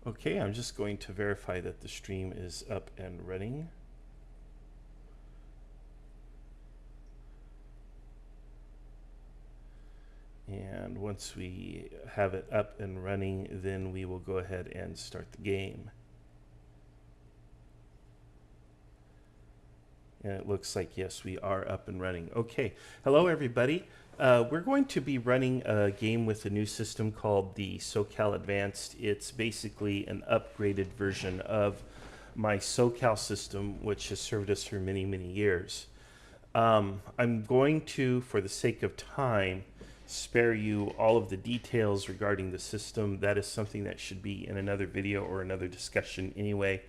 Okay, I'm just going to verify that the stream is up and running. And once we have it up and running, then we will go ahead and start the game. And it looks like, yes, we are up and running. Okay, hello everybody. We're going to be running a game with a new system called the SoCal Advanced. It's basically an upgraded version of my SoCal system, which has served us for many, many years. I'm going to, for the sake of time, spare you all of the details regarding the system. That is something that should be in another video or another discussion anyway.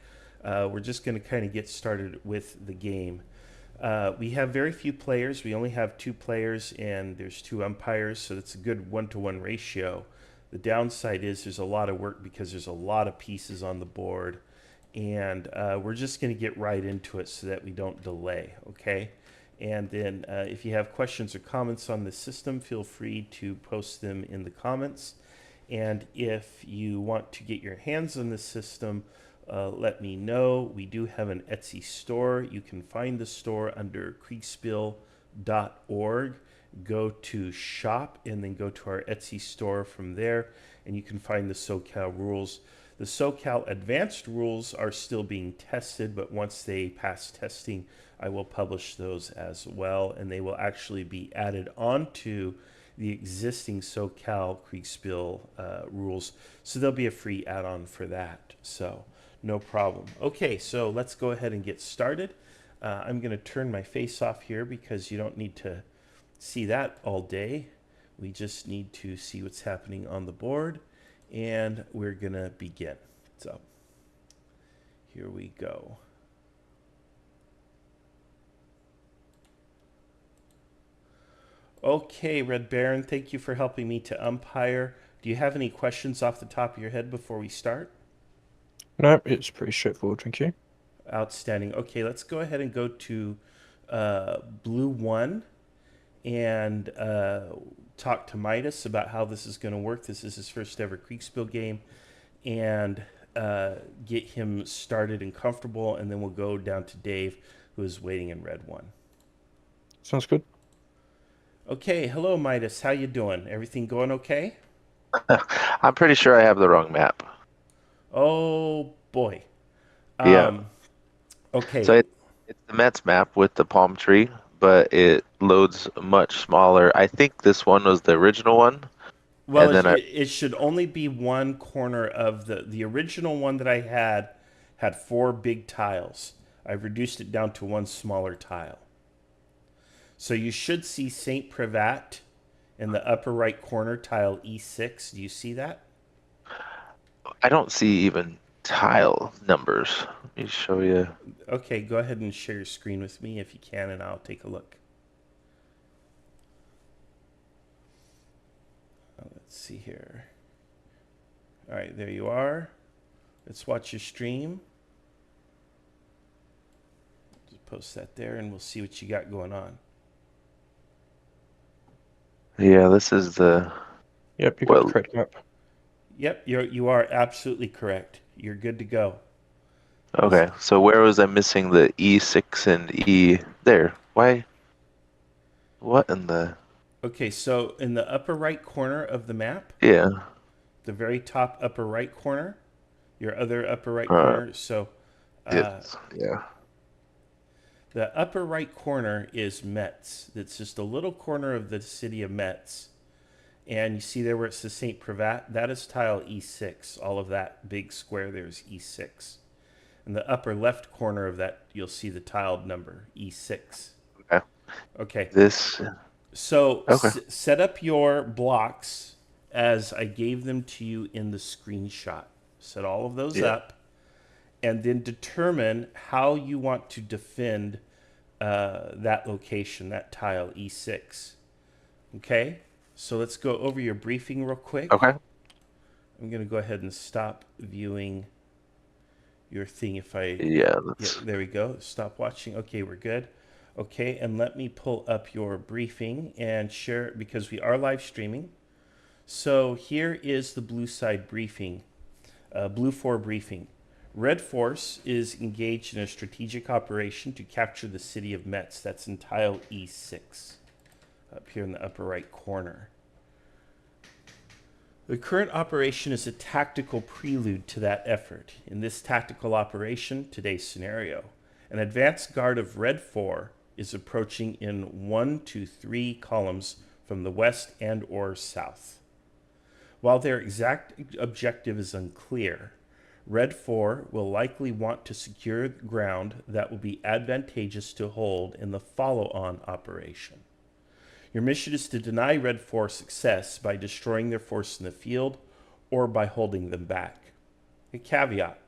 We're just going to kind of get started with the game. We have very few players. We only have 2 players and there's 2 umpires, so that's a good 1-to-1 ratio. The downside is there's a lot of work because there's a lot of pieces on the board, and we're just going to get right into it so that we don't delay, okay? And then if you have questions or comments on the system, feel free to post them in the comments. And if you want to get your hands on the system, let me know. We do have an Etsy store. You can find the store under kriegspiel.org. Go to shop and then go to our Etsy store from there, and you can find the SoCal rules. The SoCal advanced rules are still being tested, but once they pass testing, I will publish those as well, and they will actually be added onto the existing SoCal Kriegspiel rules. So there'll be a free add-on for that. So no problem. Okay, so let's go ahead and get started. I'm going to turn my face off here because you don't need to see that all day. We just need to see what's happening on the board, and we're going to begin. So here we go. Okay, Red Baron, thank you for helping me to umpire. Do you have any questions off the top of your head before we start? No, it's pretty straightforward, thank you. Outstanding. Okay, let's go ahead and go to Blue 1 and talk to Midas about how this is going to work. This is his first ever Kriegspiel game, and get him started and comfortable, and then we'll go down to Dave, who is waiting in Red 1. Sounds good. Okay, hello Midas, how you doing? Everything going okay? I'm pretty sure I have the wrong map. Oh boy. Yeah. Um, So okay. it's the Mets map with the palm tree, but it loads much smaller. I think this one was the original one, Well, and it, then I it should only be one corner of the original one that I had 4 big tiles. I've reduced it down to one smaller tile. So you should see Saint Privat in the upper right corner, tile E6. Do you see that? don't see even tile numbers. Let me show you. Okay, go ahead and share your screen with me if you can, and I'll take a look. Let's see here. All right, there you are. Let's watch your stream. Just post that there, and we'll see what you got going on. Yeah, this is the Yep, you got the well. correct map. Yep, you are absolutely correct. You're good to go. This, Okay, so where was I missing the E6 and E there? Why? What in the? okay, so in the upper right corner of the map, Yeah. the very top upper right corner, your other upper right Uh, corner. So uh, it's yeah. the upper right corner is Metz. It's just a little corner of the city of Metz. And you see there where it says St. Privat, that is tile E6. All of that big square there is E6. In the upper left corner of that, you'll see the tiled number, E6. Okay. Okay, This. so Okay. set up your blocks as I gave them to you in the screenshot. Set all of those Yeah. up, and then determine how you want to defend that location, that tile E6. Okay, so let's go over your briefing real quick. Okay. I'm going to go ahead and stop viewing your thing if I, Yeah. yeah, Let's. there we go. Stop watching. Okay, we're good. Okay, and let me pull up your briefing and share it because we are live streaming. So here is the blue side briefing. Blue 4 briefing. Red Force is engaged in a strategic operation to capture the city of Metz. That's in tile E6, up here in the upper right corner. The current operation is a tactical prelude to that effort. In this tactical operation, today's scenario, an advanced guard of Red 4 is approaching in 1 to 3 columns from the west and or south. While their exact objective is unclear, Red 4 will likely want to secure ground that will be advantageous to hold in the follow-on operation. Your mission is to deny Red 4 success by destroying their force in the field or by holding them back. A caveat: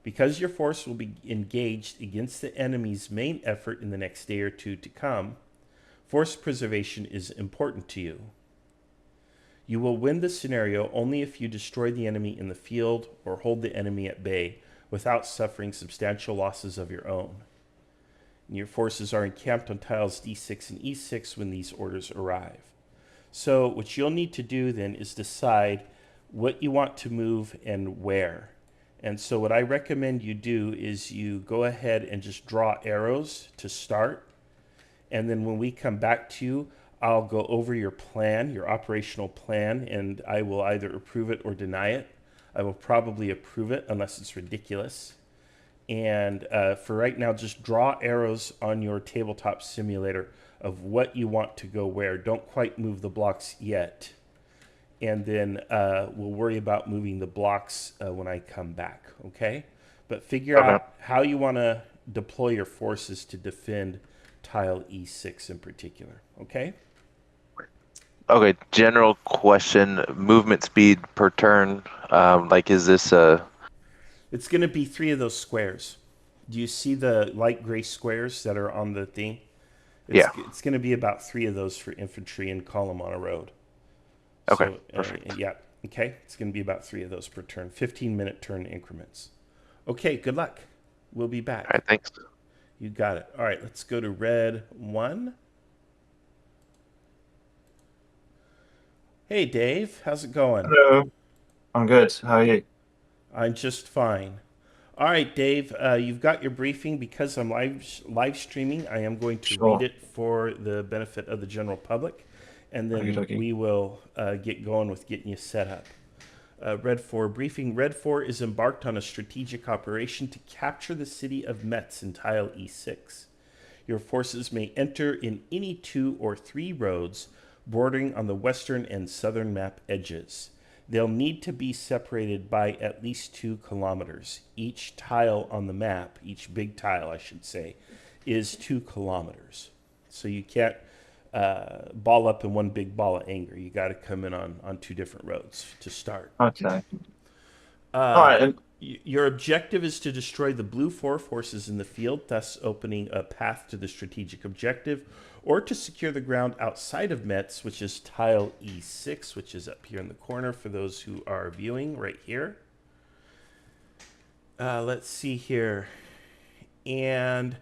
because your force will be engaged against the enemy's main effort in the next day or two to come, force preservation is important to you. You will win the scenario only if you destroy the enemy in the field or hold the enemy at bay without suffering substantial losses of your own. And your forces are encamped on tiles D6 and E6 when these orders arrive. So what you'll need to do then is decide what you want to move and where. And so what I recommend you do is you go ahead and just draw arrows to start. And then when we come back to you, I'll go over your plan, your operational plan, and I will either approve it or deny it. I will probably approve it unless it's ridiculous. And for right now, just draw arrows on your tabletop simulator of what you want to go where. Don't quite move the blocks yet. And then we'll worry about moving the blocks when I come back, okay? But figure out how you want to deploy your forces to defend tile E6 in particular, okay? Okay, general question, movement speed per turn, like is this It's going to be 3 of those squares. Do you see the light gray squares that are on the thing? Yeah. It's going to be about 3 of those for infantry and column on a road. Okay, So, perfect. yeah, okay. It's going to be about 3 of those per turn, 15-minute turn increments. Okay, good luck. We'll be back. All right, thanks. You got it. All right, let's go to red 1. Hey, Dave. How's it going? Hello. I'm good. How are you? I'm just fine. All right, Dave, you've got your briefing. Because I'm live streaming, I am going to Sure. read it for the benefit of the general public, and then Okey-dokey. we will get going with getting you set up. Red 4 briefing. Red 4 is embarked on a strategic operation to capture the city of Metz in tile E6. Your forces may enter in any 2 or 3 roads bordering on the western and southern map edges. They'll need to be separated by at least 2 kilometers. Each tile on the map, each big tile, I should say, is 2 kilometers. So you can't ball up in one big ball of anger. You got to come in on 2 different roads to start. Okay. All right. then. Your objective is to destroy the blue 4 forces in the field, thus opening a path to the strategic objective, or to secure the ground outside of Metz, which is tile E6, which is up here in the corner for those who are viewing right here. Let's see here. And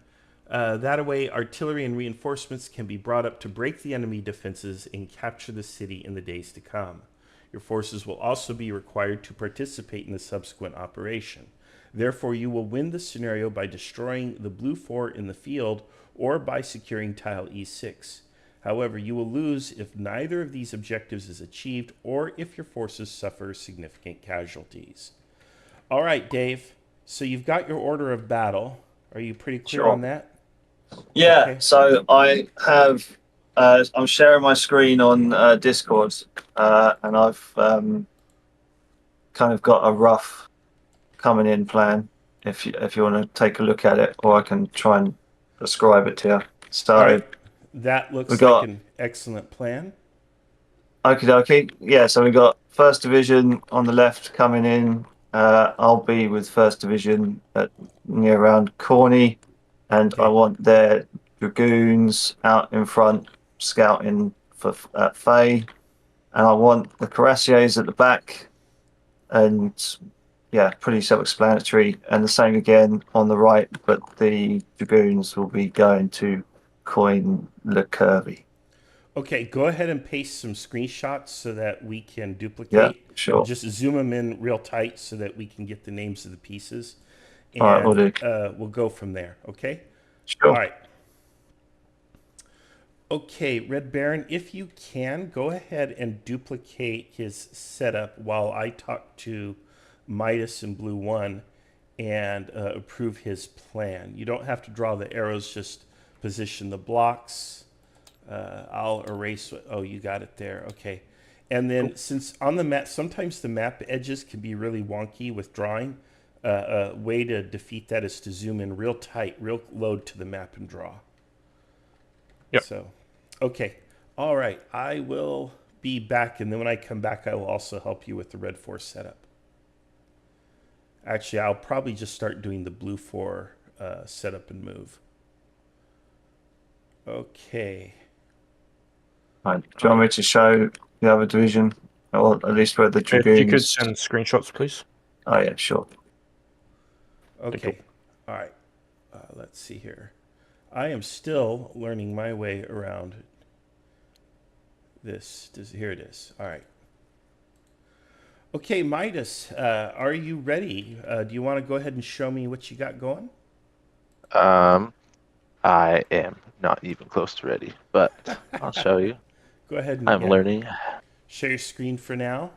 that way, artillery and reinforcements can be brought up to break the enemy defenses and capture the city in the days to come. Your forces will also be required to participate in the subsequent operation. Therefore, you will win the scenario by destroying the blue 4 in the field or by securing tile E6. However, you will lose if neither of these objectives is achieved or if your forces suffer significant casualties. All right, Dave. So you've got your order of battle. Are you pretty clear Sure. on that? Yeah. Okay. So I have. I'm sharing my screen on Discord, and I've kind of got a rough coming in plan. If you want to take a look at it, or I can try and describe it to you. So. All right. That looks we got- like an excellent plan. Okie dokie. Yeah, so we got First Division on the left coming in. I'll be with First Division at near around Corney, and Okay. I want their dragoons out in front scouting for at Fay, and I want the cuirassiers at the back, and yeah, pretty self-explanatory. And the same again on the right, but the dragoons will be going to Coin Le Curvy. Okay, go ahead and paste some screenshots so that we can Yeah, duplicate. sure. Just zoom them in real tight so that we can get the names of the pieces, All right, we'll and do. we'll go from there. Okay. All Sure. right. Okay, Red Baron, if you can, go ahead and duplicate his setup while I talk to Midas in Blue 1 and approve his plan. You don't have to draw the arrows, just position the blocks. I'll erase what, oh, you got it there. Okay. And then since on the map, sometimes the map edges can be really wonky with drawing. A way to defeat that is to zoom in real tight, real low to the map and draw. Yep. So, okay. All right. I will be back. And then when I come back, I will also help you with the red 4 setup. Actually, I'll probably just start doing the blue 4 setup and move. Okay. Right. Do you want me to show the other division, or at least where the If you could dragoons? send screenshots, please. Oh yeah, sure. Okay. All right. Let's see here. I am still learning my way around this. Here it is. All right. Okay, Midas, are you ready? Do you want to go ahead and show me what you got going? I am not even close to ready, but I'll show you. Go ahead and I'm learning. share your screen for now.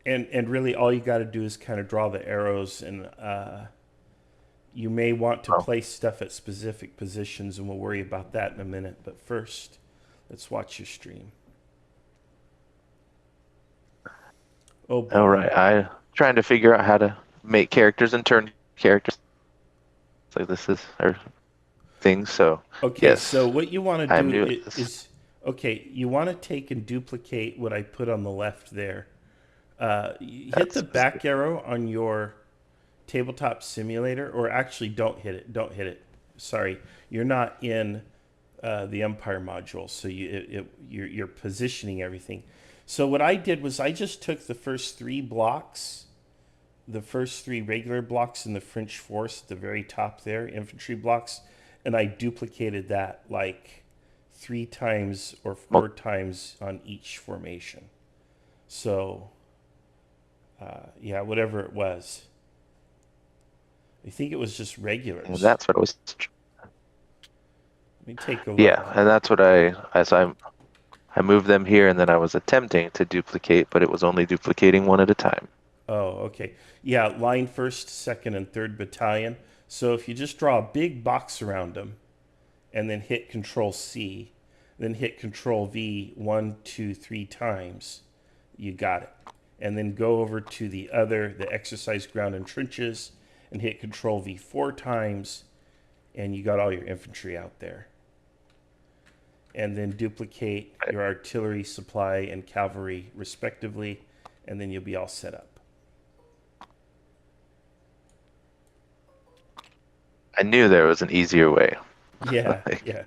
And really all you got to do is kind of draw the arrows, and you may want to place stuff at specific positions, and we'll worry about that in a minute. But first, let's watch your stream. Oh, boy. All right, I'm trying to figure out how to make characters and turn characters. It's like this is our thing. So Okay, yes, so what you want to I'm do new at this. is, okay, you want to take and duplicate what I put on the left there. You hit the back arrow on your tabletop simulator, or actually don't hit it. Don't hit it. Sorry, you're not in the Empire module, so you're positioning everything. So what I did was I just took the first 3 blocks, the first 3 regular blocks in the French force at the very top there, infantry blocks, and I duplicated that like 3 times or 4 times on each formation. So, yeah, whatever it was. I think it was just regulars. And that's what I was. Let me take a look. Yeah, and that's what I moved them here, and then I was attempting to duplicate, but it was only duplicating one at a time. Oh, okay. Yeah, line 1st, 2nd, and 3rd Battalion. So if you just draw a big box around them, and then hit Control C, then hit Control V 1, 2, 3 times, you got it. And then go over to the exercise ground and trenches, and hit Control V 4 times, and you got all your infantry out there. And then duplicate your artillery, supply, and cavalry respectively, and then you'll be all set up. I knew there was an easier way. Yeah, yeah.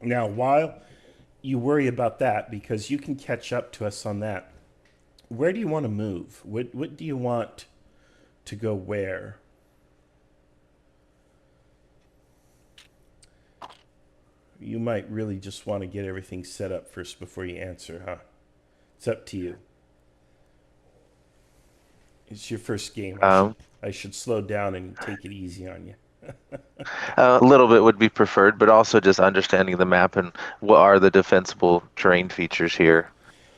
Now, while you worry about that, because you can catch up to us on that, where do you want to move? What do you want to go where? You might really just want to get everything set up first before you answer, huh? It's up to you. It's your first game. I should slow down and take it easy on you. A little bit would be preferred, but also just understanding the map and what are the defensible terrain features here.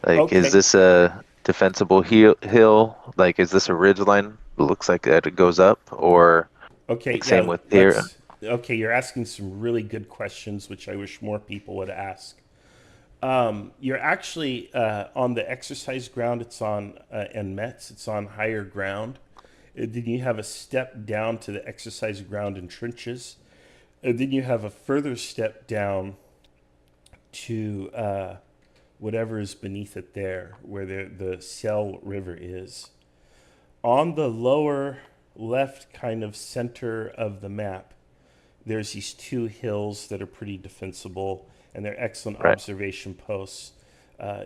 Like, Okay. is this a defensible hill? Like, is this a ridge line? It looks like that it goes up, or Okay, like same with here. Okay, you're asking some really good questions, which I wish more people would ask. You're actually on the exercise ground. It's on and Metz. It's on higher ground. Then you have a step down to the exercise ground and trenches. And then you have a further step down to whatever is beneath it there, where the Selle River is. On the lower left kind of center of the map, there's these 2 hills that are pretty defensible, and they're excellent observation posts.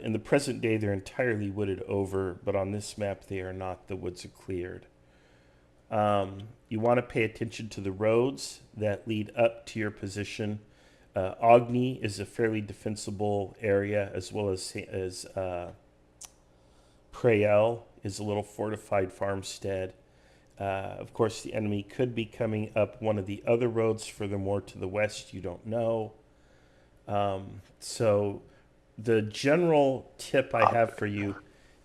In the present day, they're entirely wooded over, but on this map, they are not. The woods are cleared. You want to pay attention to the roads that lead up to your position. Ogni is a fairly defensible area, as well as Prayel is a little fortified farmstead. Of course, the enemy could be coming up one of the other roads furthermore to the west. You don't know. So the general tip I have for you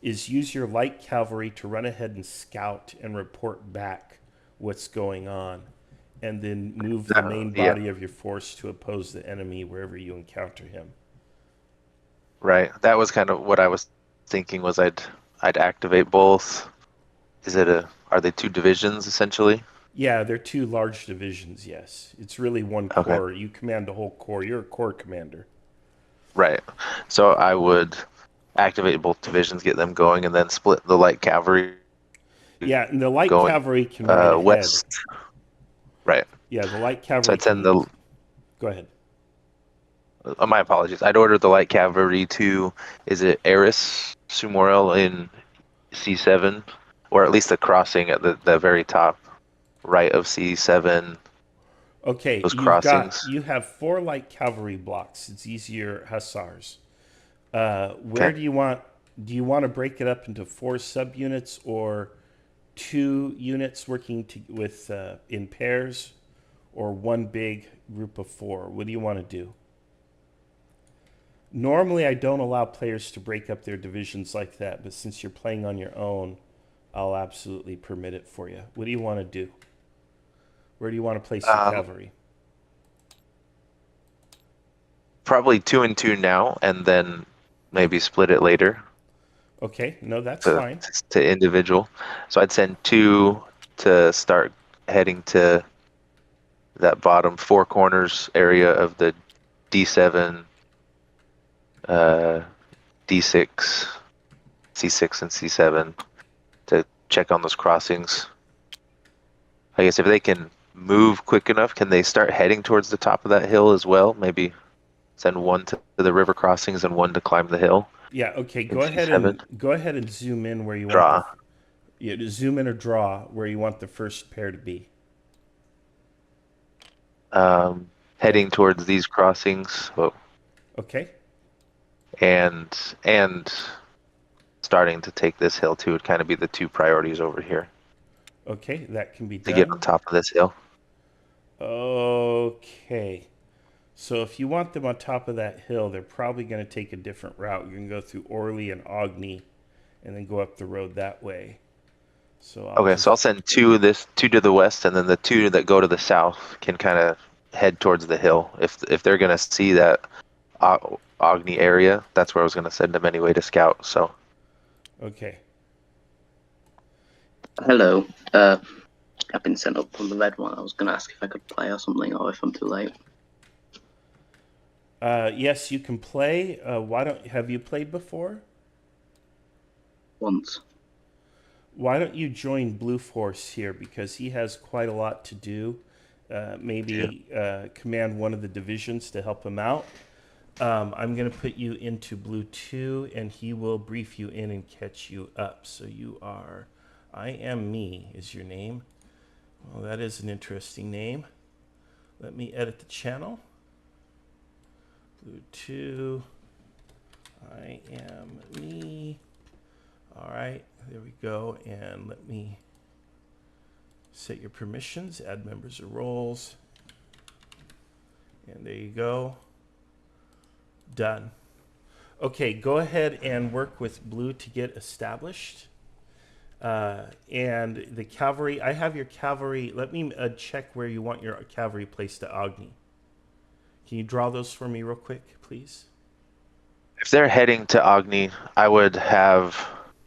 is use your light cavalry to run ahead and scout and report back what's going on, and then move the main body of your force to oppose the enemy wherever you encounter him. Right. That was kind of what I was thinking. Was I'd activate both. Are they two divisions essentially? Yeah, they're two large divisions, yes. It's really one Okay. corps. You command a whole corps. You're a corps commander. Right. So I would activate both divisions, get them going, and then split the light cavalry Yeah, and the light going cavalry can run ahead. west. Right. Yeah, the light So cavalry I'd send can... Go ahead. my apologies. I'd order the light cavalry to, is it Eris Sumorel in C7, or at least the crossing at the very top right of C7. Okay, Those crossings. you have 4 light cavalry blocks. It's easier hussars. Where do you want to break it up into 4 subunits or 2 units working with in pairs, or one big group of 4? What do you want to do? Normally, I don't allow players to break up their divisions like that, but since you're playing on your own, I'll absolutely permit it for you. What do you want to do? Where do you want to place your cavalry? Probably 2 and 2 now, and then maybe split it later. Okay, no, that's fine. To individual. So I'd send 2 to start heading to that bottom 4 corners area of the D7, D6, C6, and C7 to check on those crossings. I guess if they can move quick enough, can they start heading towards the top of that hill as well? Maybe send 1 to the river crossings and 1 to climb the hill. Yeah, okay. Go ahead and zoom in where you Draw. want zoom in or draw where you want the first pair to be. Heading towards these crossings. Oh. Okay. And starting to take this hill too would kind of be the 2 priorities over here. Okay, that can be To done. get on top of this hill. Okay. So if you want them on top of that hill, they're probably going to take a different route. You're going to go through Orly and Ogni and then go up the road that way. So I'll send 2 to the west, and then the 2 that go to the south can kind of head towards the hill. If they're going to see that Ogni area, that's where I was going to send them anyway to scout. So. Okay. Hello. I've been sent up on the red one. I was going to ask if I could play or something, or if I'm too late. Yes, you can play. Have you played before? Once. Why don't you join Blue Force here, because he has quite a lot to do. Maybe command one of the divisions to help him out. I'm going to put you into Blue 2, and he will brief you in and catch you up. So you are... I Am Me is your name. Well, that is an interesting name. Let me edit the channel. Blue 2. I Am Me. All right, there we go. And let me set your permissions, add members or roles. And there you go. Done. Okay, go ahead and work with Blue to get established. And the cavalry, I have your cavalry. Let me check where you want your cavalry placed to Ogni. Can you draw those for me real quick, please? If they're heading to Ogni, I would have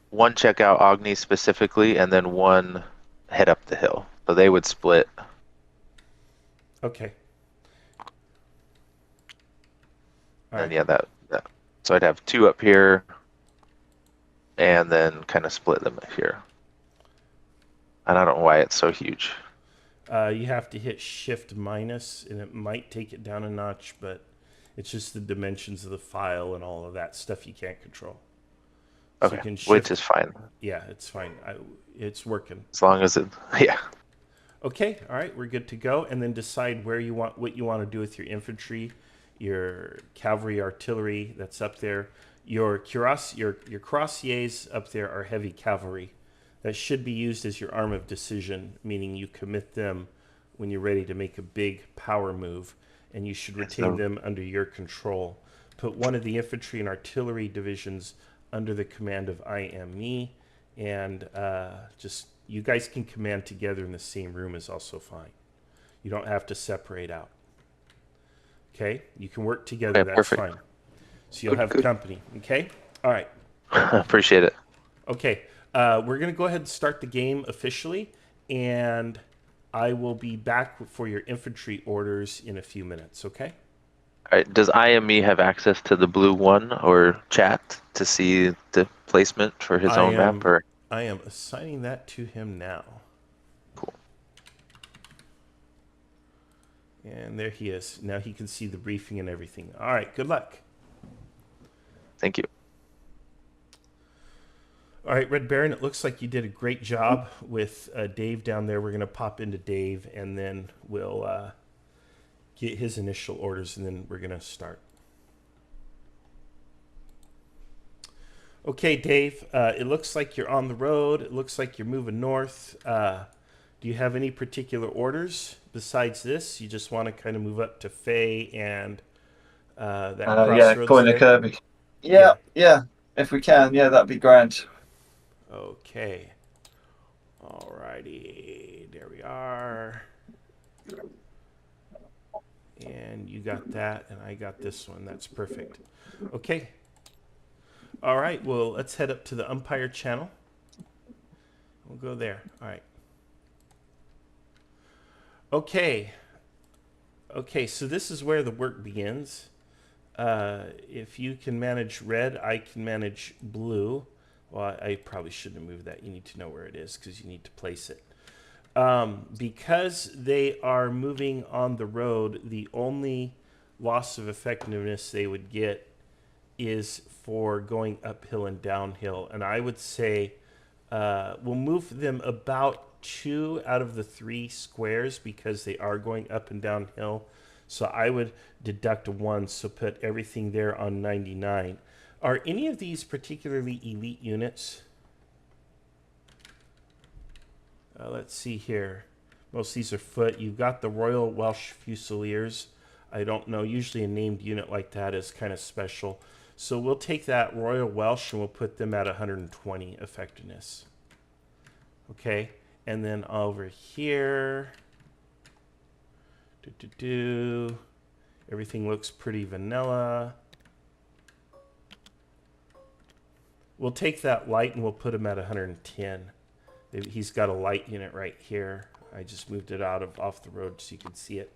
1 check out Ogni specifically, and then 1 head up the hill. So they would split. Okay. All And right. yeah, that. So I'd have 2 up here, and then kind of split them here. And I don't know why it's so huge. You have to hit Shift minus, and it might take it down a notch, but it's just the dimensions of the file and all of that stuff you can't control. So Okay. you can shift. Width is fine. Yeah, it's fine. It's working. As long as it, yeah. Okay, all right, we're good to go. And then decide what you want to do with your infantry, your cavalry, artillery that's up there. Your cuirassiers up there are heavy cavalry. That should be used as your arm of decision, meaning you commit them when you're ready to make a big power move, and you should retain them under your control. Put one of the infantry and artillery divisions under the command of IME, and just you guys can command together in the same room is also fine. You don't have to separate out. Okay, you can work together. Okay, that's perfect. fine. So you'll have company. Okay, all right. Appreciate it. Okay, we're gonna go ahead and start the game officially, and I will be back for your infantry orders in a few minutes. Okay. All right. Does IME have access to the blue one or chat to see the placement for his own map? Or I am assigning that to him now. cool. And there he is. Now he can see the briefing and everything. All right, good luck. Thank you. All right, Red Baron, it looks like you did a great job with Dave down there. We're going to pop into Dave, and then we'll get his initial orders, and then we're going to start. Okay, Dave, it looks like you're on the road. It looks like you're moving north. Do you have any particular orders besides this? You just want to kind of move up to Fay and that crossroads Coin there? of Kirby. Yeah. If we can, that'd be grand. Okay. Alrighty. There we are. And you got that, and I got this one. That's perfect. Okay. All right. Well, let's head up to the umpire channel. We'll go there. All right. Okay. Okay, so this is where the work begins. If you can manage red, I can manage blue. Well, I probably shouldn't have moved that. You need to know where it is because you need to place it. Because they are moving on the road, the only loss of effectiveness they would get is for going uphill and downhill. And I would say we'll move them about 2 out of the 3 squares because they are going up and downhill. So I would deduct 1, so put everything there on 99. Are any of these particularly elite units? Let's see here. Most of these are foot. You've got the Royal Welsh Fusiliers. I don't know. Usually a named unit like that is kind of special. So we'll take that Royal Welsh and we'll put them at 120 effectiveness. Okay. And then over here. Everything looks pretty vanilla. We'll take that light and we'll put him at 110. He's got a light unit right here. I just moved it off the road so you can see it.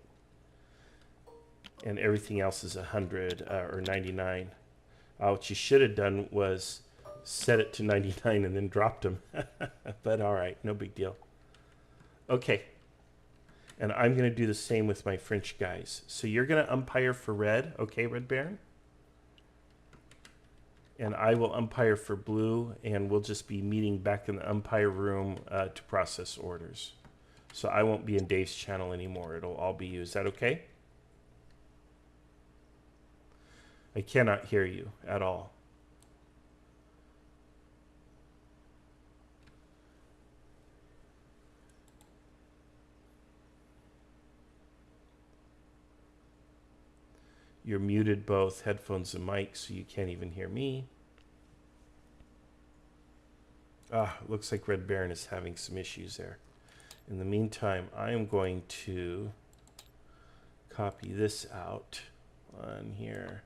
And everything else is 100 or 99. What you should have done was set it to 99 and then dropped him. But all right, no big deal. Okay. And I'm going to do the same with my French guys. So you're going to umpire for red. Okay, Red Baron? And I will umpire for blue, and we'll just be meeting back in the umpire room to process orders. So I won't be in Dave's channel anymore. It'll all be you. Is that okay? I cannot hear you at all. You're muted both headphones and mic, so you can't even hear me. Looks like Red Baron is having some issues there. In the meantime, I am going to copy this out on here.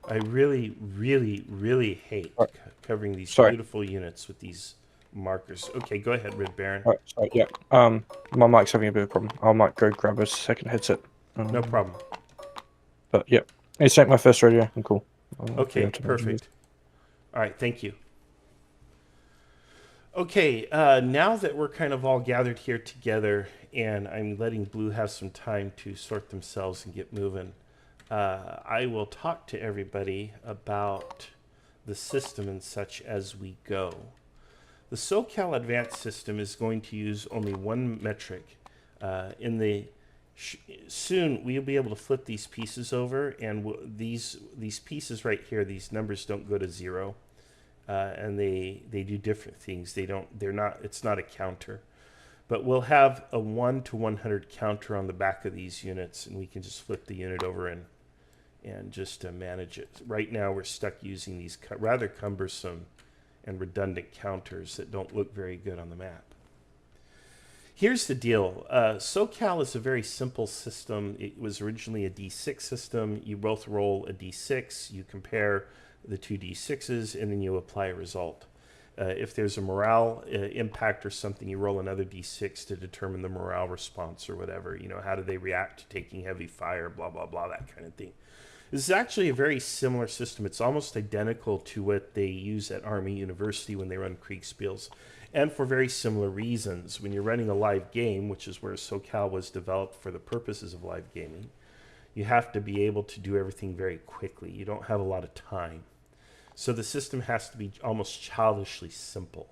I really, really, really hate covering these beautiful units with these markers. Okay, go ahead, Red Baron. Right, so yeah. My mic's having a bit of a problem. I might go grab a second headset. No problem. But yeah, it's like my first radio. I'm cool. Okay, perfect. All right, thank you. Okay, now that we're kind of all gathered here together, and I'm letting Blue have some time to sort themselves and get moving, I will talk to everybody about the system and such as we go. The SoCal Advanced system is going to use only one metric. Soon we'll be able to flip these pieces over, and these pieces right here, these numbers don't go to zero. And they do different things. It's not a counter, but we'll have a 1 to 100 counter on the back of these units, and we can just flip the unit over and just manage it. Right now we're stuck using these rather cumbersome and redundant counters that don't look very good on the map. Here's the deal. SoCal is a very simple system. It was originally a D6 system. You both roll a D6, you compare the two D6s, and then you apply a result. If there's a morale impact or something, you roll another D6 to determine the morale response or whatever. You know, how do they react to taking heavy fire, blah, blah, blah, that kind of thing. This is actually a very similar system. It's almost identical to what they use at Army University when they run Kriegspiels, and for very similar reasons. When you're running a live game, which is where SoCal was developed for the purposes of live gaming, you have to be able to do everything very quickly. You don't have a lot of time. So the system has to be almost childishly simple.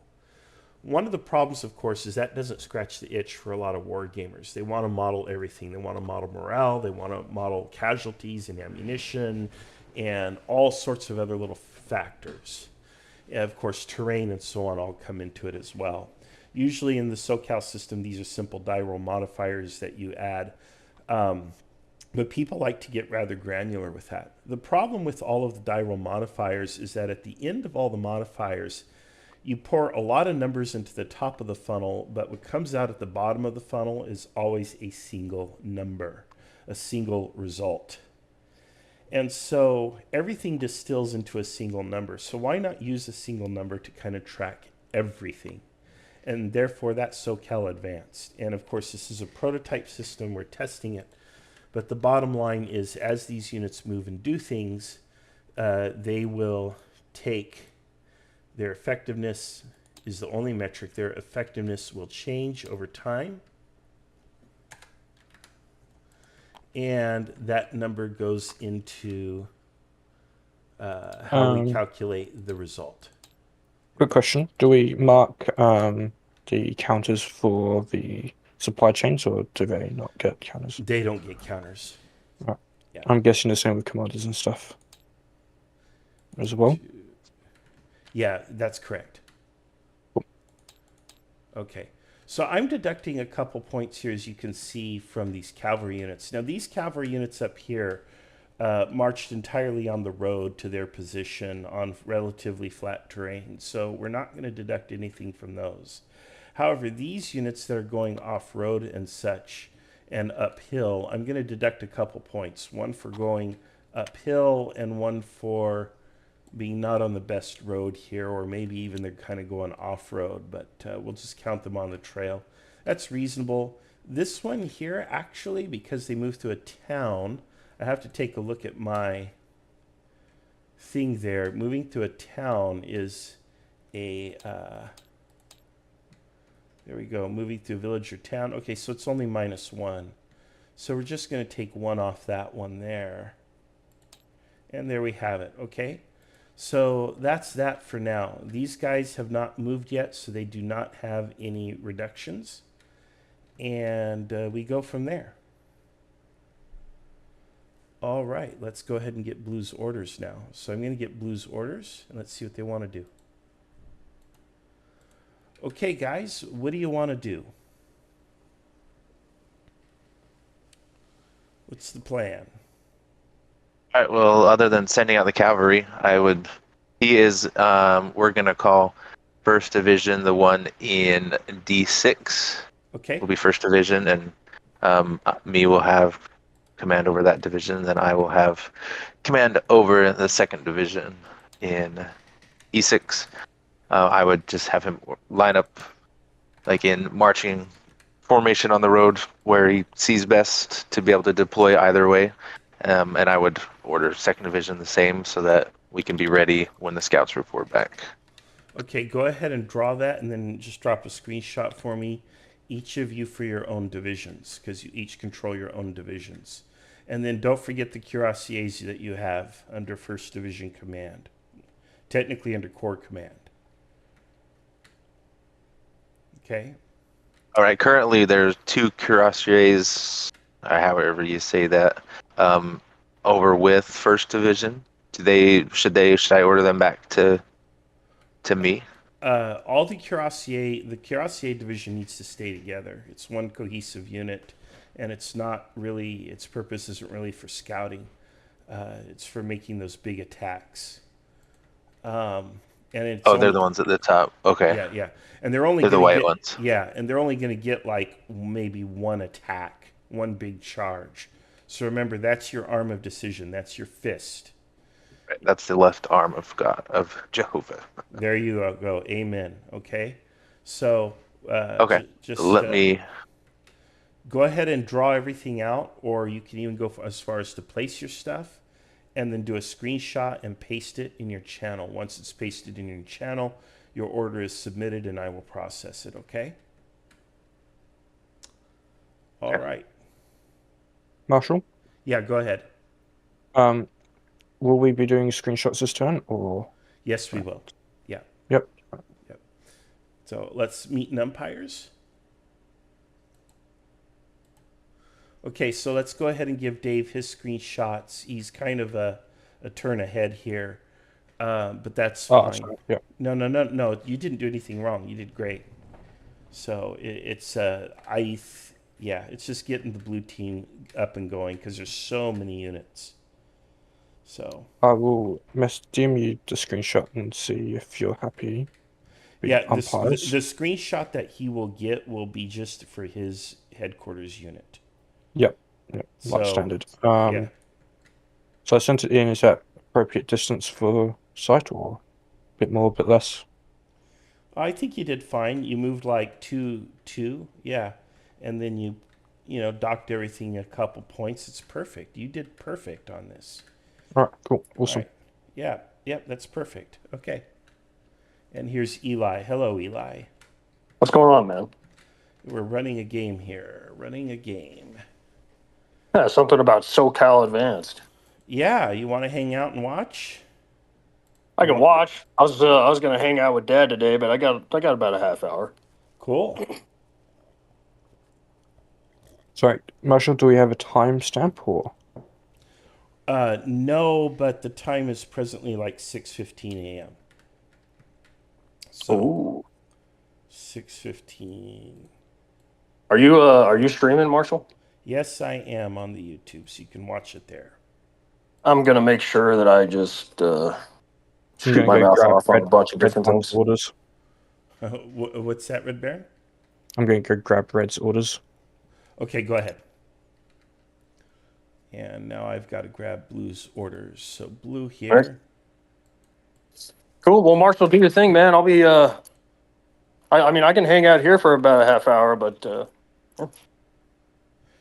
One of the problems, of course, is that doesn't scratch the itch for a lot of war gamers. They want to model everything. They want to model morale. They want to model casualties and ammunition and all sorts of other little factors. And of course, terrain and so on all come into it as well. Usually in the SoCal system, these are simple die roll modifiers that you add. But people like to get rather granular with that. The problem with all of the die roll modifiers is that at the end of all the modifiers, you pour a lot of numbers into the top of the funnel, but what comes out at the bottom of the funnel is always a single number, a single result. And so everything distills into a single number. So why not use a single number to kind of track everything? And therefore that's SoCal Advanced. And of course, this is a prototype system. We're testing it. But the bottom line is, as these units move and do things, they will take their effectiveness is the only metric. Their effectiveness will change over time. And that number goes into how we calculate the result. Quick question. Do we mark the counters for the supply chains, or do they not get counters? They don't get counters. Right. Yeah. I'm guessing the same with commanders and stuff as well. Yeah, that's correct. Cool. Okay. So I'm deducting a couple points here, as you can see from these cavalry units. Now, these cavalry units up here marched entirely on the road to their position on relatively flat terrain. So we're not going to deduct anything from those. However, these units that are going off-road and such and uphill, I'm going to deduct a couple points. One for going uphill and one for being not on the best road here, or maybe even they're kind of going off-road, but we'll just count them on the trail. That's reasonable. This one here, actually, because they moved to a town, I have to take a look at my thing there. Moving to a town is a... there we go, moving to a village or town. Okay, so it's only -1. So we're just going to take 1 off that one there. And there we have it, okay? So that's that for now. These guys have not moved yet, so they do not have any reductions. And we go from there. All right, let's go ahead and get Blue's orders now. So I'm going to get Blue's orders, and let's see what they want to do. Okay, guys, what do you want to do? What's the plan? All right. Well, other than sending out the cavalry, we're gonna call First Division the one in D6. Okay. Will be First Division, and me will have command over that division. Then I will have command over the Second Division in E6. I would just have him line up like in marching formation on the road where he sees best to be able to deploy either way. And I would order Second Division the same so that we can be ready when the scouts report back. Okay, go ahead and draw that, and then just drop a screenshot for me, each of you for your own divisions, because you each control your own divisions. And then don't forget the cuirassiers that you have under 1st Division Command, technically under Corps Command. Okay? All right. Currently, there's 2 cuirassiers, or however you say that, over with First Division. Should I order them back to me? All the cuirassier division needs to stay together. It's one cohesive unit, and it's not really, its purpose isn't really for scouting. It's for making those big attacks. And it's Oh, they're the ones at the top. Okay. yeah, and they're only They're the gonna white get, ones. yeah, and they're only gonna get like maybe one attack, one big charge. So remember, that's your arm of decision. That's your fist. Right. That's the left arm of God, of Jehovah. There you go. Amen. Okay. So Okay. just Let me. go ahead and draw everything out, or you can even go as far as to place your stuff and then do a screenshot and paste it in your channel. Once it's pasted in your channel, your order is submitted and I will process it, okay? All right. Marshall, Yeah, go ahead. will we be doing screenshots this turn, or? Yes, we will. Yeah. Yep. So let's meet in umpires. Okay, so let's go ahead and give Dave his screenshots. He's kind of a turn ahead here, but that's Oh, fine. sorry. Yeah. No. You didn't do anything wrong. You did great. So it's it's just getting the blue team up and going because there's so many units. So I will DM you the screenshot and see if you're happy. with yeah, the umpires. screenshot that he will get will be just for his headquarters unit. Yep, So, like standard. Yeah. So I sent it in. Is that appropriate distance for sight, or a bit more, a bit less? I think you did fine. You moved like two, yeah, and then you docked everything a couple points. It's perfect. You did perfect on this. All right, cool, awesome. All right. Yeah, yep, that's perfect. Okay. And here's Eli. Hello, Eli. What's going on, man? We're running a game here. Running a game. Yeah, something about SoCal Advanced. Yeah, you want to hang out and watch? I can watch. I was gonna hang out with Dad today, but I got about a half hour. Cool. Sorry, Marshall, do we have a timestamp, or? No, but the time is presently like 6:15 a.m. So Ooh. 6:15. Are you streaming, Marshall? Yes, I am on the YouTube, so you can watch it there. I'm gonna make sure that I just I'm shoot gonna my go mouth grab off on a bunch of Red different One's things. orders. What's that, Red Baron? I'm going to go grab Red's orders. Okay, go ahead. And now I've got to grab Blue's orders. So Blue here. Right. Cool. Well, Marshall, do your thing, man. I'll be I mean, I can hang out here for about a half hour, but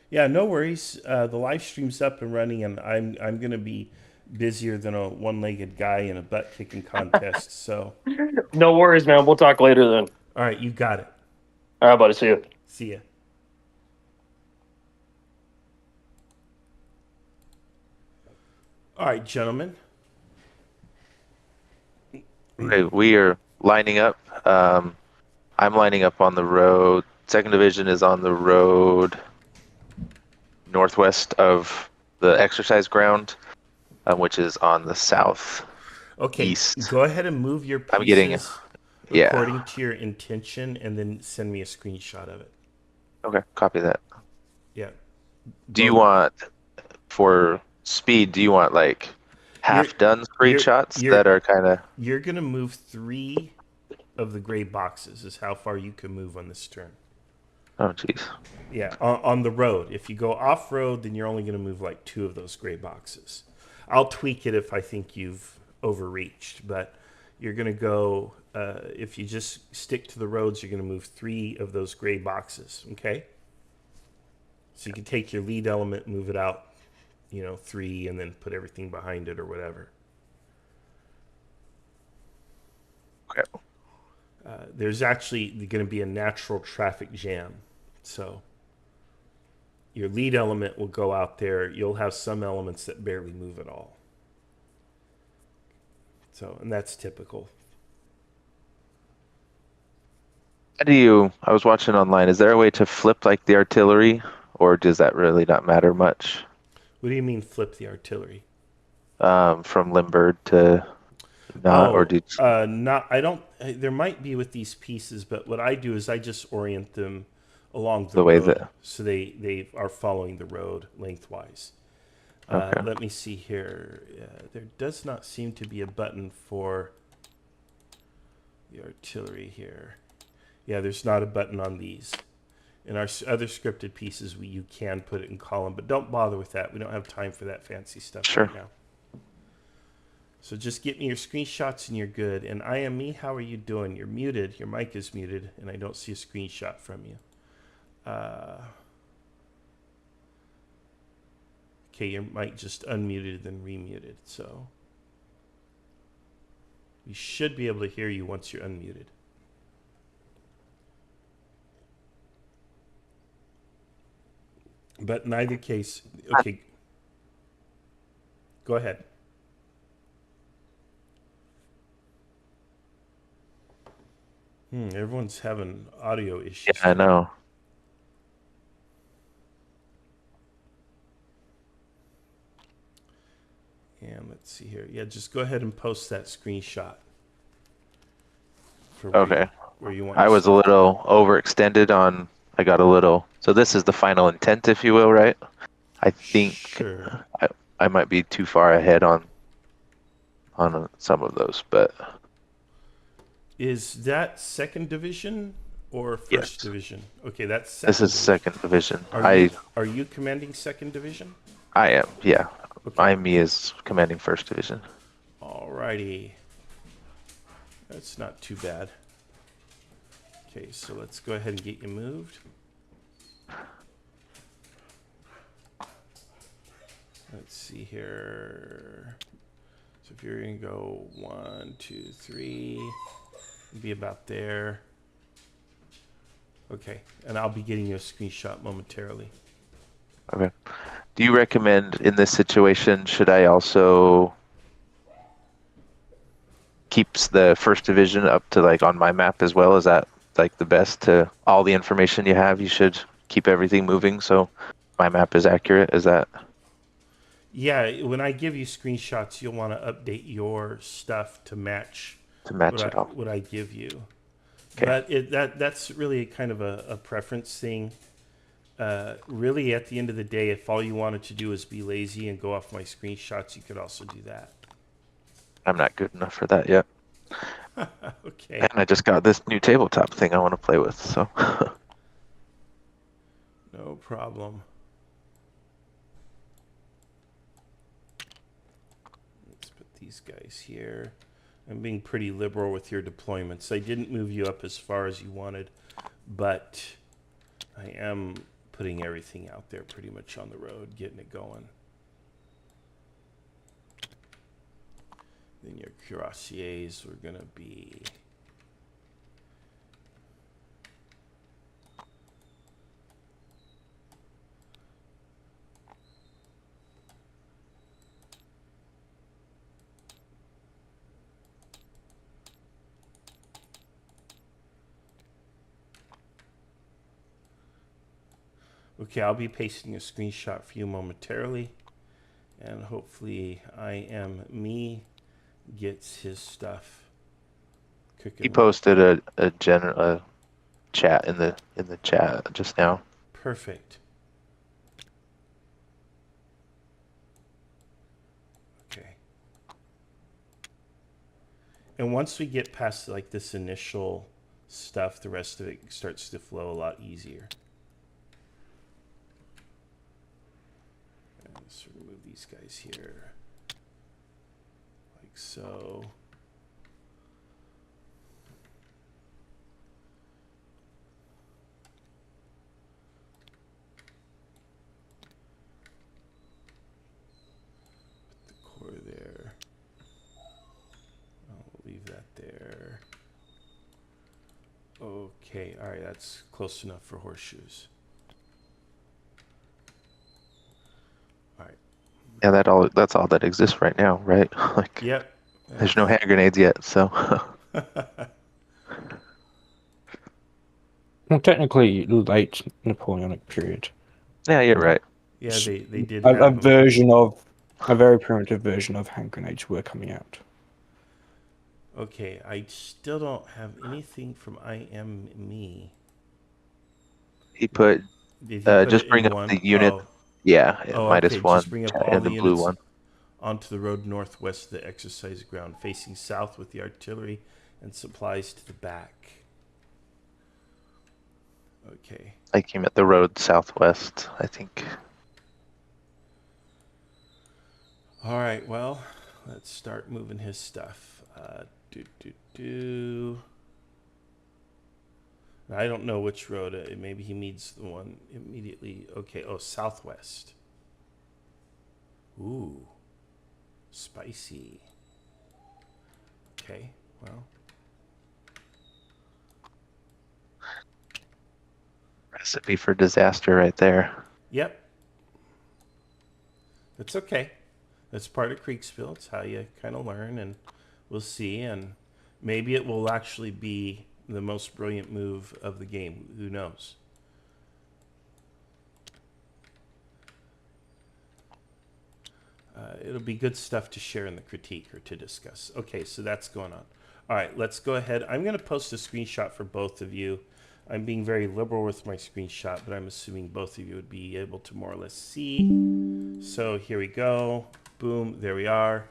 Yeah, no worries. The live stream's up and running, and I'm gonna be busier than a one-legged guy in a butt kicking contest. So, no worries, man. We'll talk later then. all right, you got it. All right, buddy. See you. See ya. All right, gentlemen. Okay, we are lining up. I'm lining up on the road. Second Division is on the road northwest of the exercise ground, which is on the south. Okay, East. go ahead and move your pieces I'm getting- yeah. according to your intention, and then send me a screenshot of it. Okay, copy that. Yeah. Do you want, for speed, do you want like half-done screenshots you're- that are kind of... You're gonna move 3 of the gray boxes. Is how far you can move on this turn. Oh, jeez. Yeah, on the road. If you go off road, then you're only gonna move like 2 of those gray boxes. I'll tweak it if I think you've overreached, but you're gonna go. If you just stick to the roads, you're gonna move 3 of those gray boxes. Okay. So you can take your lead element, move it out, 3, and then put everything behind it or whatever. Okay. there's actually going to be a natural traffic jam. So your lead element will go out there. You'll have some elements that barely move at all. So, and that's typical. How do you? I was watching online. Is there a way to flip like the artillery, or does that really not matter much? What do you mean flip the artillery? From limbered to not, or did not. I don't. There might be with these pieces, but what I do is I just orient them along the the way road, that? so they are following the road lengthwise. Okay. Let me see here. There does not seem to be a button for the artillery here. Yeah, there's not a button on these. In our other scripted pieces, you can put it in column, but don't bother with that. We don't have time for that fancy stuff Sure. right now. So just get me your screenshots and you're good. And I am me. How are you doing? You're muted. Your mic is muted, and I don't see a screenshot from you. Okay, your mic just unmuted and remuted. So we should be able to hear you once you're unmuted. But in either case, okay. Go ahead. Everyone's having audio issues. Yeah, I know. And let's see here. Yeah, just go ahead and post that screenshot. For Okay. where you want I your was a stuff. little overextended on. I got a little. So this is the final intent, if you will, right? I think Sure. I might be too far ahead on some of those, but Is that second division or first Yes. division? Okay, that's second this is division. second division. Are you commanding second division? I am. Yeah. Okay. Me is commanding first division. Alrighty. That's not too bad. Okay, so let's go ahead and get you moved. Let's see here. So if you're gonna go 1, 2, 3, be about there. Okay, and I'll be getting you a screenshot momentarily. Okay. Do you recommend in this situation, should I also keeps the first division up to like on my map as well? Is that like the best to all the information you have? You should keep everything moving so my map is accurate. Is that? Yeah, when I give you screenshots, you'll want to update your stuff to match it all. what I give you. Okay. But that's really kind of a preference thing. Really, at the end of the day, if all you wanted to do is be lazy and go off my screenshots, you could also do that. I'm not good enough for that yet. Okay. And I just got this new tabletop thing I want to play with, so. No problem. Let's put these guys here. I'm being pretty liberal with your deployments. I didn't move you up as far as you wanted, but I am putting everything out there pretty much on the road, getting it going. Then your cuirassiers are going to be... Okay, I'll be pasting a screenshot for you momentarily. And hopefully me gets his stuff cooking. He posted a general chat in the chat just now. Perfect. Okay. And once we get past like this initial stuff, the rest of it starts to flow a lot easier. And let's remove these guys here. Like so. Put the core there. I'll leave that there. Okay, all right, that's close enough for horseshoes. All right. Yeah, that's all that exists right now, right? Like, Yep. there's no hand grenades yet, so. Well, technically, late Napoleonic period. Yeah, you're right. Yeah, they did A have 'em. version of a very primitive version of hand grenades were coming out. Okay, I still don't have anything from IME. He put, Did he put just it bring in up one? the unit. Oh, Yeah, oh, okay. minus one, Just bring up all and the the blue units one. onto the road northwest of the exercise ground, facing south with the artillery and supplies to the back. Okay. I came at the road southwest, I think. All right. Well, let's start moving his stuff. I don't know which road. Maybe he needs the one immediately. Okay. Oh, southwest. Ooh, spicy. Okay. Well. Recipe for disaster right there. Yep. That's okay. That's part of Kriegspiel. It's how you kind of learn, and we'll see. And maybe it will actually be the most brilliant move of the game. Who knows? It'll be good stuff to share in the critique or to discuss. Okay, so that's going on. All right, let's go ahead. I'm going to post a screenshot for both of you. I'm being very liberal with my screenshot, but I'm assuming both of you would be able to more or less see. So here we go. Boom, there we are.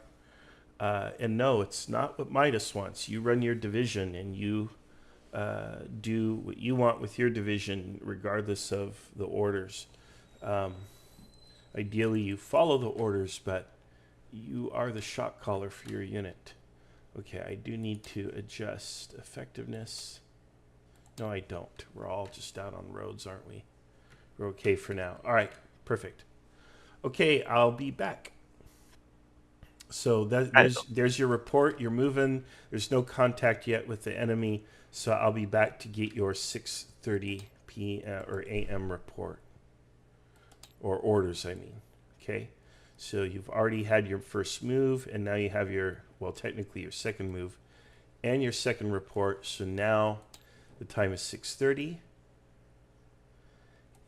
And no, it's not what Midas wants. You run your division and you do what you want with your division, regardless of the orders. Ideally, you follow the orders, but you are the shot caller for your unit. Okay, I do need to adjust effectiveness. No, I don't. We're all just out on roads, aren't we? We're okay for now. All right, perfect. Okay, I'll be back. So there's your report. You're moving. There's no contact yet with the enemy, so I'll be back to get your 6:30 p.m. or a.m. report. Or orders, I mean. Okay? So you've already had your first move, and now you have your, well, technically your second move and your second report. So now the time is 6:30.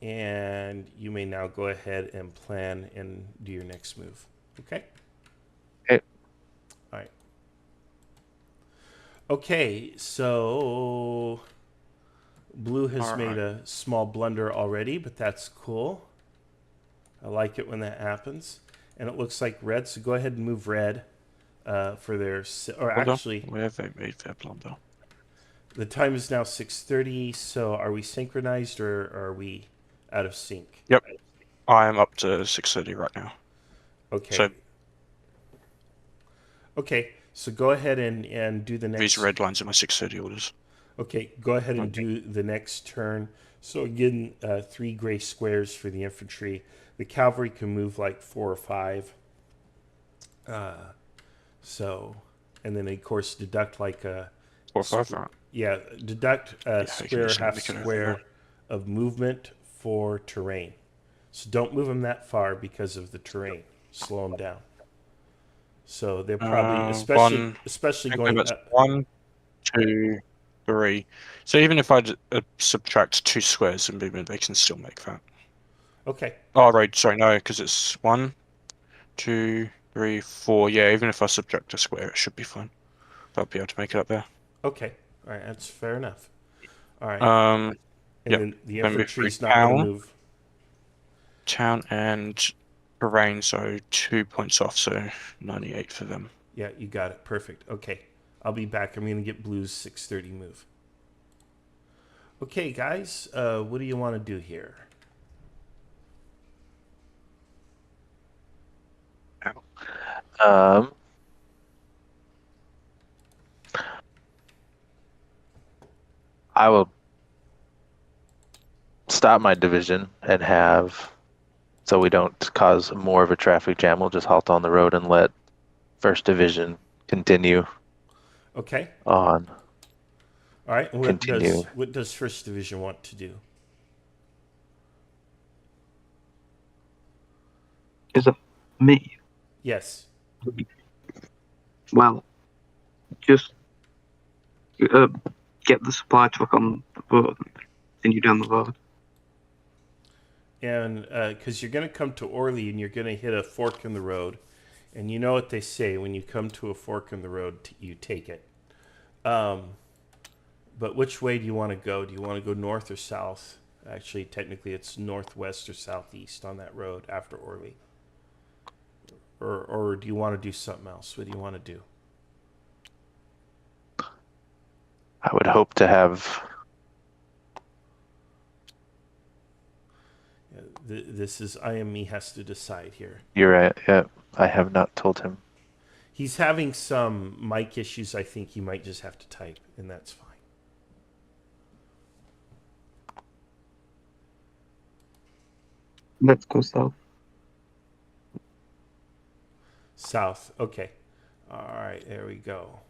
And you may now go ahead and plan and do your next move. Okay? Okay. All right. Okay, so blue has made a small blunder already, but that's cool. I like it when that happens. And it looks like red, so go ahead and move red for their... Or actually... Where have they made their blunder? The time is now 6:30, so are we synchronized or are we out of sync? Yep. I am up to 6:30 right now. Okay. So okay, so go ahead and do the next... these red lines are my 6:30 orders. Okay, go ahead and do the next turn. So again, 3 gray squares for the infantry. The cavalry can move like 4 or 5. And then of course deduct like a... 4 or 5, right? Yeah, deduct a square, half make it over square more. of movement for terrain. So don't move them that far because of the terrain. Slow them down. So they're probably, especially going that's up. 1, 2, 3. So even if I subtract 2 squares in movement, they can still make that. Okay. Oh, right. Sorry, no, because it's 1, 2, 3, 4. Yeah, even if I subtract a square, it should be fine. I'll be able to make it up there. Okay. All right. That's fair enough. All right. And then the infantry's not going to move. Town and terrain, so 2 points off, so 98 for them. Yeah, you got it. Perfect. Okay. I'll be back. I'm going to get blue's 6:30 move. Okay, guys. What do you want to do here? I will stop my division and have, so we don't cause more of a traffic jam, we'll just halt on the road and let First Division continue Okay. on. All right. And continue. what does First Division want to do? Is it me? Yes. Well, just get the supply truck on the road and continue down the road. And because you're going to come to Orly and you're going to hit a fork in the road. And you know what they say, when you come to a fork in the road, you take it. But which way do you want to go? Do you want to go north or south? Actually, technically, it's northwest or southeast on that road after Orly. Or do you want to do something else? What do you want to do? I would hope to have. This is IME has to decide here. You're right. Yeah, I have not told him. He's having some mic issues. I think he might just have to type, and that's fine. Let's go south. South. Okay. All right. There we go.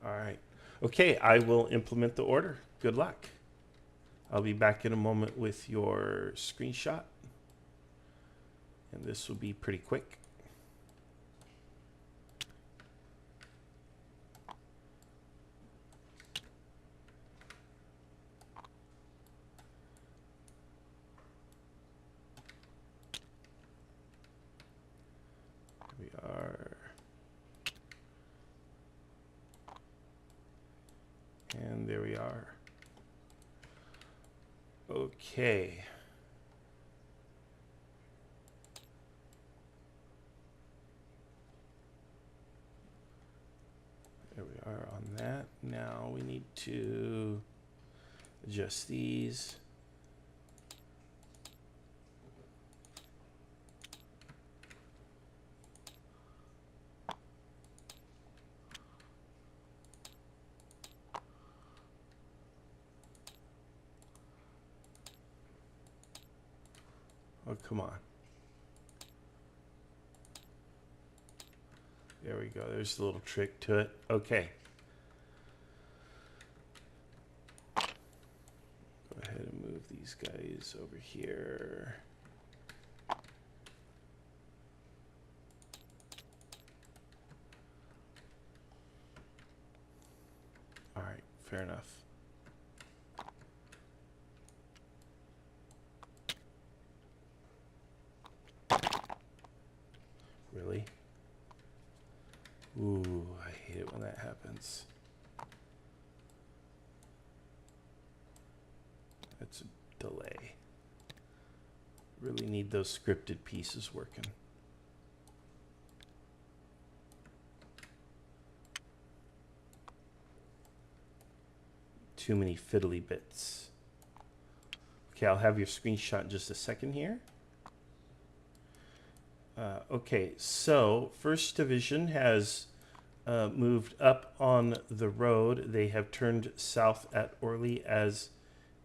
All right. Okay. I will implement the order. Good luck. I'll be back in a moment with your screenshot. And this will be pretty quick. Here we are. And there we are. Okay. There we are on that. Now we need to adjust these. Oh, come on. There we go. There's a little trick to it. Okay. Go ahead and move these guys over here. All right, fair enough. Really? Ooh, I hate it when that happens. That's a delay. Really need those scripted pieces working. Too many fiddly bits. Okay, I'll have your screenshot in just a second here. Okay, so First Division has moved up on the road. They have turned south at Orly as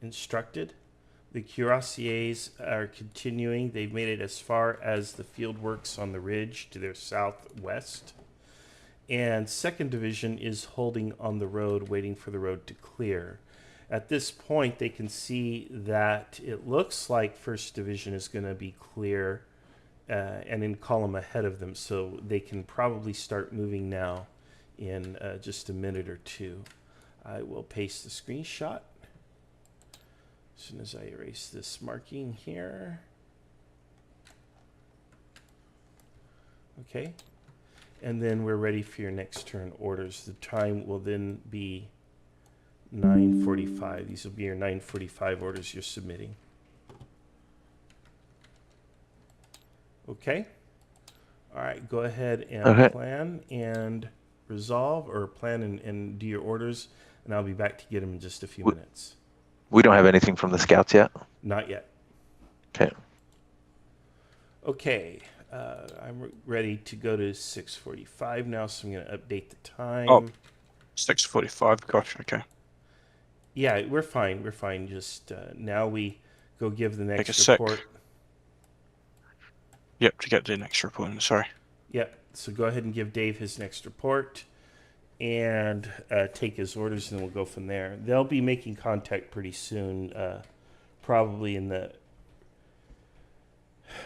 instructed. The cuirassiers are continuing. They've made it as far as the field works on the ridge to their southwest. And Second Division is holding on the road, waiting for the road to clear. At this point, they can see that it looks like First Division is going to be clear and in column ahead of them, so they can probably start moving now in just a minute or two. I will paste the screenshot as soon as I erase this marking here. Okay, and then we're ready for your next turn orders. The time will then be 9:45. These will be your 9:45 orders you're submitting. Okay. All right. Go ahead and plan and resolve, or plan and do your orders, and I'll be back to get them in just a few minutes. We don't have anything from the scouts yet? Not yet. Okay. Okay. I'm ready to go to 6:45 now, so I'm going to update the time. Oh, 6:45. Gosh, okay. Yeah, we're fine. We're fine. Just now we go give the next Take a report. Yep, to get the next report. Sorry. Yep. So go ahead and give Dave his next report and take his orders, and then we'll go from there. They'll be making contact pretty soon, probably in the...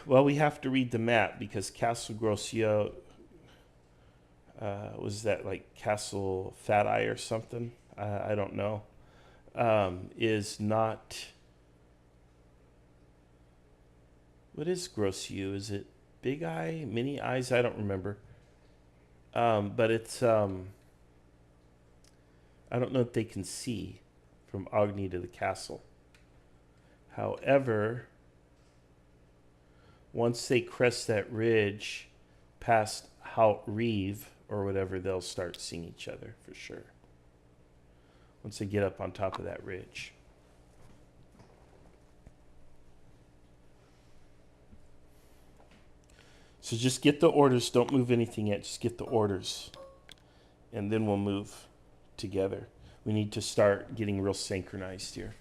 Well, we have to read the map because Castle Grossio... was that like Castle Fat Eye or something? I don't know. Is not... What is Grossio? Is it Big Eye, Mini Eyes? I don't remember. But it's... I don't know if they can see from Agni to the castle. However, once they crest that ridge past Hout Reeve or whatever, they'll start seeing each other for sure. Once they get up on top of that ridge. So just get the orders. Don't move anything yet. Just get the orders. And then we'll move together. We need to start getting real synchronized here.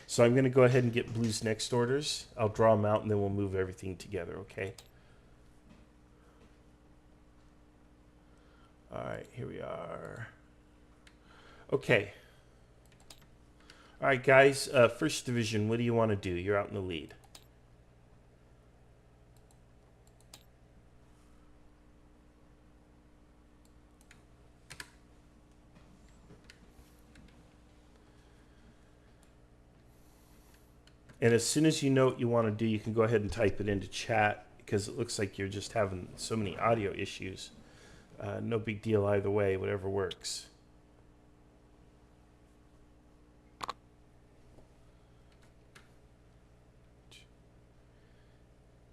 So I'm going to go ahead and get Blue's next orders. I'll draw them out and then we'll move everything together, okay? All right, here we are. Okay. All right, guys. First Division, what do you want to do? You're out in the lead. And as soon as you know what you want to do, you can go ahead and type it into chat because it looks like you're just having so many audio issues. No big deal either way, whatever works.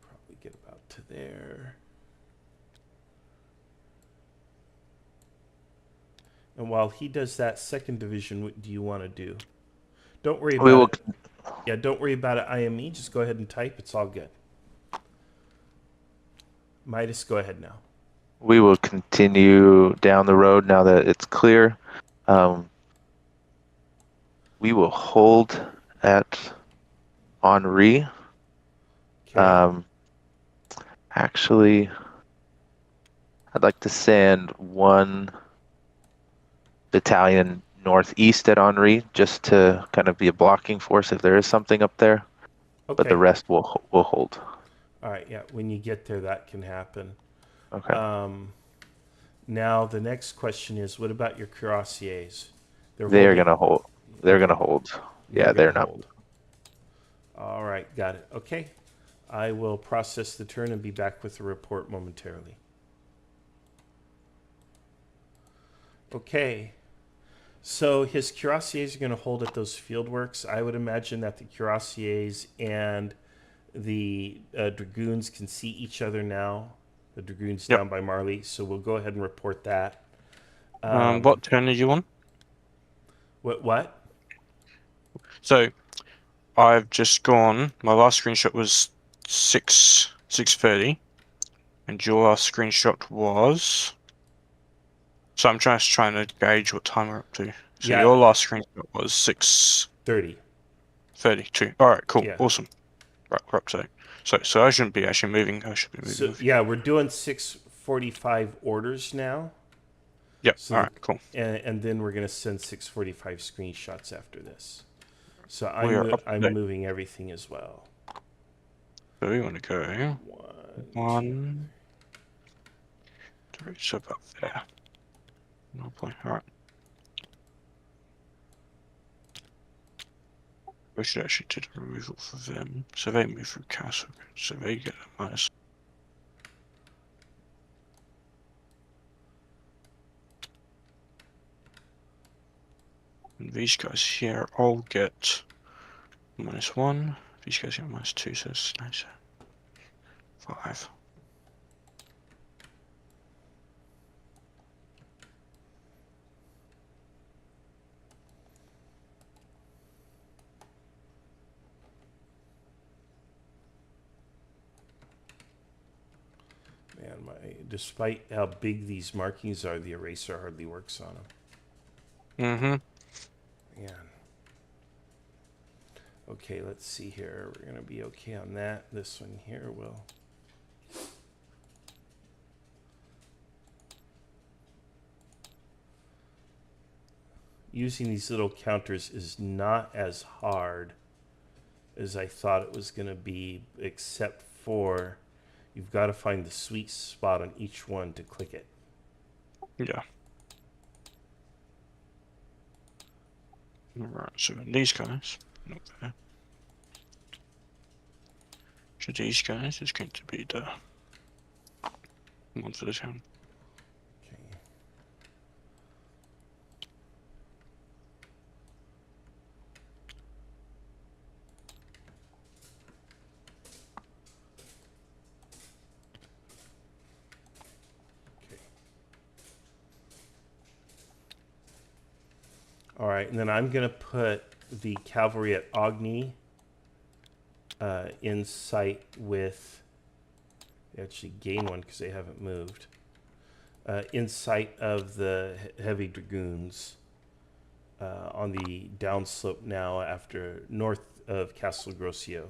Probably get about to there. And while he does that, Second Division, what do you want to do? Don't worry about it. Yeah, don't worry about it, IME. Just go ahead and type. It's all good. Midas, go ahead now. We will continue down the road now that it's clear. We will hold at Henri. Okay. Actually, I'd like to send one battalion northeast at Henri just to kind of be a blocking force if there is something up there. Okay. But the rest will hold. All right, yeah. When you get there, that can happen. Okay. Now the next question is, what about your cuirassiers? They're gonna hold. They're gonna hold. Yeah, they're not. Hold. All right, got it. Okay, I will process the turn and be back with a report momentarily. Okay, so his cuirassiers are going to hold at those fieldworks. I would imagine that the cuirassiers and the dragoons can see each other now. The dragoons down by Marley, so we'll go ahead and report that. What turn are you on? What? So, I've just gone. My last screenshot was 6:30, and your last screenshot was. So I'm just trying to gauge what time we're up to. So Yeah. your last screenshot was 6:32. All right, cool, Yeah. awesome. Right, we're up to. So I shouldn't be actually moving. I should be moving. So yeah, we're doing 6:45 orders now. Yep. So all right, cool. And then we're gonna send 6:45 screenshots after this. So I'm moving everything as well. So we want to go one, three, so up there. No point. All right. We should actually do the removal for them. So they move through castle. So they get a minus. And these guys here all get -1. These guys get -2, so it's nice. 5. Man, despite how big these markings are, the eraser hardly works on them. Mm-hmm. Man. Okay, let's see here. We're going to be okay on that. This one here will. using these little counters is not as hard as I thought it was going to be, except for you've got to find the sweet spot on each one to click it. Yeah. Alright, so these guys, not there. So these guys is going to be the one for the town. Okay. All right, and then I'm going to put the cavalry at Agni in sight with... They actually gain one because they haven't moved. In sight of the heavy dragoons on the downslope now after north of Castle Grossio.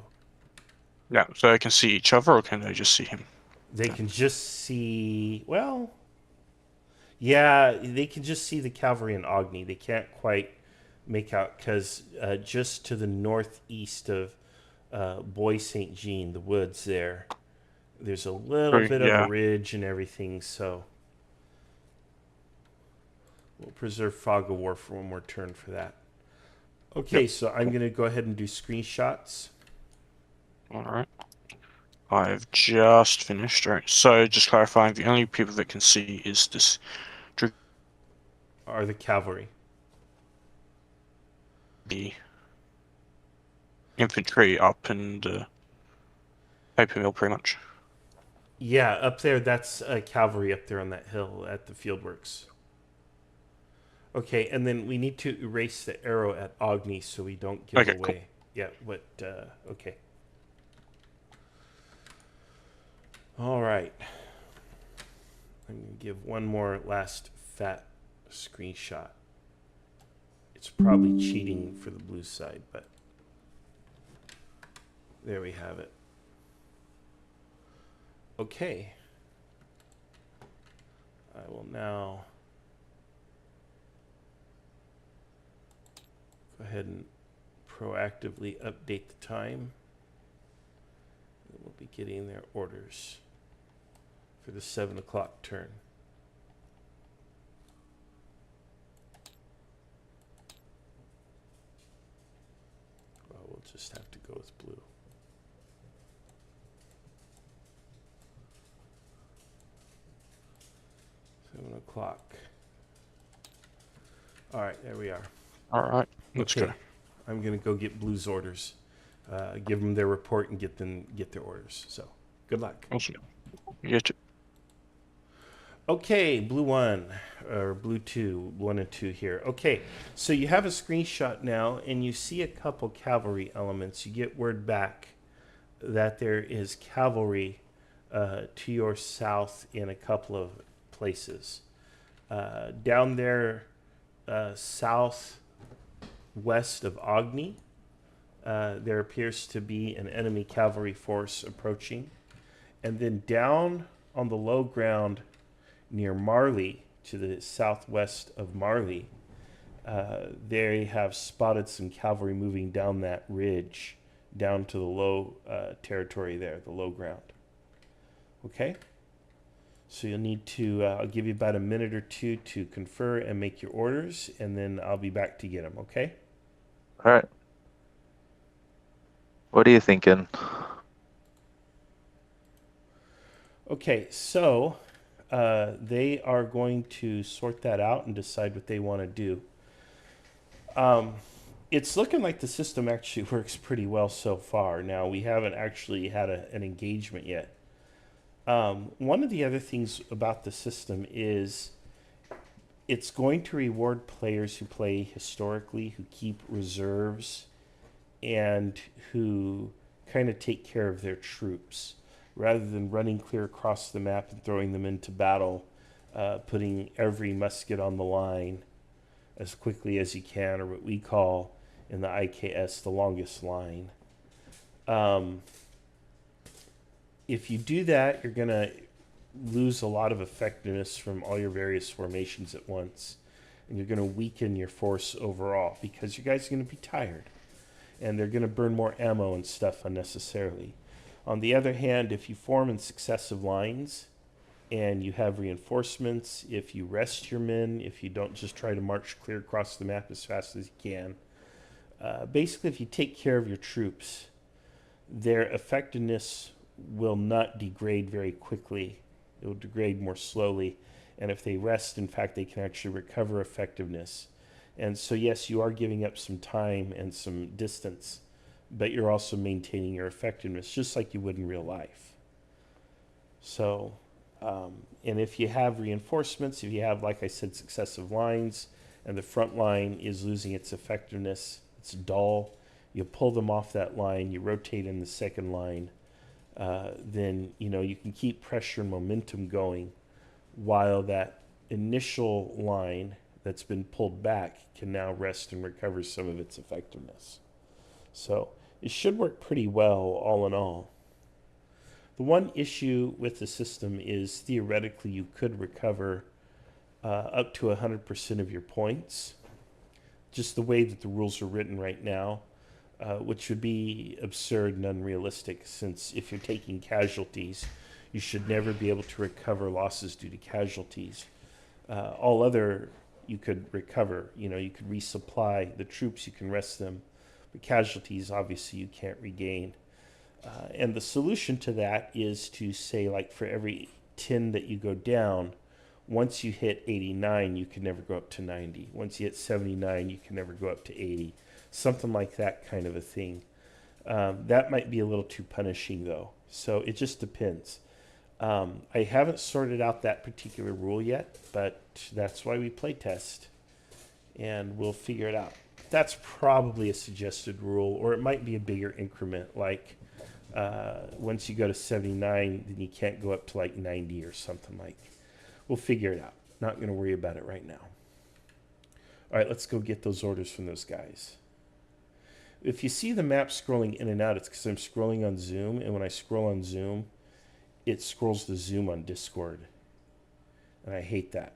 Yeah, so they can see each other, or can they just see him? They can just see... Well... Yeah, they can just see the cavalry in Agni. They can't quite make out because just to the northeast of Bois Saint Jean, the woods there, there's a little bit of a ridge and everything. So we'll preserve Fog of War for one more turn for that. Okay, so I'm going to go ahead and do screenshots. All right. I've just finished. All right. So just clarifying, the only people that can see is this. Are the cavalry. The infantry up in the paper mill, pretty much. Yeah, up there, that's cavalry up there on that hill at the fieldworks. Okay, and then we need to erase the arrow at Agni so we don't give away. Cool. Yeah, what, okay. All right. I'm going to give one more last fat screenshot. It's probably cheating for the blue side, but there we have it. Okay. I will now go ahead and proactively update the time. We'll be getting their orders for the 7 o'clock turn. Well, we'll just have to go with blue. O'clock. All right, there we are. All right, let's go. I'm gonna go get Blue's orders, give them their report, and get their orders. So, good luck. Awesome. You too. Okay, Blue 1 or Blue 2, 1 and 2 here. Okay, so you have a screenshot now, and you see a couple cavalry elements. You get word back that there is cavalry to your south in a couple of places. Down there, southwest of Agni, there appears to be an enemy cavalry force approaching. And then down on the low ground near Marley, to the southwest of Marley, they have spotted some cavalry moving down that ridge, down to the low territory there, the low ground. Okay? So you'll need to, I'll give you about a minute or two to confer and make your orders, and then I'll be back to get them, okay? All right. What are you thinking? Okay, so they are going to sort that out and decide what they want to do. It's looking like the system actually works pretty well so far. Now, we haven't actually had an engagement yet. One of the other things about the system is it's going to reward players who play historically, who keep reserves, and who kind of take care of their troops, rather than running clear across the map and throwing them into battle, putting every musket on the line as quickly as you can, or what we call in the IKS the longest line. If you do that, you're going to lose a lot of effectiveness from all your various formations at once. and you're going to weaken your force overall because you guys are going to be tired, and they're going to burn more ammo and stuff unnecessarily. On the other hand, if you form in successive lines and you have reinforcements, if you rest your men, if you don't just try to march clear across the map as fast as you can, basically if you take care of your troops, their effectiveness will not degrade very quickly. It will degrade more slowly. And if they rest, in fact, they can actually recover effectiveness. And so, yes, you are giving up some time and some distance, but you're also maintaining your effectiveness, just like you would in real life. So, and if you have reinforcements, if you have, like I said, successive lines, and the front line is losing its effectiveness, it's dull, you pull them off that line, you rotate in the second line, then, you know, you can keep pressure and momentum going while that initial line that's been pulled back can now rest and recover some of its effectiveness. So it should work pretty well all in all. The one issue with the system is theoretically you could recover up to 100% of your points, just the way that the rules are written right now, which would be absurd and unrealistic, since if you're taking casualties, you should never be able to recover losses due to casualties. All other you could recover. You know, you could resupply the troops, you can rest them, but casualties obviously you can't regain. And the solution to that is to say, like, for every 10 that you go down, once you hit 89, you can never go up to 90. Once you hit 79, you can never go up to 80. Something like that kind of a thing. That might be a little too punishing, though. So it just depends. I haven't sorted out that particular rule yet, but that's why we play test, and we'll figure it out. That's probably a suggested rule, or it might be a bigger increment, like once you go to 79, then you can't go up to like 90 or something like. We'll figure it out. Not going to worry about it right now. All right, let's go get those orders from those guys. If you see the map scrolling in and out, it's because I'm scrolling on Zoom, and when I scroll on Zoom, it scrolls the Zoom on Discord, and I hate that.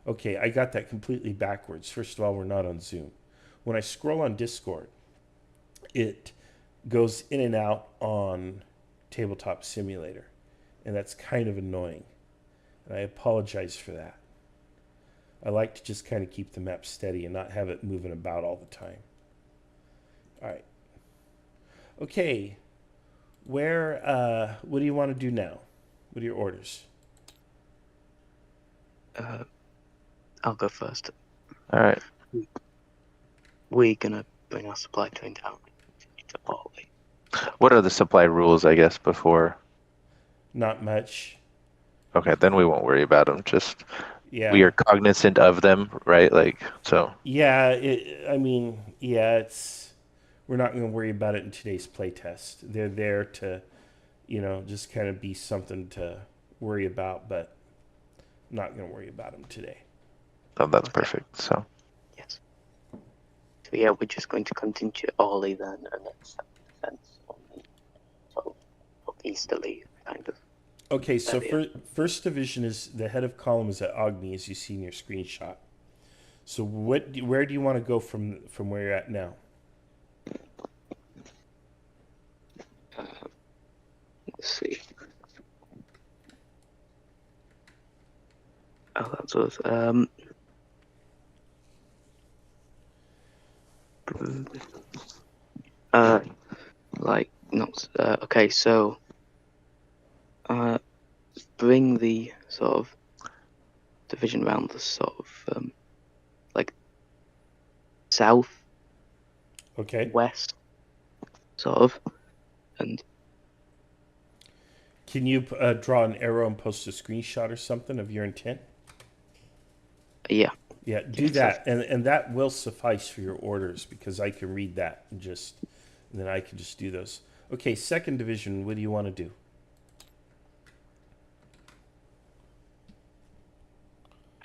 Okay, I got that completely backwards. First of all, we're not on Zoom. When I scroll on Discord, it goes in and out on Tabletop Simulator, and that's kind of annoying, and I apologize for that. I like to just kind of keep the map steady and not have it moving about all the time. All right. Okay. What do you want to do now? What are your orders? I'll go first. All right. We're gonna bring our supply train down to Barley. What are the supply rules, I guess, before? Not much. Okay, then we won't worry about them. Just Yeah. we are cognizant of them, right? Like, so. Yeah, it's we're not going to worry about it in today's playtest. They're there to, just kind of be something to worry about, but I'm not going to worry about them today. Oh, that's perfect. So. Yes. So yeah, we're just going to continue to Orly then, and then set the defense on the sort of easterly kind of. Okay, so first division is the head of column is at Agni, as you see in your screenshot. So where do you want to go from where you're at now? Let's see. Oh, that's us. Okay, so bring the sort of division around the sort of like south, Okay. west, sort of, and Can you draw an arrow and post a screenshot or something of your intent? yeah. Yeah, do that, and that will suffice for your orders, because I can read that and then I can just do those. Okay, second division, what do you want to do?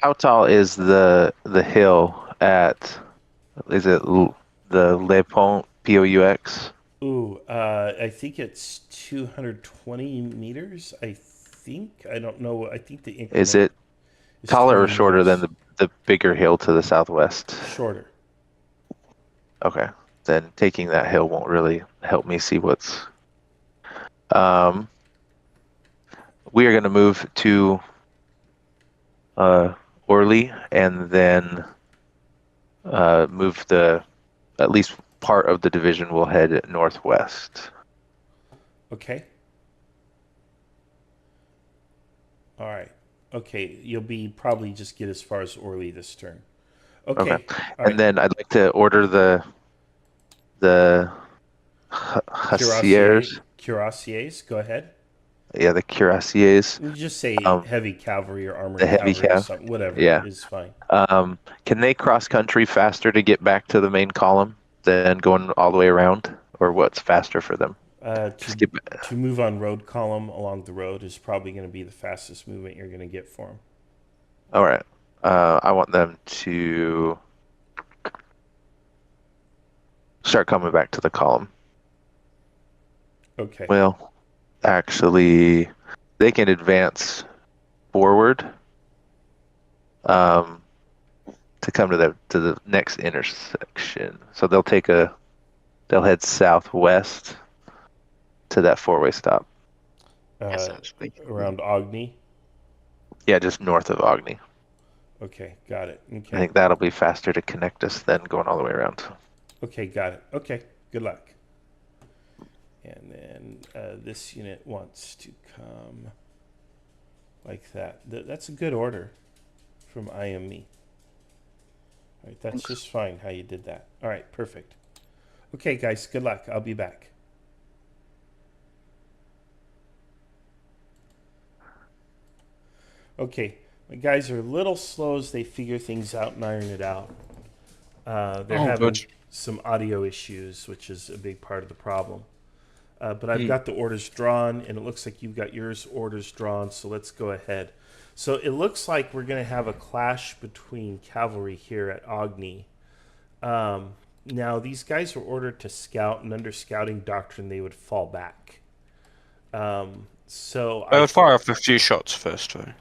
How tall is the hill at? Is it the Le Pont Pour? Ooh, I think it's 220 meters. I don't know. I think the increment Is it is taller or 20 shorter meters. than the bigger hill to the southwest? Shorter. Okay. Then taking that hill won't really help me see what's. We are going to move to Orly and then move at least part of the division will head northwest. Okay. All right. Okay, you'll be probably just get as far as Orly this turn. Okay. Okay. All And right. then I'd like to order the hussiers. Cuirassiers, go ahead. Yeah, the cuirassiers. You just say Um, heavy cavalry or the armored heavy cavalry or cav. something. Whatever Yeah. is fine. Can they cross country faster to get back to the main column than going all the way around, or what's faster for them? Just get, To move on road column along the road is probably going to be the fastest movement you're going to get for them. all right. I want them to start coming back to the column. Okay. Well, actually, they can advance forward to come to the next intersection. So they'll head southwest to that four-way stop. That sounds good. Around Ogni. Yeah, just north of Ogni. Okay, got it. I Okay. think that'll be faster to connect us than going all the way around. Okay, got it. Okay, good luck. And then this unit wants to come like that. That's a good order from IME. All right, that's just fine how you did that. All right, perfect. Okay, guys, good luck. I'll be back. Okay, my guys are a little slow as they figure things out and iron it out. They're having some audio issues, which is a big part of the problem. But I've got the orders drawn, and it looks like you've got yours orders drawn, so let's go ahead. So it looks like we're going to have a clash between cavalry here at Ogni. Now, these guys were ordered to scout, and under scouting doctrine, they would fall back. So I would fire off a few shots first, though.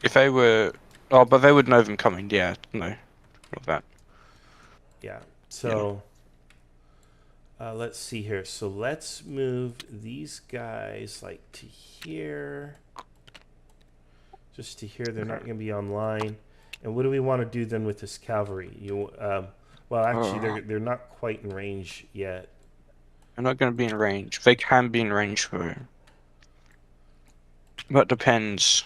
If they were... Oh, but they would know them coming. Yeah, no. Not that. Yeah, so... let's see here. So let's move these guys like to here. Just to here. They're not going to be online. And what do we want to do then with this cavalry? Well, actually, they're not quite in range yet. They're not going to be in range. They can be in range, though. But depends.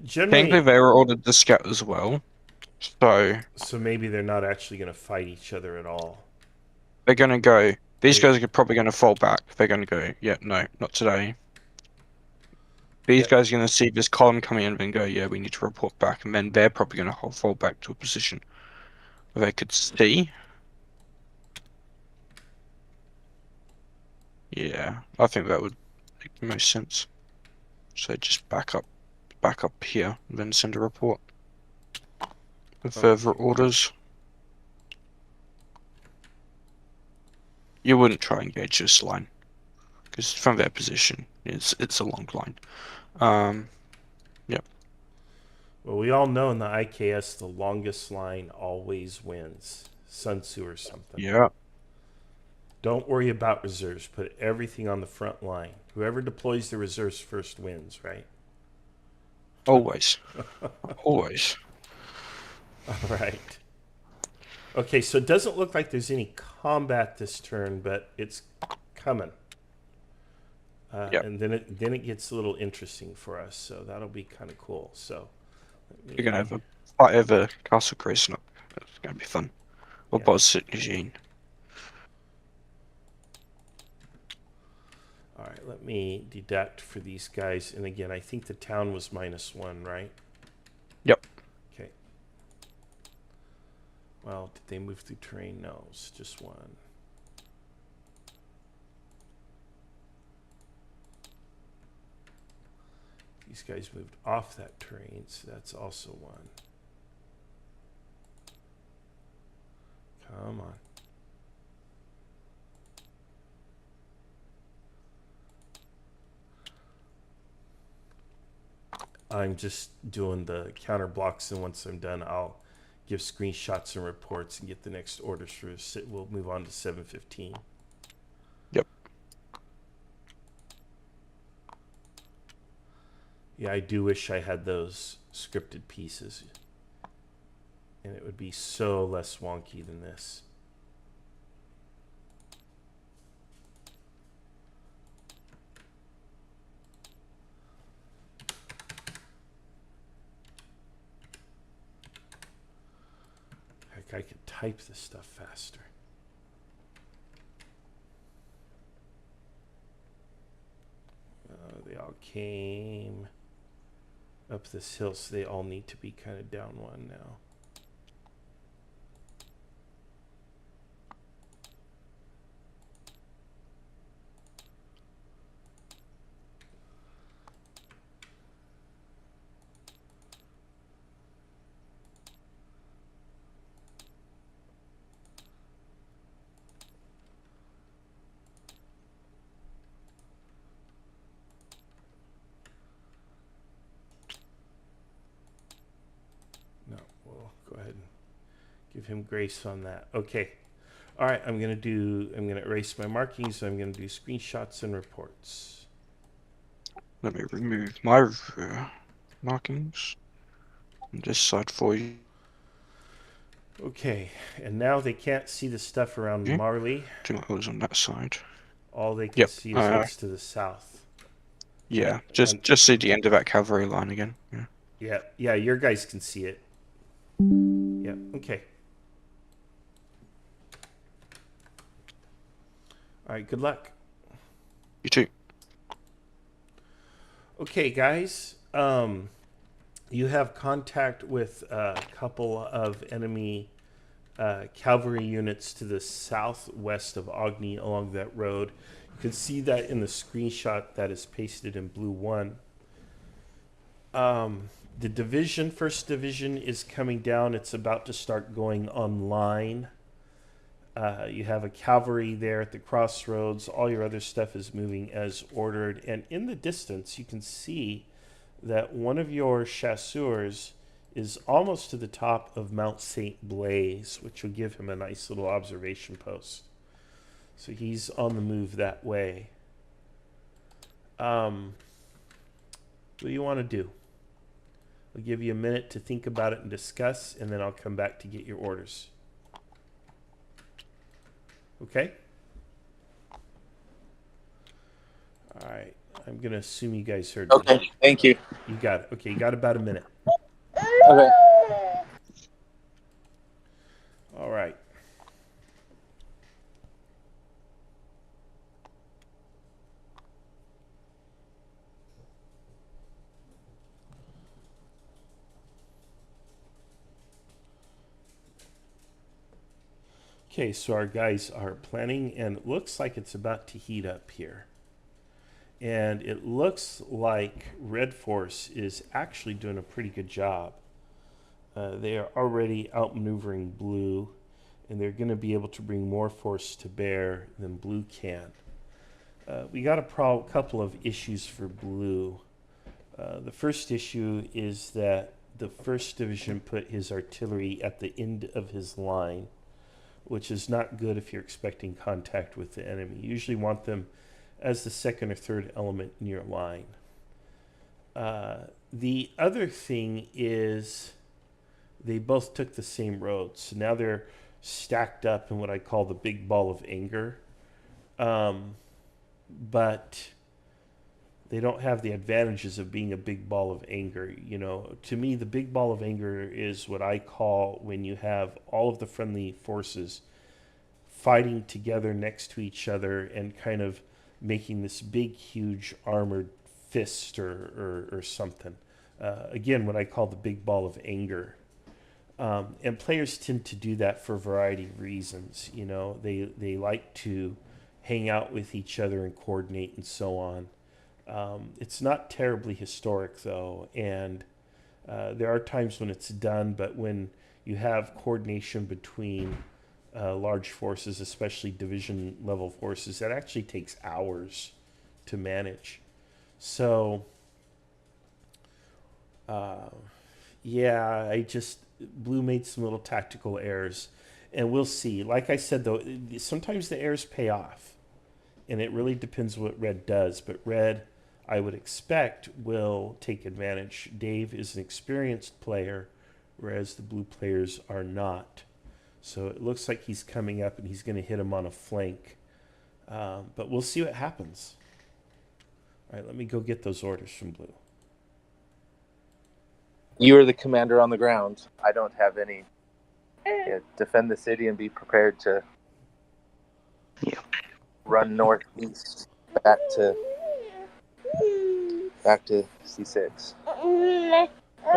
Generally, Technically, they were ordered to scout as well. So maybe they're not actually going to fight each other at all. They're going to go... These guys are probably going to fall back. They're going to go, yeah, no, not today. These guys are going to see this column coming in and go, yeah, we need to report back. And then they're probably going to fall back to a position where they could see. Yeah, I think that would make the most sense. So just back up here, and then send a report with further orders. You wouldn't try and engage this line, because from their position, it's a long line. Yep. Well, we all know in the IKS, the longest line always wins. Sun Tzu or something. Yeah. Don't worry about reserves. Put everything on the front line. Whoever deploys the reserves first wins, right? Always. Always. All right. Okay, so it doesn't look like there's any combat this turn, but it's coming. Yep. And then it gets a little interesting for us, so that'll be kind of cool. So You're gonna have a fight over Castle Grayson. It's gonna be fun. Or Boz Eugene. All right, let me deduct for these guys. And again, I think the town was -1, right? Yep. Okay. Well, did they move through terrain? No, it's just one. These guys moved off that terrain, so that's also one. Come on. I'm just doing the counter blocks, and once I'm done, I'll give screenshots and reports and get the next orders for. We'll move on to 7:15. Yep. Yeah, I do wish I had those scripted pieces, and it would be so less wonky than this. Heck, I could type this stuff faster. They all came up this hill, so they all need to be kind of down one now. No, we'll go ahead and give him grace on that. Okay. All right, I'm going to erase my markings. I'm going to do screenshots and reports. Let me remove my markings on this side for you. Okay, and now they can't see the stuff around Okay. Marley. Do my orders on that side. All they can Yep, see is what's to the south. Yeah, And- just see the end of that cavalry line again. Yeah. Yeah, your guys can see it. Yeah, okay. All right, good luck. You too. Okay, guys. You have contact with a couple of enemy cavalry units to the southwest of Agni along that road. You can see that in the screenshot that is pasted in blue 1. The division, 1st Division, is coming down. It's about to start going online. You have a cavalry there at the crossroads. All your other stuff is moving as ordered. And in the distance, you can see that one of your chasseurs is almost to the top of Mount St. Blaise, which will give him a nice little observation post. So he's on the move that way. What do you want to do? I'll give you a minute to think about it and discuss, and then I'll come back to get your orders. Okay? All right. I'm going to assume you guys heard me. Okay, thank you. You got it. Okay, you got about a minute. Okay. All right. Okay, so our guys are planning, and it looks like it's about to heat up here. And it looks like Red Force is actually doing a pretty good job. They are already outmaneuvering Blue, and they're going to be able to bring more force to bear than Blue can. We got a couple of issues for Blue. The first issue is that the 1st Division put his artillery at the end of his line, which is not good if you're expecting contact with the enemy. You usually want them as the 2nd or 3rd element in your line. The other thing is they both took the same road. So now they're stacked up in what I call the big ball of anger. But they don't have the advantages of being a big ball of anger. You know, to me, the big ball of anger is what I call when you have all of the friendly forces fighting together next to each other and kind of making this big, huge armored fist or something. Again, what I call the big ball of anger. And players tend to do that for a variety of reasons. You know, they like to hang out with each other and coordinate and so on. It's not terribly historic, though, and there are times when it's done, but when you have coordination between large forces, especially division-level forces, that actually takes hours to manage. So Yeah, Blue made some little tactical errors, and we'll see. Like I said, though, sometimes the errors pay off, and it really depends what Red does. But Red, I would expect, will take advantage. Dave is an experienced player, whereas the Blue players are not. So it looks like he's coming up, and he's going to hit him on a flank. But we'll see what happens. All right, let me go get those orders from Blue. You are the commander on the ground. I don't have any. Yeah, defend the city and be prepared to run northeast back to C6.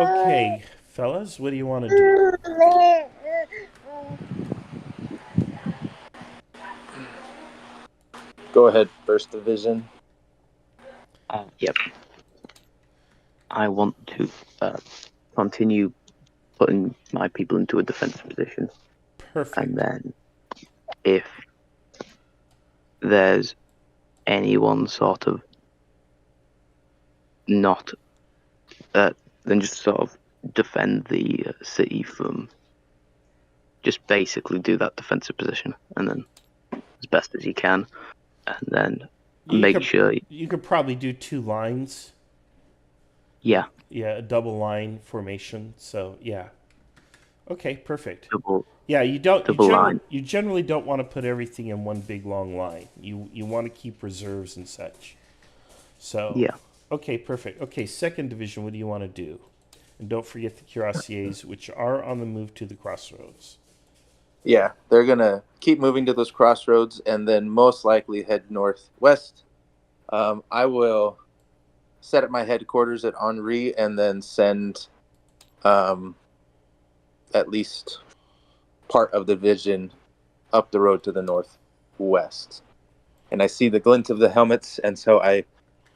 Okay, fellas, what do you want to do? Go ahead, First Division. Yep. I want to continue putting my people into a defensive position. Perfect. And then if there's anyone sort of not, then just sort of defend the city from, just basically do that defensive position, and then as best as you can, and then make sure you could probably do 2 lines. Yeah, a double line formation. So yeah. Okay, perfect. double You generally don't want to put everything in one big long line. You want to keep reserves and such. So yeah. Okay, perfect. Okay, second division, what do you want to do? And don't forget the cuirassiers, which are on the move to the crossroads. Yeah, they're going to keep moving to those crossroads and then most likely head northwest. I will set up my headquarters at Henri and then send at least part of the division up the road to the northwest. And I see the glint of the helmets, and so I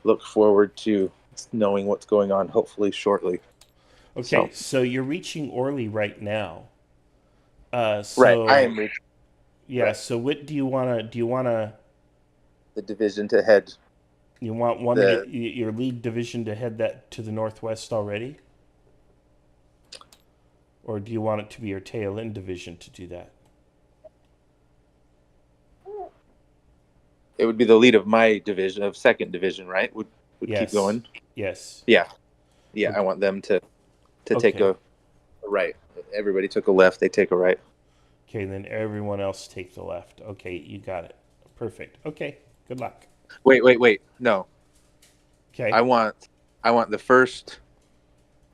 look forward to knowing what's going on, hopefully shortly. Okay, so you're reaching Orly right now. Right, I am reaching. Yeah, right. So what do you want to... The division to head... You want your lead division to head that to the northwest already? Or do you want it to be your tail end division to do that? It would be the lead of my division, of second division, right? Would yes. Keep going? Yes. Yeah. Okay. I want them to take a right. Everybody took a left, they take a right. Okay, then everyone else take the left. Okay, you got it. Perfect. Okay, good luck. Wait. No. Okay. I want the first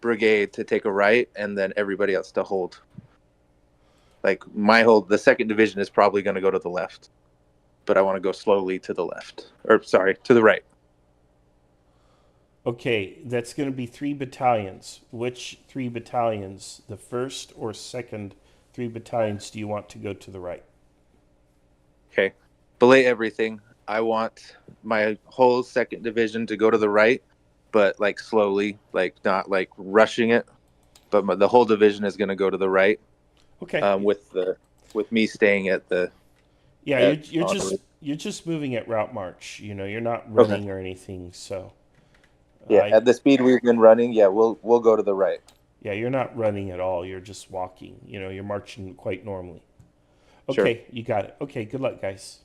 brigade to take a right and then everybody else to hold. Like the second division is probably going to go to the left. But I want to go slowly to the left. To the right. Okay, that's going to be 3 battalions. Which 3 battalions, the first or second 3 battalions, do you want to go to the right? Okay. Belay everything. I want my whole second division to go to the right, but like slowly, like not like rushing it. But the whole division is going to go to the right. Okay. With me staying at the... Yeah, you're just moving at route march. You're not running or anything. So at the speed we've been running, we'll go to the right. Yeah, you're not running at all. You're just walking. You're marching quite normally. Okay, sure. You got it. Okay, good luck, guys.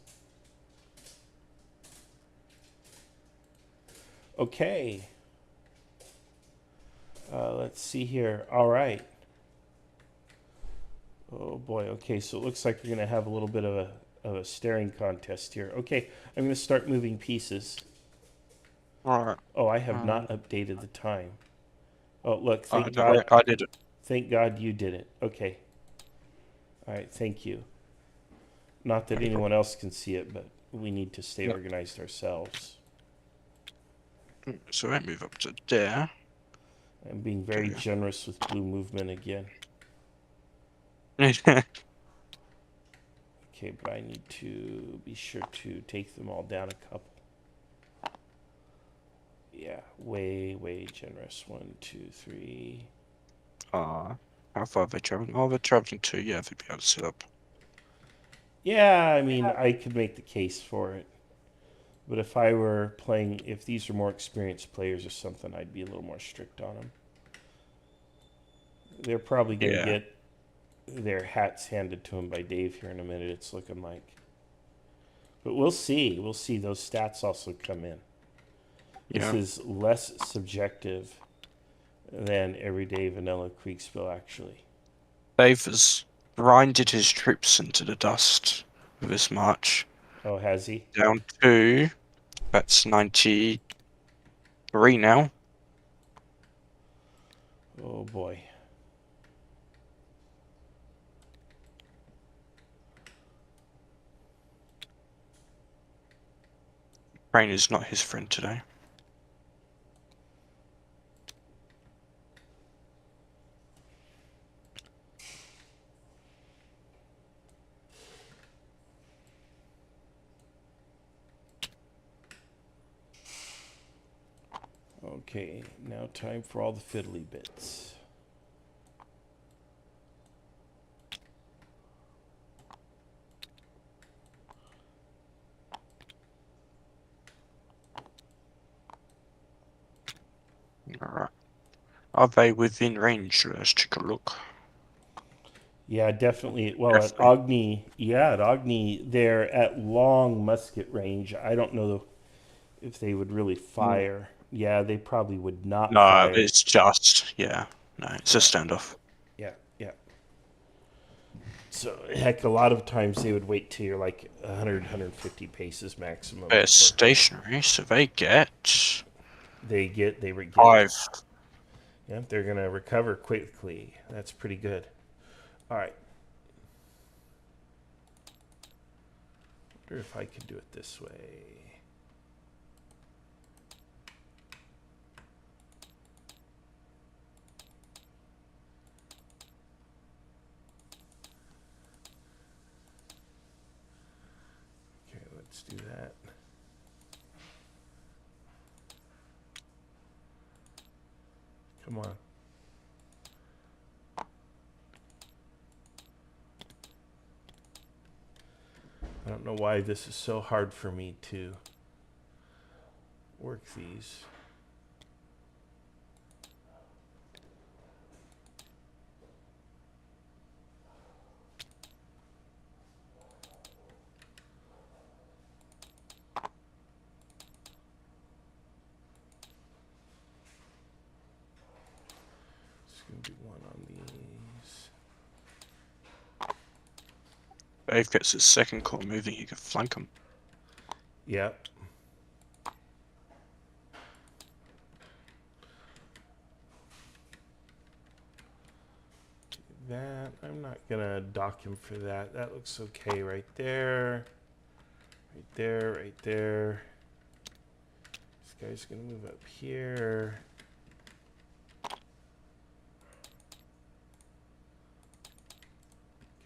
Okay. Let's see here. All right. Oh boy. Okay, so it looks like we're gonna have a little bit of a staring contest here. Okay, I'm going to start moving pieces. All right. Oh, I have not updated the time. Oh, look, thank God. I did it. Thank God you did it. Okay. All right, thank you. Not that anyone else can see it, but we need to stay organized ourselves. So I move up to there. I'm being very generous with blue movement again. Okay, but I need to be sure to take them all down a couple. Yeah, way generous. 1, 2, 3. How far are they traveling? Oh, they're traveling 2. Yeah, they'd be able to set up. Yeah, I mean, I could make the case for it. But if these were more experienced players or something, I'd be a little more strict on them. They're probably going to Yeah. get their hats handed to them by Dave here in a minute, it's looking like. But we'll see. We'll see. Those stats also come in. This Yeah. is less subjective than everyday vanilla Kriegspiel, actually. Dave has grinded his troops into the dust with this march. Oh, has he? Down to, that's 93 now. Oh, boy. Rain is not his friend today. Okay, now time for all the fiddly bits. Alright. Are they within range? Let's take a look. Yeah, definitely. Well, at Agni, they're at long musket range. I don't know if they would really fire. Yeah, they probably would not No, fire. it's just, yeah. No, it's a standoff. Yeah, yeah. So, heck, a lot of times they would wait till you're like 100, 150 paces maximum. They're before stationary, so they get they get 5. Yeah, they're gonna recover quickly. That's pretty good. All right. Wonder if I could do it this way. Okay, let's do that. Come on. I don't know why this is so hard for me to work these. Just gonna do one on these. Dave gets his second corps moving, you can flank them. Yep. That, I'm not gonna dock him for that. That looks okay right there. Right there, right there. This guy's gonna move up here.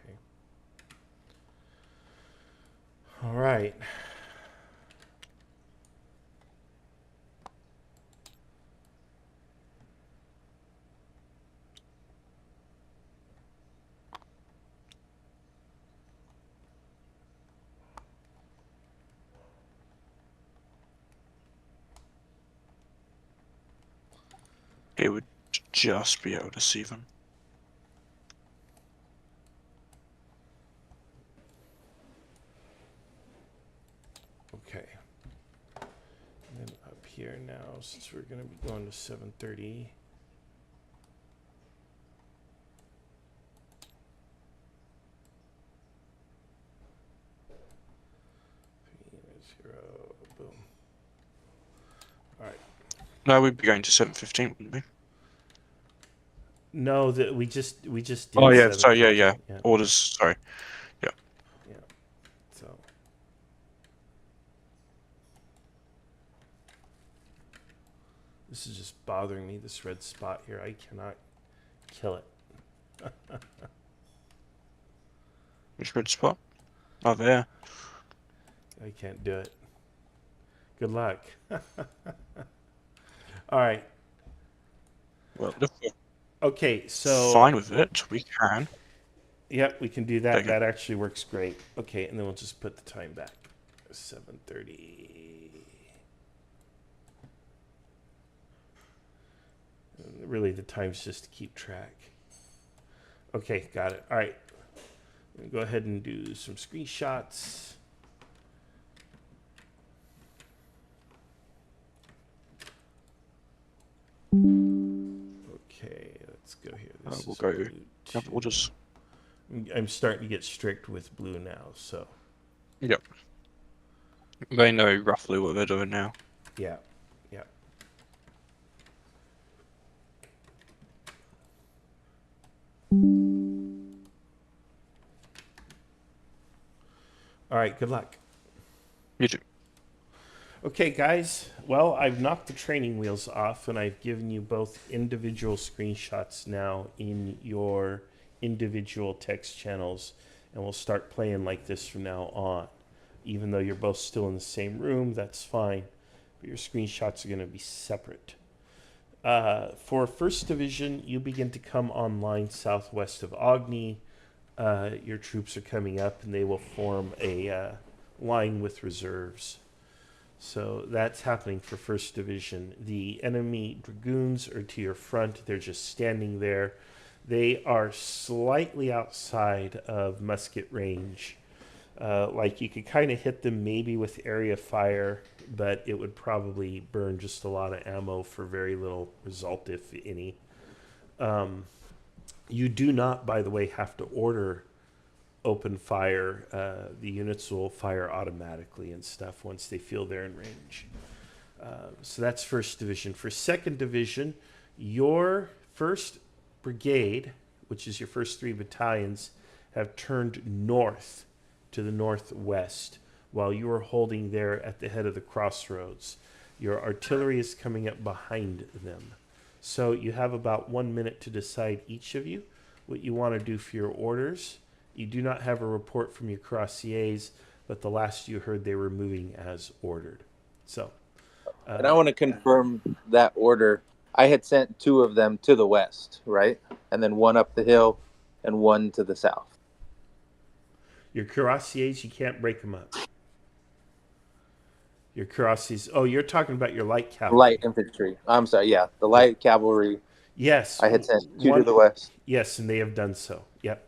Okay. All right. It would just be able to see them. Okay. And then up here now, since we're gonna be going to 730. Zero, boom. All right. No, we'd be going to 7:15, wouldn't we? No, that we just did. Oh yeah, so yeah. 7:15. Orders, sorry. Yeah. So. This is just bothering me, this red spot here. I cannot kill it. Which red spot? Oh, there. I can't do it. Good luck. All right. Well, if we're Okay, so fine with it, we can. Yep, we can do that. Okay. That actually works great. Okay, and then we'll just put the time back. 7:30. Really, the time's just to keep track. Okay, got it. All right. Go ahead and do some screenshots. Okay, let's go here. This We'll is go. blue We'll two. just. I'm starting to get strict with blue now, so Yep. They know roughly what they're doing now. yeah, yeah. All right, good luck. You too. Okay, guys. Well, I've knocked the training wheels off, and I've given you both individual screenshots now in your individual text channels, and we'll start playing like this from now on. Even though you're both still in the same room, that's fine, but your screenshots are going to be separate. For First Division, you begin to come online southwest of Ogni. Your troops are coming up, and they will form a line with reserves. So that's happening for First Division. The enemy dragoons are to your front. They're just standing there. They are slightly outside of musket range. Like you could kind of hit them maybe with area fire, but it would probably burn just a lot of ammo for very little result, if any. You do not, by the way, have to order open fire. The units will fire automatically and stuff once they feel they're in range. So that's First Division. For Second Division, your first brigade, which is your first 3 battalions, have turned north to the northwest while you are holding there at the head of the crossroads. Your artillery is coming up behind them. So you have about 1 minute to decide, each of you, what you want to do for your orders. You do not have a report from your cuirassiers, but the last you heard, they were moving as ordered. So, and I want to confirm that order. I had sent 2 of them to the west, right? And then 1 up the hill and 1 to the south. Your cuirassiers, you can't break them up. Your cuirassiers. Oh, you're talking about your light cavalry. Light infantry. I'm sorry, yeah. The light cavalry. Yes. I had sent 2 to the west. Yes, and they have done so. Yep.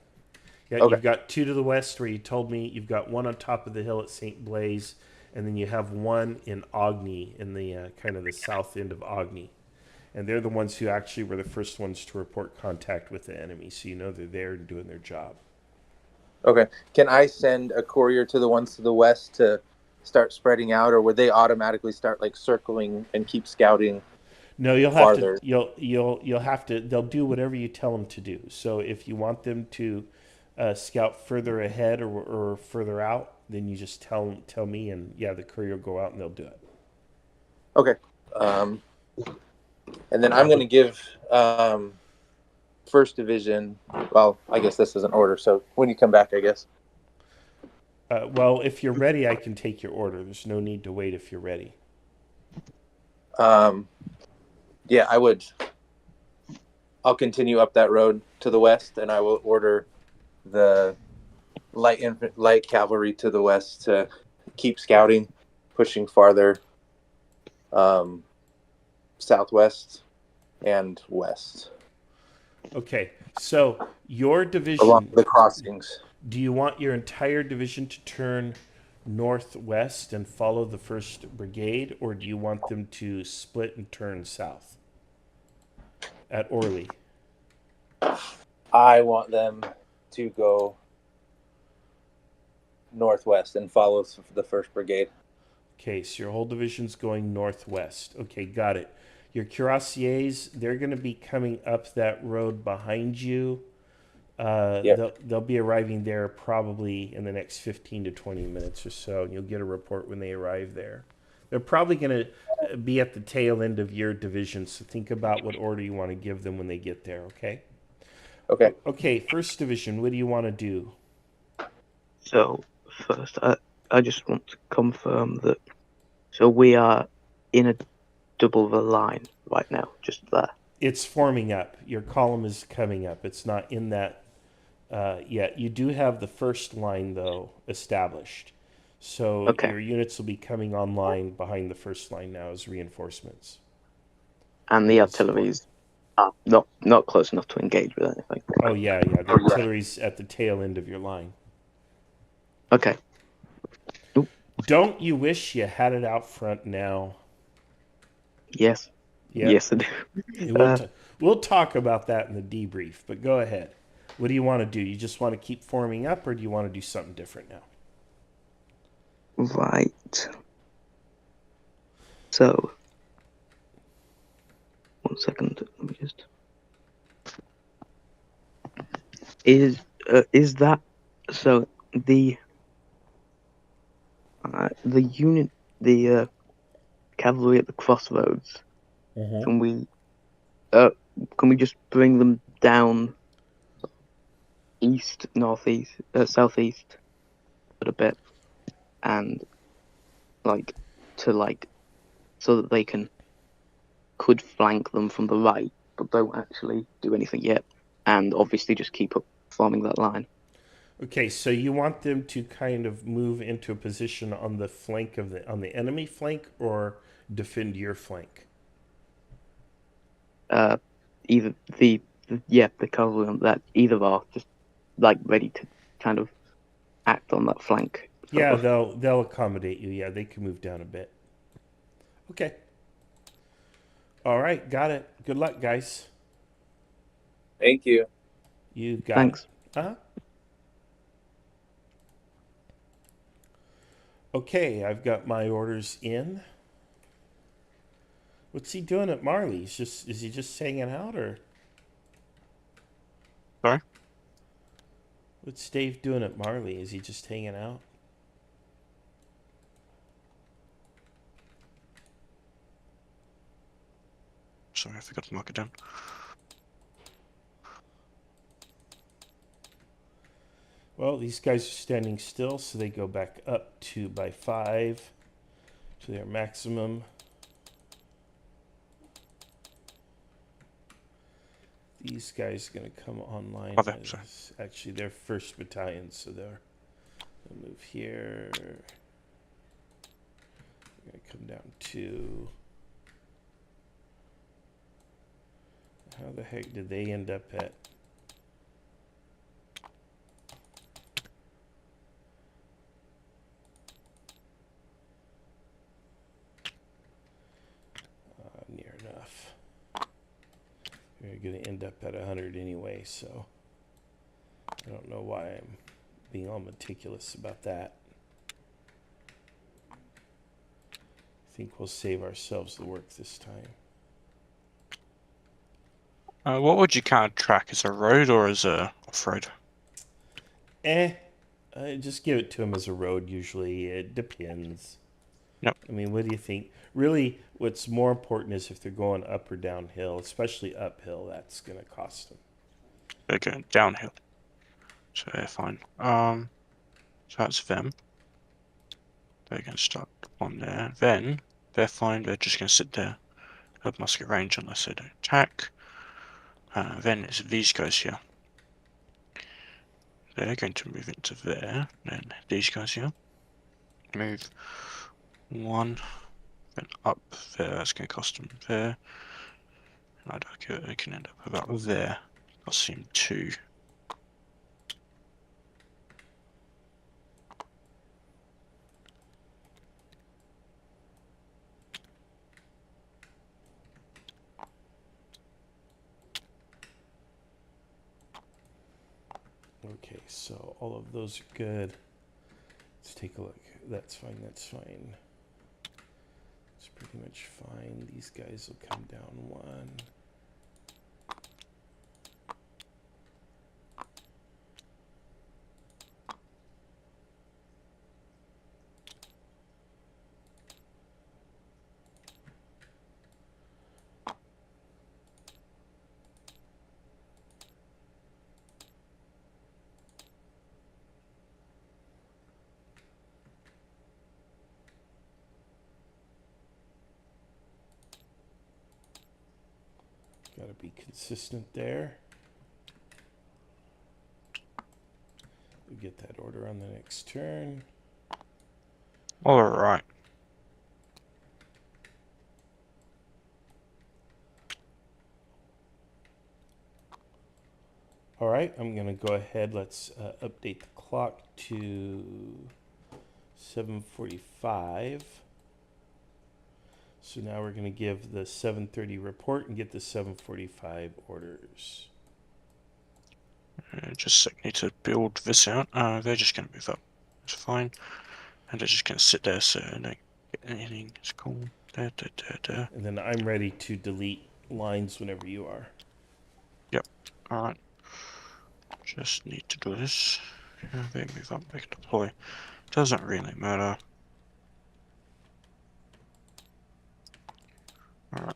Yeah, Okay. You've got 2 to the west where you told me. You've got 1 on top of the hill at St. Blaise, and then you have 1 in Ogni, in the kind of the south end of Ogni. And they're the ones who actually were the first ones to report contact with the enemy, so you know they're there and doing their job. Okay. Can I send a courier to the ones to the west to start spreading out, or would they automatically start like circling and keep scouting? No, you'll have farther? to. You'll have to. They'll do whatever you tell them to do. So if you want them to scout further ahead or further out, then you just tell me, and yeah, the courier will go out and they'll do it. Okay. And then I'm going to give First Division. Well, I guess this is an order. So when you come back, I guess. Well, if you're ready, I can take your order. There's no need to wait if you're ready. Yeah, I would. I'll continue up that road to the west, and I will order the light cavalry to the west to keep scouting, pushing farther southwest and west. Okay, so your division along the crossings. Do you want your entire division to turn northwest and follow the 1st Brigade, or do you want them to split and turn south at Orly? I want them to go northwest and follow the 1st Brigade. Okay, so your whole division's going northwest. Okay, got it. Your cuirassiers, they're going to be coming up that road behind you. Yep. They'll be arriving there probably in the next 15 to 20 minutes or so, and you'll get a report when they arrive there. They're probably going to be at the tail end of your division, so think about what order you want to give them when they get there, okay? Okay. Okay, 1st Division, what do you want to do? So, first, I just want to confirm that. So, we are in a double the line right now, just there. It's forming up. Your column is coming up. It's not in that yet. You do have the first line, though, established. So Okay. your units will be coming online behind the first line now as reinforcements. And the artillery is Not close enough to engage with anything. Oh yeah, yeah. The artillery's at the tail end of your line. Okay. Don't you wish you had it out front now? Yes. Yep. Yes, I do. We'll talk about that in the debrief, but go ahead. What do you want to do? You just want to keep forming up, or do you want to do something different now? Right. So, 1 second. Let me just. Is that so? The unit, the cavalry at the crossroads. Can we just bring them down east, northeast, southeast a bit, and so that they could flank them from the right, but don't actually do anything yet, and obviously just keep up forming that line. Okay, so you want them to kind of move into a position on the flank of on the enemy flank, or defend your flank? Either the cavalry on that, either are just ready to kind of act on that flank. Yeah, they'll accommodate you. Yeah, they can move down a bit. Okay. All right, got it. Good luck, guys. Thank you. You got Thanks. it. Uh-huh. Okay, I've got my orders in. What's he doing at Marley? Is he just hanging out, or? Sorry? What's Dave doing at Marley? Is he just hanging out? Sorry, I forgot to mark it down. Well, these guys are standing still, so they go back up by 5 to their maximum. These guys are going to come online as actually their first battalion, so they'll move here. They're going to come down to. How the heck did they end up at? Near enough. We're going to end up at 100 anyway, so I don't know why I'm being all meticulous about that. I think we'll save ourselves the work this time. What would you kind of track, as a road or as a off-road? Just give it to them as a road usually. It depends. Yep. I mean, what do you think? Really, what's more important is if they're going up or downhill, especially uphill, that's going to cost them. They're going downhill. So they're fine. So that's them. They're going to start on there. Then, they're fine. They're just going to sit there. Have musket range unless they don't attack. Then it's these guys here. They're going to move into there. Then these guys here. Move 1. Then up there. That's going to cost them there. And I'd argue they can end up about there. Cost them 2. Okay, so all of those are good. Let's take a look. That's fine, that's fine. It's pretty much fine. These guys will come down 1. Got to be consistent there. We get that order on the next turn. Alright. All right, I'm going to go ahead. Let's update the clock to 7:45. So now we're going to give the 7:30 report and get the 7:45 orders. Just need to build this out. They're just going to move up. It's fine. And they're just going to sit there so they don't get anything. It's cool. And then I'm ready to delete lines whenever you are. Yep. Alright. Just need to do this. Yeah, they move up, they can deploy. Doesn't really matter. Alright,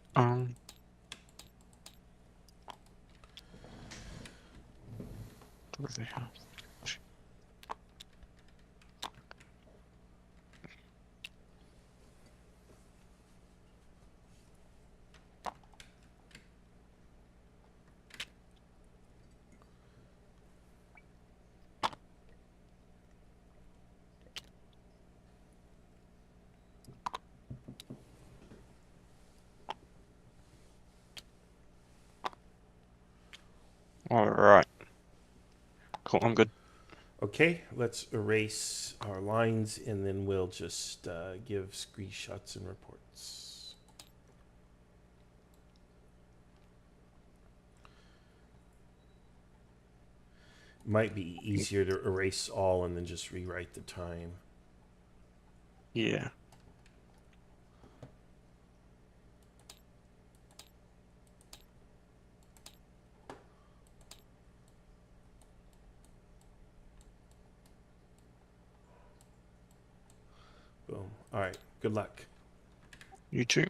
what do they have? Alright. Cool, I'm good. Okay, let's erase our lines and then we'll just give screenshots and reports. Might be easier to erase all and then just rewrite the time. Yeah. Boom. All right, good luck. You too.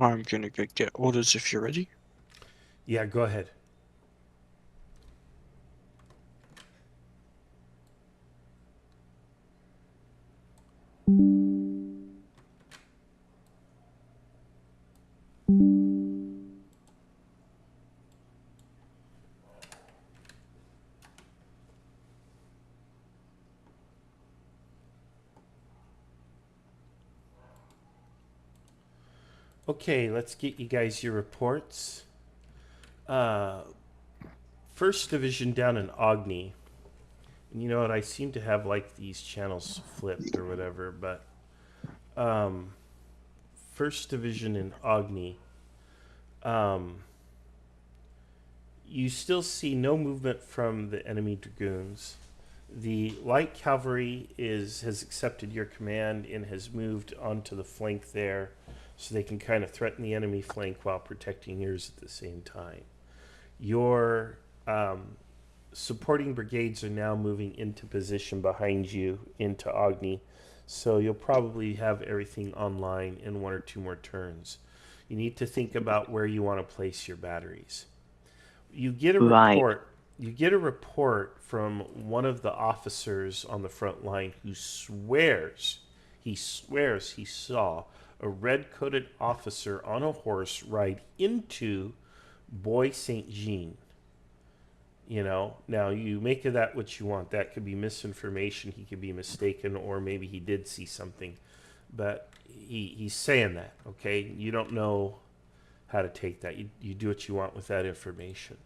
I'm gonna go get orders if you're ready. Yeah, go ahead. Okay, let's get you guys your reports. First Division down in Ogni. And you know what? I seem to have like these channels flipped or whatever, but First Division in Ogni. You still see no movement from the enemy dragoons. The light cavalry has accepted your command and has moved onto the flank there, so they can kind of threaten the enemy flank while protecting yours at the same time. Your supporting brigades are now moving into position behind you into Ogni, so you'll probably have everything online in 1 or 2 more turns. You need to think about where you want to place your batteries. You get a report. You get a report from one of the officers on the front line who swears he saw a red-coated officer on a horse ride into Bois Saint Jean. You know, now you make of that what you want. That could be misinformation. He could be mistaken, or maybe he did see something. But he's saying that, okay? You don't know how to take that. You do what you want with that information.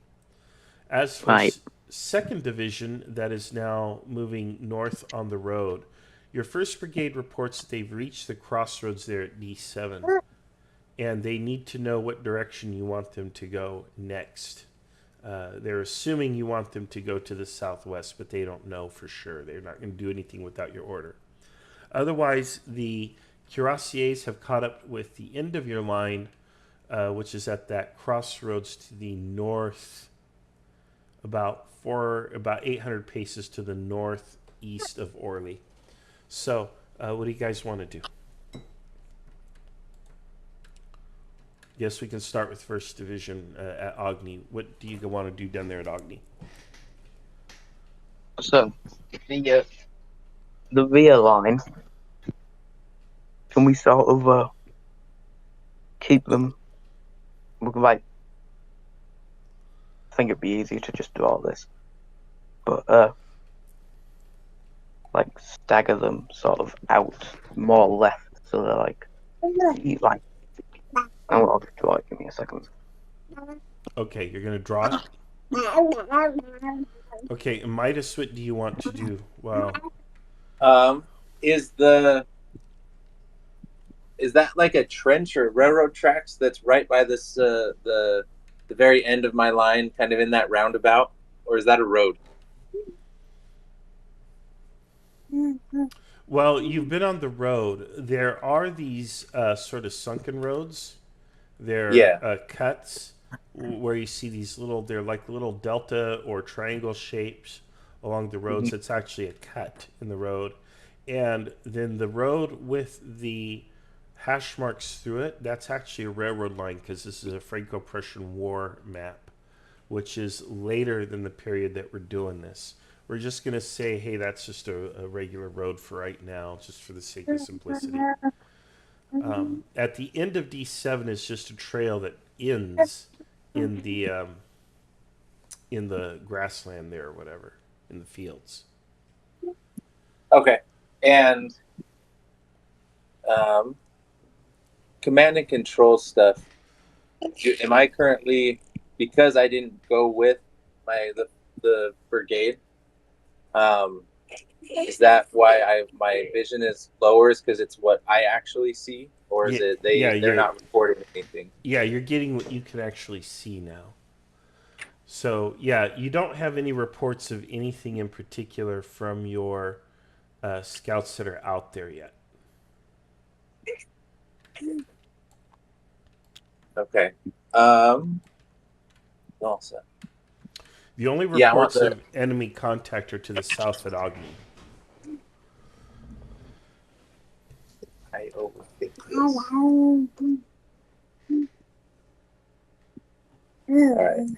As for Second Division, that is now moving north on the road, your 1st Brigade reports that they've reached the crossroads there at D7, and they need to know what direction you want them to go next. They're assuming you want them to go to the southwest, but they don't know for sure. They're not going to do anything without your order. Otherwise, the cuirassiers have caught up with the end of your line, which is at that crossroads to the north, about 800 paces to the northeast east of Orly. So, what do you guys want to do? Yes, we can start with 1st Division at Ogni. What do you want to do down there at Ogni? So the rear line, can we sort of keep them like? I think it'd be easier to just do all this, but like stagger them sort of out more left, so they're like. I'll just draw it. Give me a second. Okay, you're going to draw it? Okay, Midas, what do you want to do? Wow. Is that like a trench or railroad tracks that's right by this the very end of my line, kind of in that roundabout, or is that a road? Well, you've been on the road. There are these sort of sunken roads. They're cuts where you see these they're like little delta or triangle shapes along the roads. It's actually a cut in the road. And then the road with the hash marks through it, that's actually a railroad line because this is a Franco-Prussian War map, which is later than the period that we're doing this. We're just going to say, hey, that's just a regular road for right now, just for the sake of simplicity. At the end of D7 is just a trail that ends in the grassland there or whatever, in the fields. Okay. And command and control stuff. Am I currently, because I didn't go with the brigade, is that why my vision is lower? Is because it's what I actually see, or is it they're not reporting anything? Yeah, you're getting what you can actually see now. So yeah, you don't have any reports of anything in particular from your scouts that are out there yet. Okay. Also. The only reports of enemy contact are to the south at Ogni. I overthink this. All right.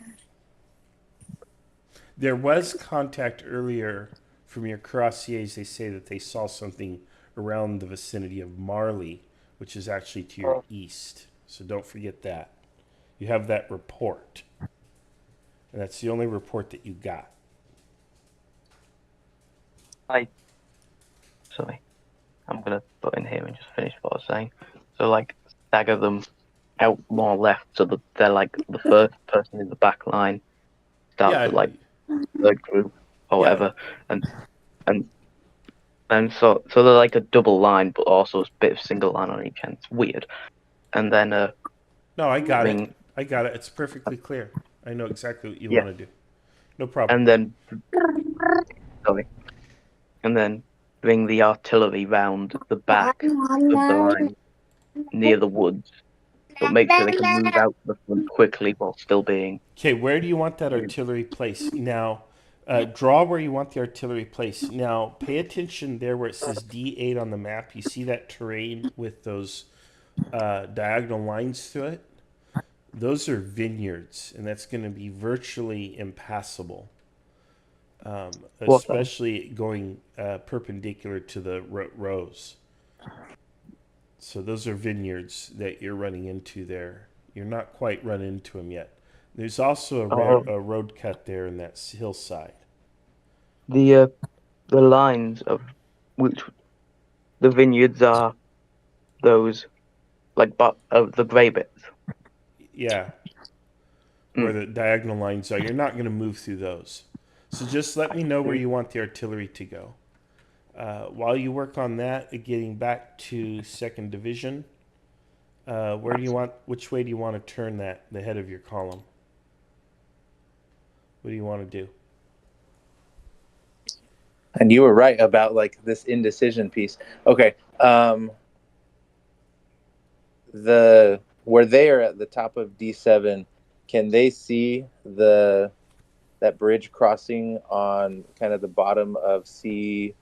There was contact earlier from your cuirassiers. They say that they saw something around the vicinity of Marley, which is actually to your east. So don't forget that. You have that report. And that's the only report that you got. Sorry. I'm going to put in here and just finish what I was saying. So, like, stagger them out more left so that they're like the first person in the back line starts with like third group or whatever, and so they're like a double line, but also a bit of single line on each end. It's weird. And then no, I got it. I got it. It's perfectly clear. I know exactly what you want to do. No problem. And then bring the artillery round the back of the line near the woods. But make sure they can move out the front quickly while still being... Okay, where do you want that artillery placed? Now, draw where you want the artillery placed. Now, pay attention there where it says D8 on the map. You see that terrain with those diagonal lines through it? Those are vineyards, and that's going to be virtually impassable. Especially going perpendicular to the rows. So those are vineyards that you're running into there. You're not quite run into them yet. There's also a road cut there in that hillside. The lines of which the vineyards are those of the grey bits. Yeah. Where the diagonal lines are. You're not going to move through those. So just let me know where you want the artillery to go. While you work on that, getting back to 2nd Division, which way do you want to turn the head of your column? What do you want to do? And you were right about like this indecision piece. Okay. Where they are at the top of D7, can they see the that bridge crossing on kind of the bottom of C6?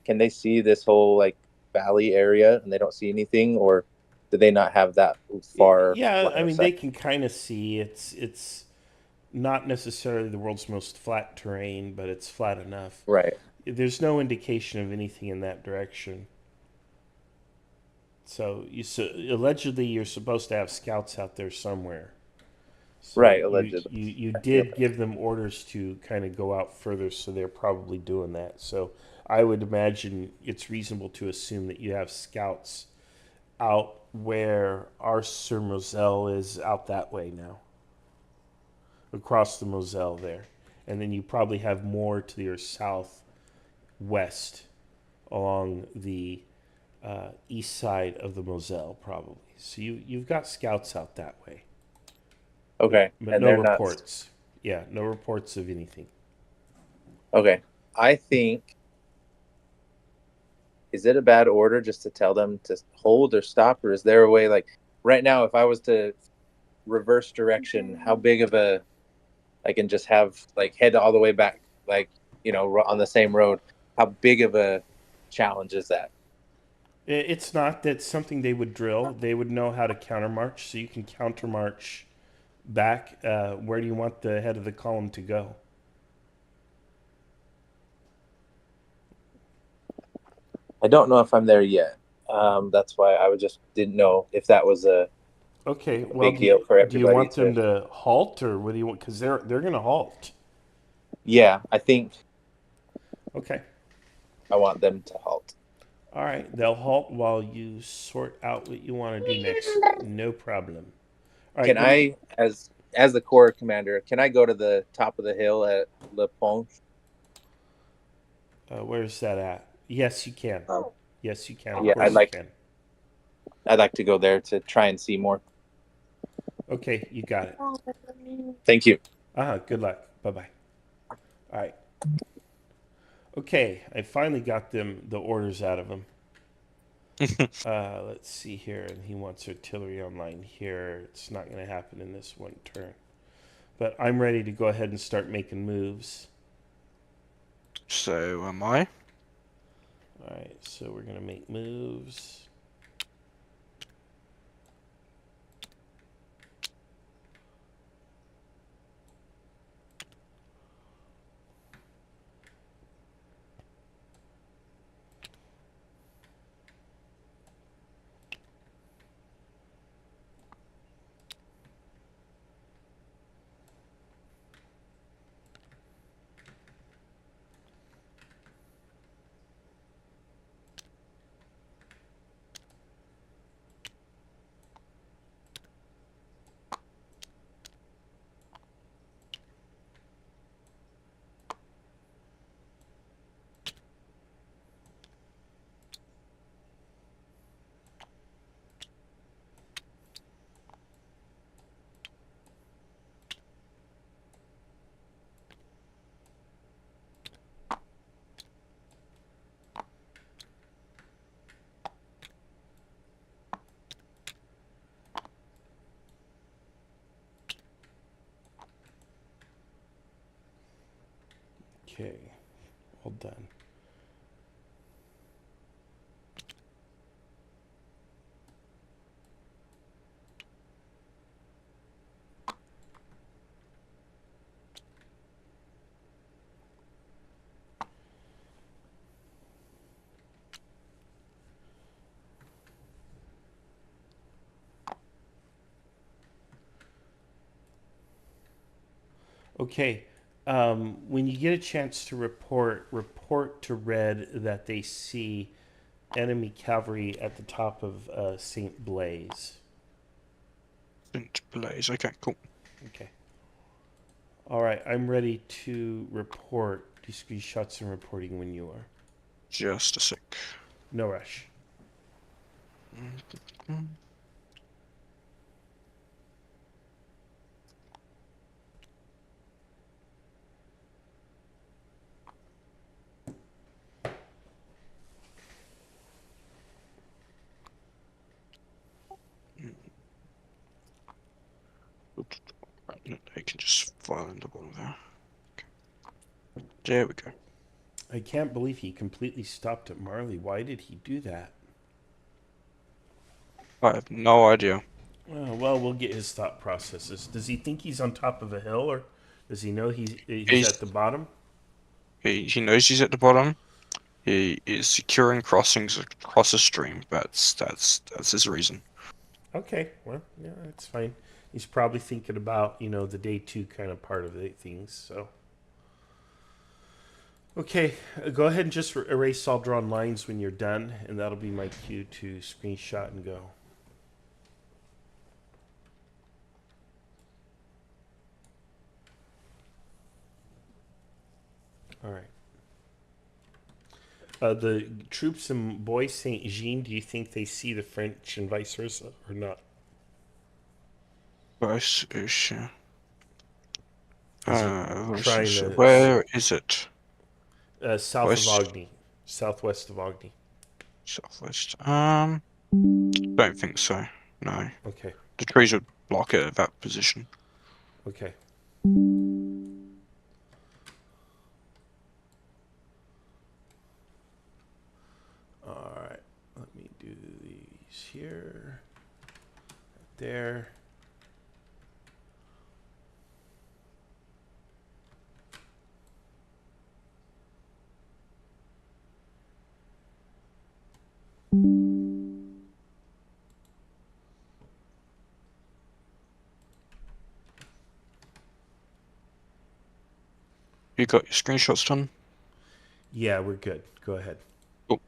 Can they see this whole like valley area and they don't see anything, or do they not have that far Yeah, line I of mean sight? they can kind of see it's not necessarily the world's most flat terrain, but it's flat enough. Right. There's no indication of anything in that direction. So allegedly you're supposed to have scouts out there somewhere. So Right, you, allegedly. you did give them orders to kind of go out further, so they're probably doing that. So I would imagine it's reasonable to assume that you have scouts out where our Sur Moselle is out that way now, across the Moselle there. And then you probably have more to your southwest along the east side of the Moselle, probably. So you've got scouts out that way. Okay. But And no they're not. reports. Yeah, no reports of anything. Okay. I think, is it a bad order just to tell them to hold or stop, or is there a way, like right now, if I was to reverse direction, how big of a, I can just have like head all the way back, like, on the same road, how big of a challenge is that? It's not. That's something they would drill. They would know how to countermarch, so you can countermarch back. Where do you want the head of the column to go? I don't know if I'm there yet. That's why I didn't know if that was a Okay, a well, big deal for do you everybody want them to halt, or what do you want? Because they're going to halt. Yeah, I think Okay. I want them to halt. All right, they'll halt while you sort out what you want to do next. No problem. All right. Can I, as the corps commander, can I go to the top of the hill at Le Pont? Where's that at? Yes, you can. Oh. Yes, you can. Of Yeah, course you can. I'd like to go there to try and see more. Okay, you got it. Thank you. Good luck. Bye bye. All right. Okay, I finally got the orders out of him. Let's see here, and he wants artillery online here. It's not going to happen in this one turn. But I'm ready to go ahead and start making moves. So am I. All right, so we're going to make moves. Okay, all done. Okay, when you get a chance to report to Red that they see enemy cavalry at the top of St. Blaise. St. Blaise. Okay, cool. Okay. All right, I'm ready to report. Do screenshots and reporting when you are. Just a sec. No rush. I can just fire while in the bottom there. Okay. There we go. I can't believe he completely stopped at Marley. Why did he do that? I have no idea. Well, we'll get his thought processes. Does he think he's on top of a hill, or does he know he's He's- at the bottom? He knows he's at the bottom. He is securing crossings across a stream. That's his reason. Okay, well, yeah, that's fine. He's probably thinking about, the day 2 kind of part of the things, so. Okay, go ahead and just erase all drawn lines when you're done, and that'll be my cue to screenshot and go. All right. The troops in Bois Saint Jean, do you think they see the French and vice versa, or not? Where is it? South West. of Ogni, southwest of Ogni. Southwest. Don't think so. No. Okay. The trees would block it at that position. Okay. All right. Let me do these here. There. You got your screenshots done? Yeah, we're good. Go ahead. Cool.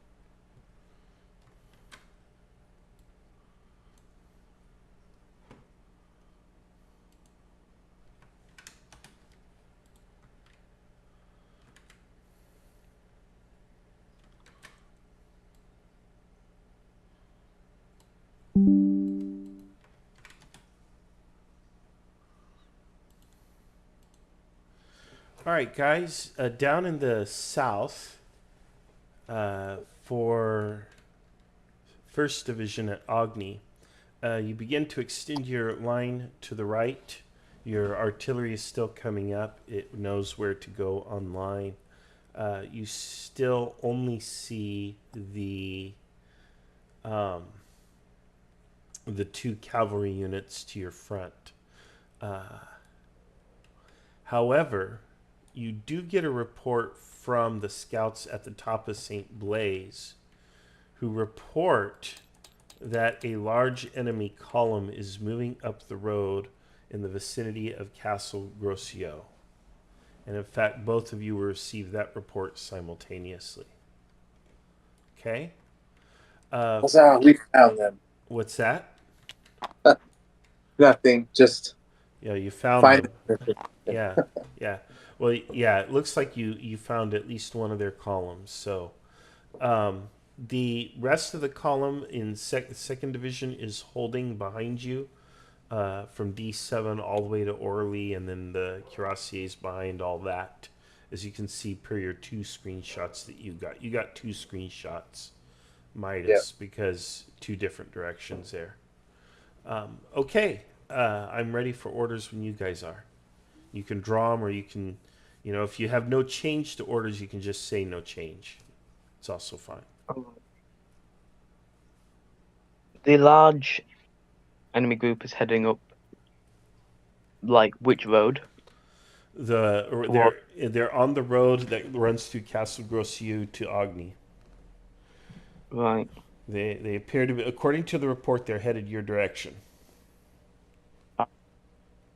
All right, guys. Down in the south, for First Division at Ogni, you begin to extend your line to the right. Your artillery is still coming up. It knows where to go online. You still only see the 2 cavalry units to your front. However, you do get a report from the scouts at the top of St. Blaise, who report that a large enemy column is moving up the road in the vicinity of Castle Grossio. And in fact, both of you will receive that report simultaneously. Okay? We found them. What's that? Nothing. Just Yeah, you found find them. Yeah, yeah. Well, yeah, it looks like you found at least one of their columns. So the rest of the column in second division is holding behind you from D7 all the way to Orly, and then the cuirassiers behind all that. As you can see per your 2 screenshots that you got. You got 2 screenshots, Midas, because 2 different directions there. Okay, I'm ready for orders when you guys are. You can draw them, or you can, if you have no change to orders, you can just say no change. It's also fine. The large enemy group is heading up, like, which road? They're on the road that runs through Castle Grossiu to Ogni. Right. They appear to be, according to the report, they're headed your direction.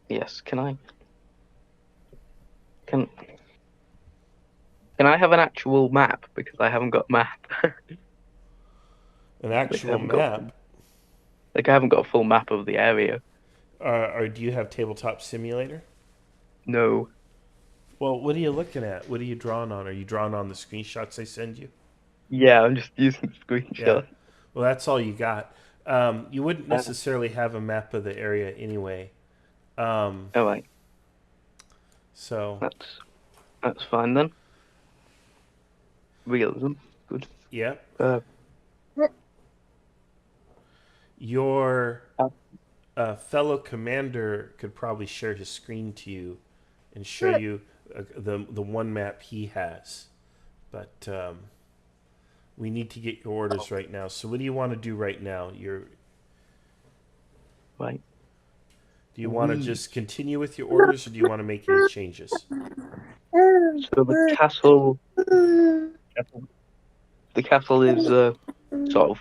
Yes. Can I have an actual map, because I haven't got a map. An actual map? I haven't got a full map of the area. Or do you have Tabletop Simulator? No. Well, what are you looking at? What are you drawing on? Are you drawing on the screenshots I send you? Yeah, I'm just using screenshots. Yeah. Well, that's all you got. You wouldn't necessarily have a map of the area anyway. All right. So that's fine then. Realism, good. Yeah. Your fellow commander could probably share his screen to you and show you the one map he has. But we need to get your orders right now. So what do you want to do right now? Right. Do you want to just continue with your orders, or do you want to make any changes? So the castle is sort of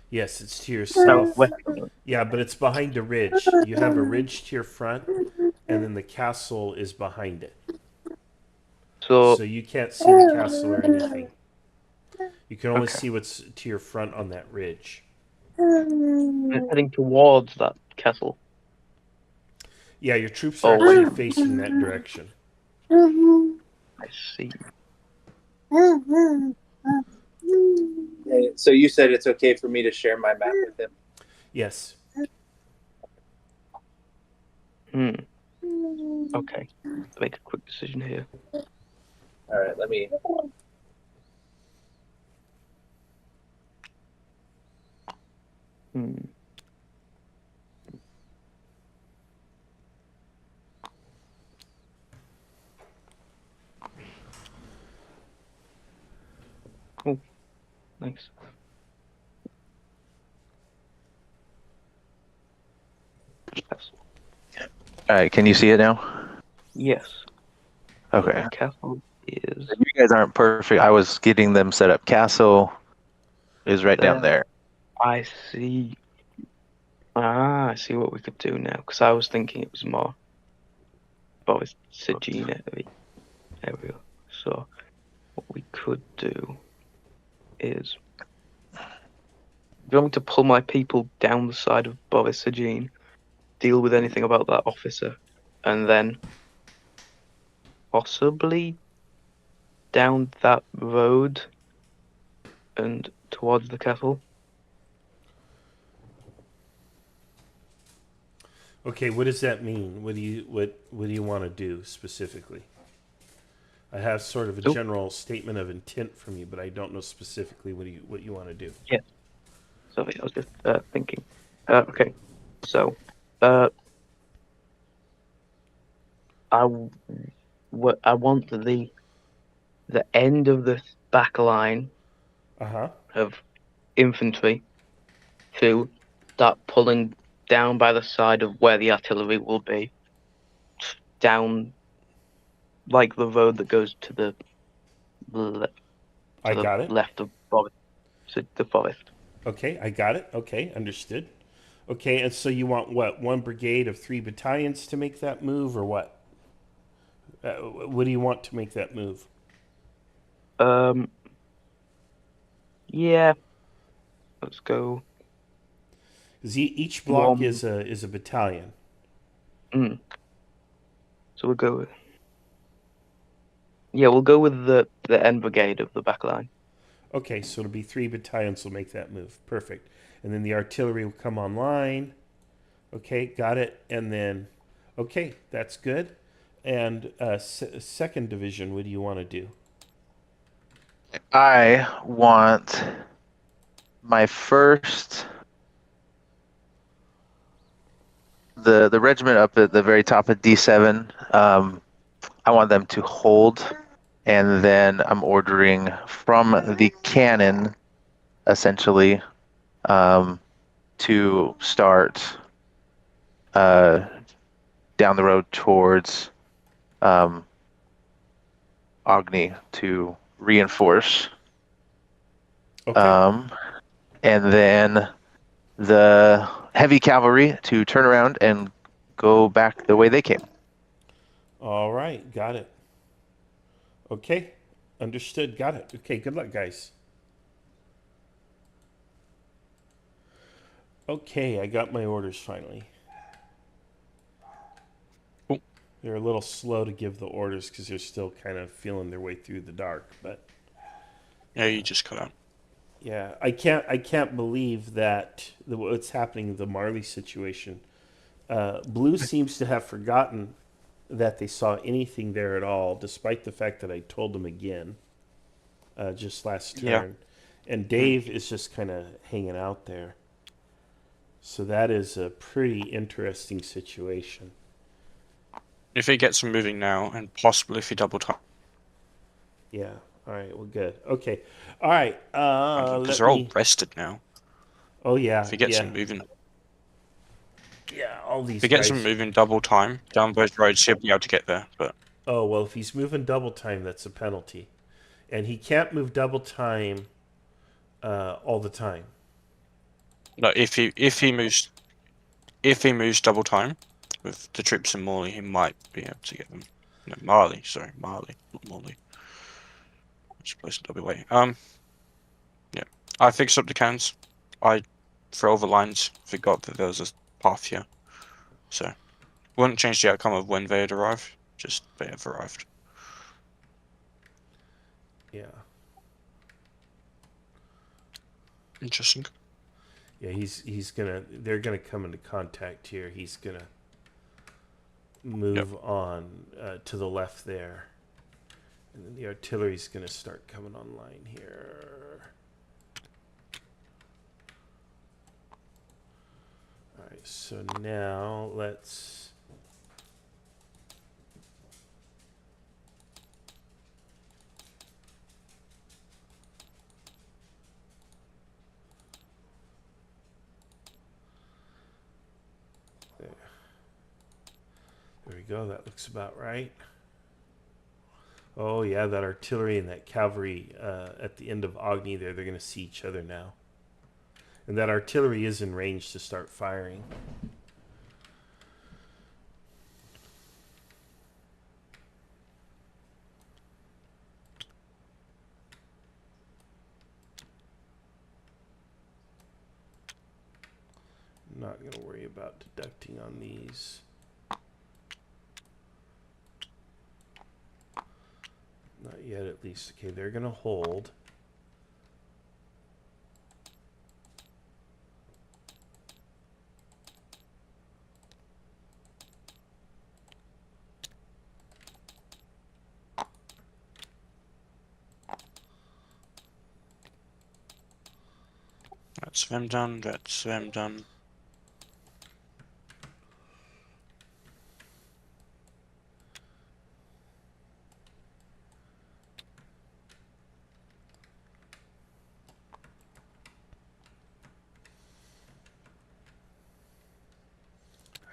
Yes, it's to your south. southwest. Yeah, but it's behind a ridge. You have a ridge to your front, and then the castle is behind it. So So you can't see the castle or anything. You can only Okay. see what's to your front on that ridge. heading towards that castle. Yeah, your troops are Oh, actually facing that direction. I see. So you said it's okay for me to share my map with him. Yes. Okay. Make a quick decision here. All right, let me. Oh, nice. Castle. All right, can you see it now? Yes. Okay. The castle is You guys aren't perfect. I was getting them set up. Castle is right down there. I see. I see what we could do now. Because I was thinking it was more Boris Sagina area. So what we could do is, do you want me to pull my people down the side of Boris Sagine, deal with anything about that officer, and then possibly down that road and towards the castle? Okay, what does that mean? What do you want to do specifically? I have sort of a general statement of intent from you, but I don't know specifically what you want to do. Yeah. Sorry, I was just thinking. Okay, so I want the end of the back line of infantry to start pulling down by the side of where the artillery will be, down like the road that goes to the left of forest, to the forest. Okay, I got it. Okay, understood. Okay, and so you want what? One brigade of 3 battalions to make that move, or what? What do you want to make that move? Yeah. Let's go. Because each block is a battalion. So we'll go with. Yeah, we'll go with the end brigade of the back line. Okay, so it'll be 3 battalions will make that move. Perfect. And then the artillery will come online. Okay, got it. And then, okay, that's good. And second division, what do you want to do? I want my first, the regiment up at the very top of D7. I want them to hold, and then I'm ordering from the cannon, essentially, to start down the road towards Agni to reinforce. Okay. And then the heavy cavalry to turn around and go back the way they came. All right, got it. Okay, understood, got it. Okay, good luck, guys. Okay, I got my orders finally. They're a little slow to give the orders because they're still kind of feeling their way through the dark, but yeah, you just cut out. Yeah, I can't believe that what's happening in the Marley situation. Blue seems to have forgotten that they saw anything there at all, despite the fact that I told them again just last turn. Yeah. And Dave is just kind of hanging out there. So that is a pretty interesting situation. If he gets them moving now, and possibly if he double time, Yeah. All right. Well, good. Okay. All right. because Let they're all me. rested now. Oh If yeah. he gets Yeah. them moving, Yeah. All if these he gets them guys. moving double time down those roads, he'll be able to get there. But Oh well, if he's moving double time, that's a penalty, and he can't move double time all the time. no, if he moves double time with the troops in Morley, he might be able to get them. No, Marley, sorry, Marley, not Morley. Which place in WA? Yeah, I fixed up the cans. I for all the lines forgot that there was a path here, so wouldn't change the outcome of when they had arrived. Just they have arrived. Yeah. Interesting. Yeah. He's gonna. They're gonna come into contact here. He's gonna move on to the left there, and then the artillery's gonna start coming online here. All right. So now let's. There we go. That looks about right. Oh yeah, that artillery and that cavalry at the end of Agni there, they're going to see each other now. And that artillery is in range to start firing. Not going to worry about deducting on these. Not yet, at least. Okay, they're going to hold. That's them done. That's them done.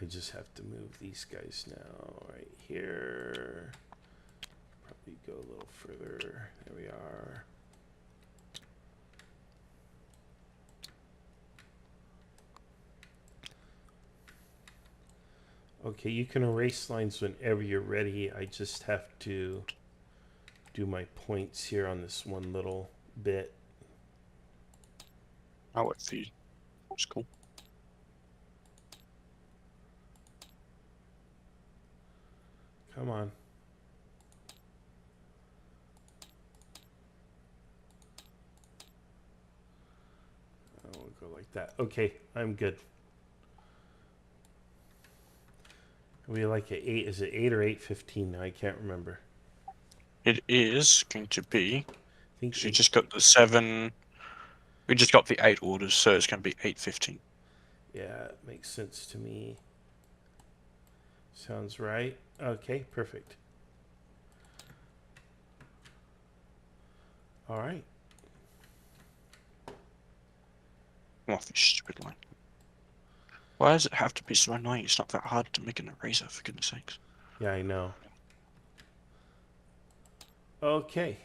I just have to move these guys now, right here. Probably go a little further. There we are. Okay, you can erase lines whenever you're ready. I just have to do my points here on this one little bit. I'll wait for you. It's cool. Come on. We'll go like that. Okay, I'm good. Are we like at 8? Is it 8 or 8:15 now? I can't remember. It is going to be. I think So you just got the 7. We just got the 8 orders, so it's going to be 8:15. Yeah, it makes sense to me. Sounds right. Okay, perfect. All right. Come off, you stupid line. Why does it have to be so annoying? It's not that hard to make an eraser, for goodness sakes. Yeah, I know. Okay.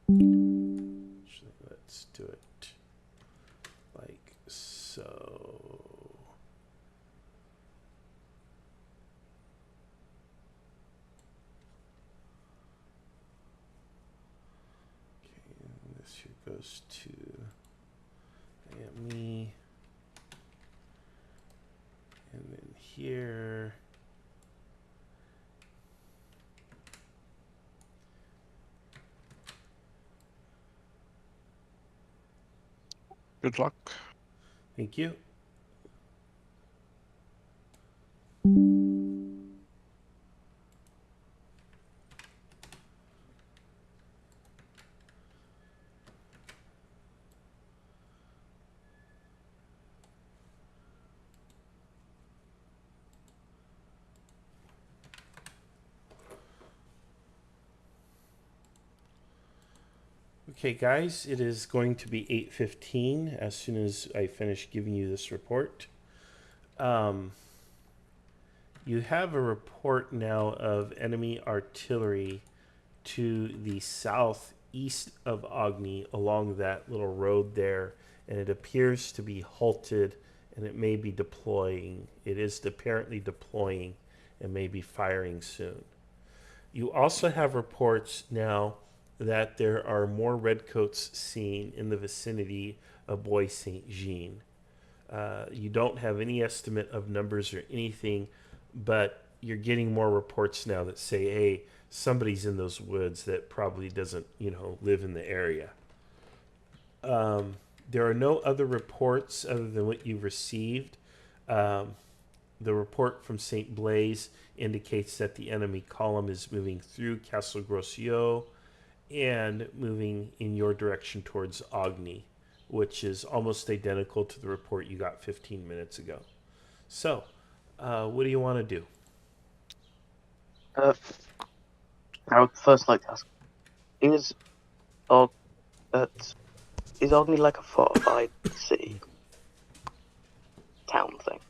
Actually, let's do it like so. Okay, and this here goes to me. And then here. Good luck. Thank you. Okay, guys, it is going to be 8:15 as soon as I finish giving you this report. You have a report now of enemy artillery to the southeast of Agni along that little road there, and it appears to be halted, and it may be deploying. It is apparently deploying and may be firing soon. You also have reports now that there are more redcoats seen in the vicinity of Bois Saint Jean. You don't have any estimate of numbers or anything, but you're getting more reports now that say, hey, somebody's in those woods that probably doesn't, live in the area. There are no other reports other than what you've received. The report from St. Blaise indicates that the enemy column is moving through Castle Grossiot and moving in your direction towards Agni, which is almost identical to the report you got 15 minutes ago. So, what do you want to do? I would first like to ask: Is Agni like a fortified city town thing?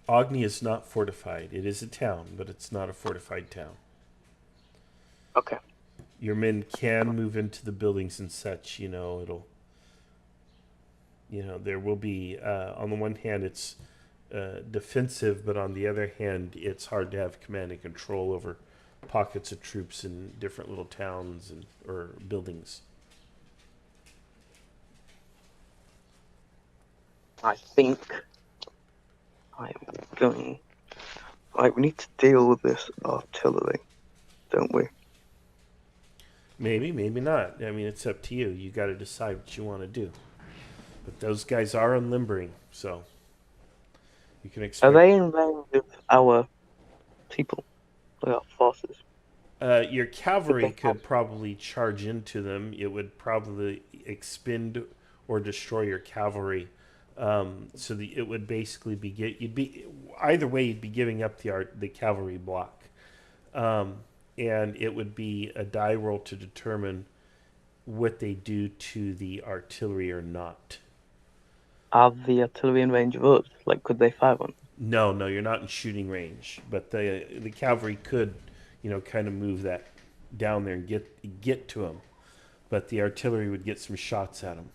Agni is not fortified. It is a town, but it's not a fortified town. Okay. Your men can move into the buildings and such. It'll. There will be. On the one hand, it's defensive, but on the other hand, it's hard to have command and control over pockets of troops in different little towns or buildings. I think I am going. We need to deal with this artillery, don't we? Maybe, maybe not. I mean, it's up to you. You got to decide what you want to do. But those guys are unlimbering, so you can expect. Are they in range of our people, like our forces? Your cavalry could probably charge into them. It would probably expend or destroy your cavalry. So it would basically be either way. You'd be giving up the cavalry block, and it would be a die roll to determine what they do to the artillery or not. Are the artillery in range of us? Like, could they fire one? No, you're not in shooting range, but the cavalry could, kind of move that down there and get to them, but the artillery would get some shots at them.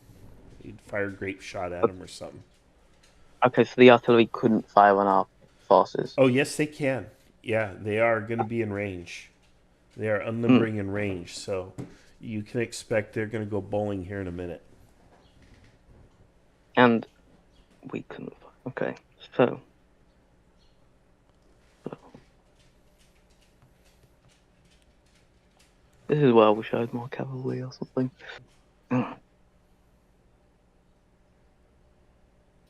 You'd fire a grape shot at them or something. Okay, so the artillery couldn't fire on our forces. Oh yes, they can. Yeah, they are going to be in range. They are unlimbering in range, so you can expect they're going to go bowling here in a minute. And we can. Okay, so. This is where I wish I had more cavalry or something.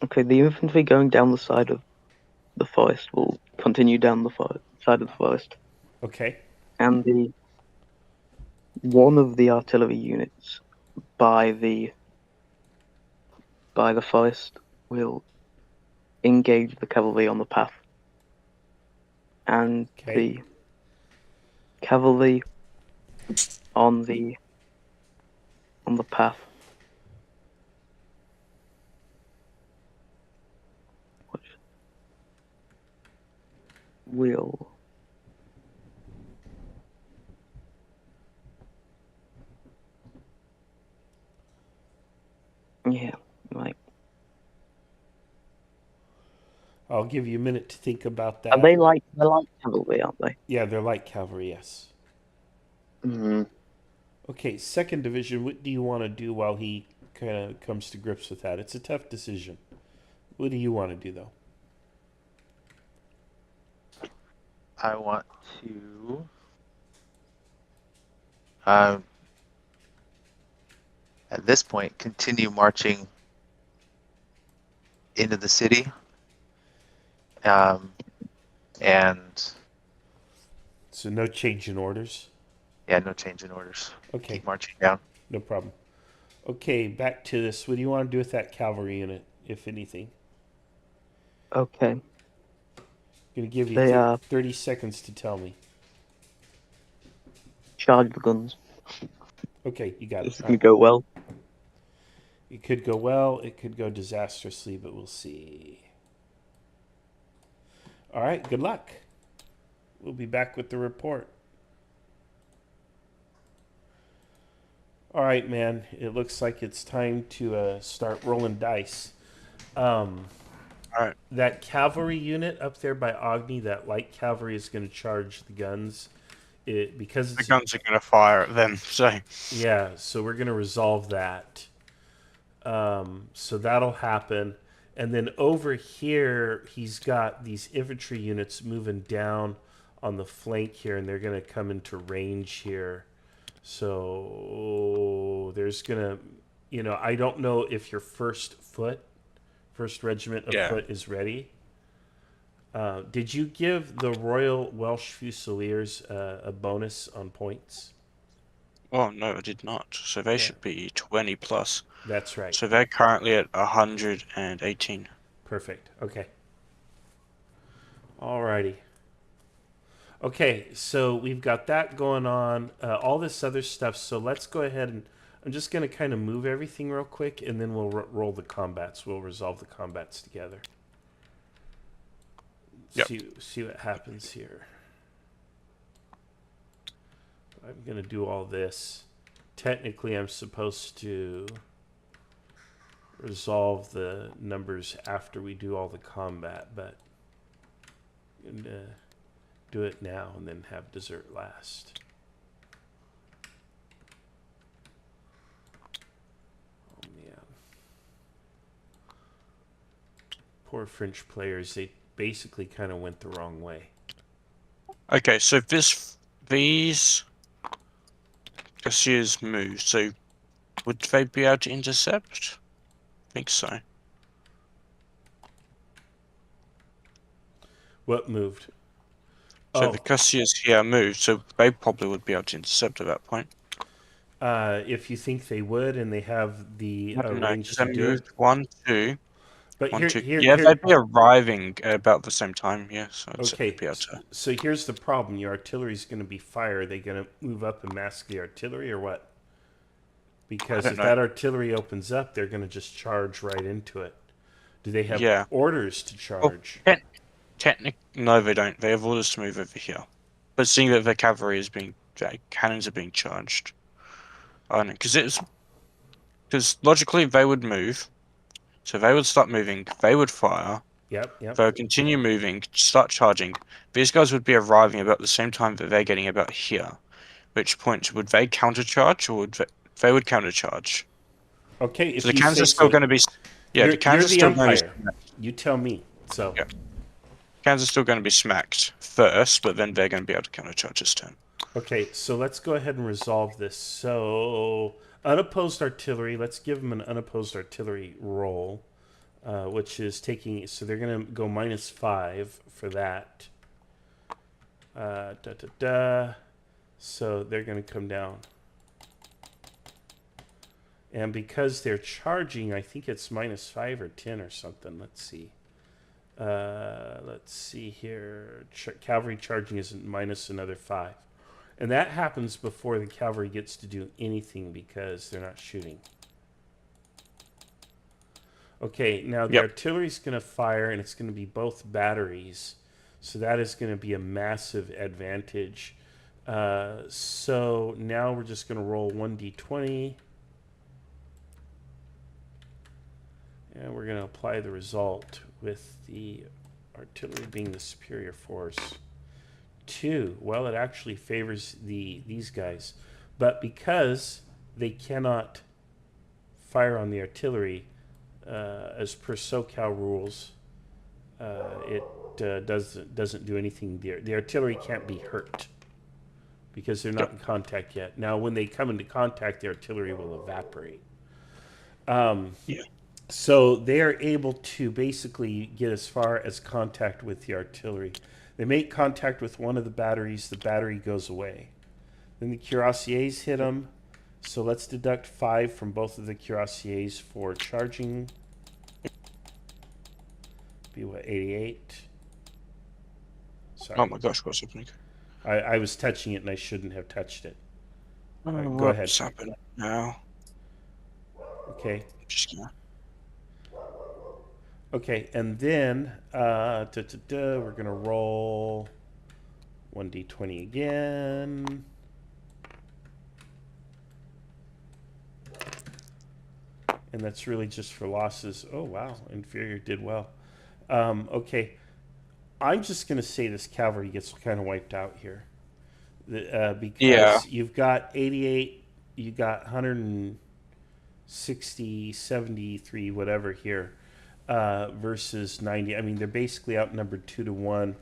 Okay, the infantry going down the side of the forest will continue down the side of the forest. Okay. And one of the artillery units by the forest will engage the cavalry on the path. And the cavalry on the path will I'll give you a minute to think about that. Are they're light cavalry, aren't they? Yeah, they're light cavalry, yes. Mm-hmm. Okay, 2nd Division, what do you want to do while he kind of comes to grips with that? It's a tough decision. What do you want to do, though? I want to at this point continue marching into the city, and so no change in orders? Yeah, no change in orders. Okay. Keep marching down. No problem. Okay, back to this. What do you want to do with that cavalry unit, if anything? Okay. I'm going to give you 30 seconds to tell me. Charge the guns. Okay, you got This it. is gonna go well. It could go well, it could go disastrously, but we'll see. All right, good luck. We'll be back with the report. All right, man. It looks like it's time to start rolling dice. All right. That cavalry unit up there by Agni, that light cavalry is going to charge the guns. Because The it's guns are gonna fire at them. So yeah, so we're going to resolve that. So that'll happen. And then over here, he's got these infantry units moving down on the flank here, and they're going to come into range here. So there's going to, I don't know if your first regiment of foot is ready. Did you give the Royal Welsh Fusiliers a bonus on points? oh no, I did not. So they should be 20 plus. That's right. So they're currently at 118. Perfect. Okay. Alrighty. Okay, so we've got that going on, all this other stuff. So let's go ahead and I'm just going to kind of move everything real quick, and then we'll roll the combats. We'll resolve the combats together. Yep. See what happens here. I'm going to do all this. Technically, I'm supposed to resolve the numbers after we do all the combat, but I'm going to do it now and then have dessert last. Oh man. Poor French players, they basically kind of went the wrong way. Okay, so these Cassius move. So would they be able to intercept? I think so. What moved? So the Cassius here moved, so they probably would be able to intercept at that point. If you think they would, and they have the range to do it. 1, 2. But One, two. here, They'd be arriving at about the same time. Yeah, so okay. Be able to... So here's the problem: your artillery's going to be fire. Are they going to move up and mask the artillery, or what? Because if that artillery opens up, they're going to just charge right into it. Do they have orders to charge? Well, no, they don't. They have orders to move over here. But seeing that the cavalry is cannons are being charged, I don't know, because logically they would move. So they would start moving, they would fire, Yep. they would continue moving, start charging. These guys would be arriving about the same time that they're getting about here. Which point, would they countercharge, or they would countercharge? Okay, so the cannons are still going to be... Yeah, the cannons are still going to be... You tell me, so... Yeah. Cannons are still going to be smacked first, but then they're going to be able to countercharge this turn. Okay, so let's go ahead and resolve this. So... Unopposed artillery, let's give them an unopposed artillery roll, which is taking, so they're going to go -5 for that. So they're going to come down. And because they're charging, I think it's -5 or 10 or something. Let's see. Let's see here. Cavalry charging is minus another 5. And that happens before the cavalry gets to do anything because they're not shooting. Okay, now the artillery's going to fire, and it's going to be both batteries. So that is going to be a massive advantage. So now we're just going to roll 1d20. And we're going to apply the result with the artillery being the superior force. 2. Well, it actually favors these guys. But because they cannot fire on the artillery, as per SoCal rules, it doesn't do anything there. The artillery can't be hurt because they're not in contact yet. Now, when they come into contact, the artillery will evaporate. So they are able to basically get as far as contact with the artillery. They make contact with one of the batteries. The battery goes away. Then the cuirassiers hit them. So let's deduct 5 from both of the cuirassiers for charging. Be what, 88? Sorry. Oh my gosh, what's happening? I was touching it and I shouldn't have touched it. Go ahead. What's happening now? Okay. Just gonna... Okay, and then we're gonna roll 1d20 again. And that's really just for losses. Oh wow, inferior did well. Okay, I'm just gonna say this cavalry gets kind of wiped out here, because you've got 88, you got 160, 73, whatever here, versus 90. I mean, they're basically outnumbered 2-1.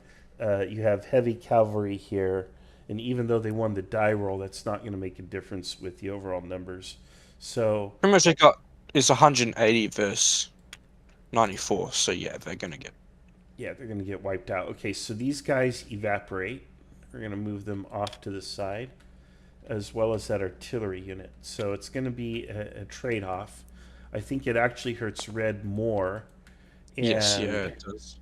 You have heavy cavalry here, and even though they won the die roll, that's not going to make a difference with the overall numbers. So Pretty much they got it's 180 versus 94. So yeah, they're gonna get. yeah, they're going to get wiped out. Okay, so these guys evaporate. We're going to move them off to the side, as well as that artillery unit. So it's going to be a trade-off. I think it actually hurts red more. And Yes, yeah, it does.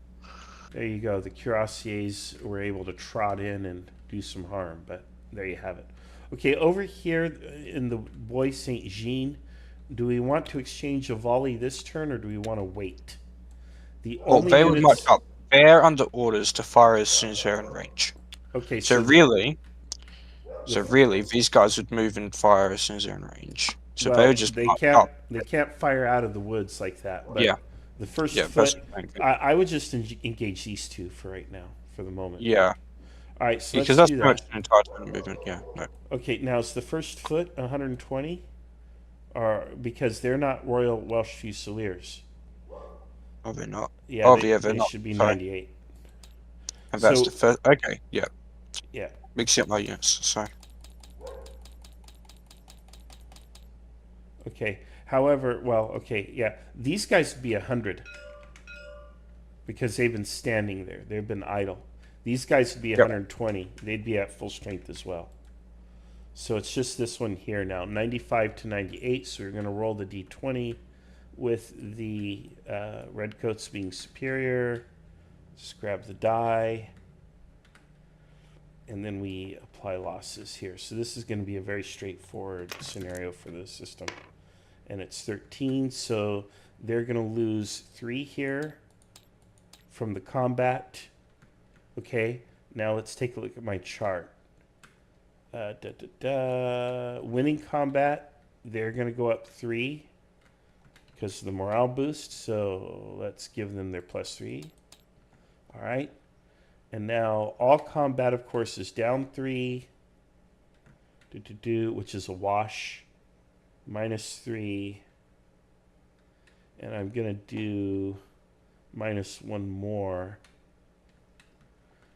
there you go. The cuirassiers were able to trot in and do some harm, but there you have it. Okay, over here in the Bois Saint Jean, do we want to exchange a volley this turn, or do we want to wait? The Well, only they would march units. up. They're under orders to fire as soon as they're in range. Okay, So the- really, the- these guys would move and fire as soon as they're in range. So they well, would just they march can't. up. They can't fire out of the woods like that. But Yeah. the first Yeah, foot, that's I would just engage these two for right now, for the moment. yeah, All right, so because let's that's do pretty much that. an entire turn movement. Yeah, no. Okay, now is the first foot 120, or because they're not Royal Welsh Fusiliers? Oh, they're not. Yeah, Oh, they, yeah, they're they not. should be Sorry. 98. And that's So- the first. Okay, yeah. Yeah. Mixing up my units. Sorry. Okay. However, well, okay, yeah, these guys would be 100 because they've been standing there. They've been idle. These guys would be Yep. 120. They'd be at full strength as well. So it's just this one here now, 95 to 98. So we're going to roll the d20 with the redcoats being superior. Just grab the die. And then we apply losses here. So this is going to be a very straightforward scenario for the system. And it's 13, so they're going to lose 3 here from the combat. Okay, now let's take a look at my chart. Winning combat, they're going to go up 3 because of the morale boost. So let's give them their +3. All right. And now all combat, of course, is down 3, which is a wash, -3, and I'm going to do -1 more.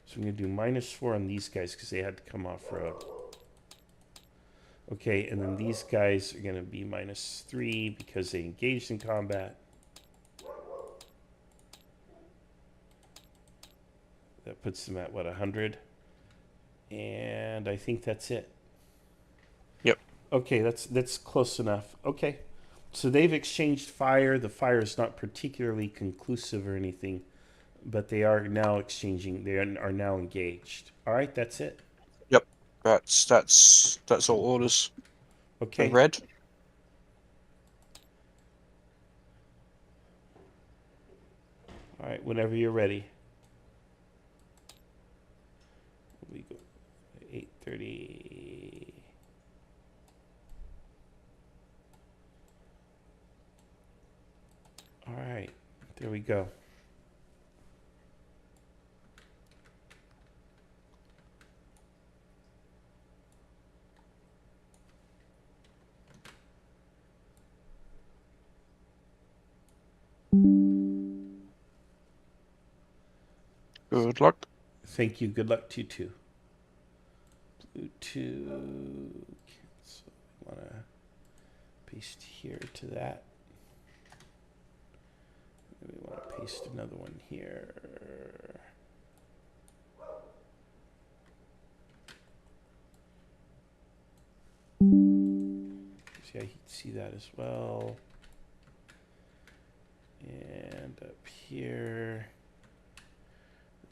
So I'm going to do -4 on these guys because they had to come off road. Okay, and then these guys are going to be -3 because they engaged in combat. That puts them at, what, 100? And I think that's it. Yep. Okay, that's close enough. Okay. So they've exchanged fire. The fire is not particularly conclusive or anything, but they are now exchanging. They are now engaged. All right, that's it. Yep. That's all orders. Okay. For red. All right, whenever you're ready. We go 8:30. All right, there we go. Good luck. Thank you. Good luck to you too. Blue 2. So I want to paste here to that. We want to paste another one here. See, I see that as well. And up here,